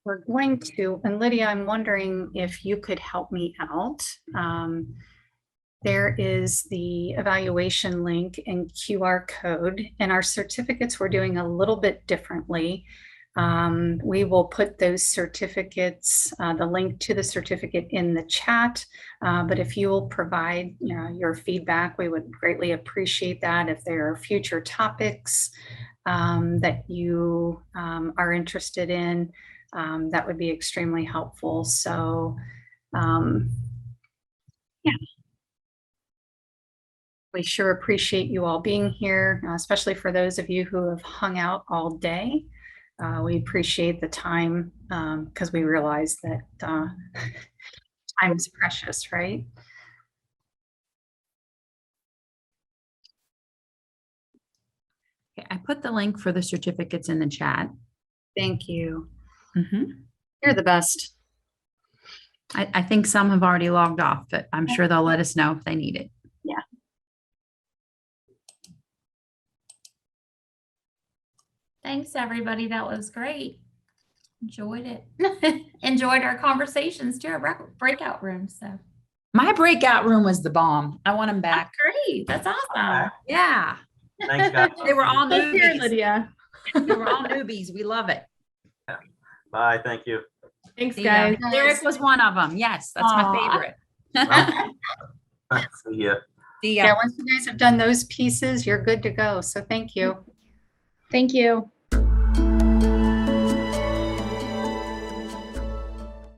We're going to, and Lydia, I'm wondering if you could help me out. There is the evaluation link and QR code, and our certificates we're doing a little bit differently. We will put those certificates, the link to the certificate in the chat, but if you will provide your feedback, we would greatly appreciate that. If there are future topics that you are interested in, that would be extremely helpful. So yeah. We sure appreciate you all being here, especially for those of you who have hung out all day. We appreciate the time because we realize that time is precious, right? Okay, I put the link for the certificates in the chat. Thank you. Mm-hmm. You're the best. I think some have already logged off, but I'm sure they'll let us know if they need it. Yeah. Thanks, everybody. That was great. Enjoyed it. Enjoyed our conversations too at Breakout Rooms. So my breakout room was the bomb. I want them back. That's great. That's awesome. Yeah. Thanks, guys. They were all Here, newbies. Lydia. They were all newbies. We love it. Bye. Thank you. Thanks, See guys. ya. Derek was one of them. Yes, that's my favorite. See ya. See ya. Yeah, once you guys have done those pieces, you're good to go. So thank you. Thank you.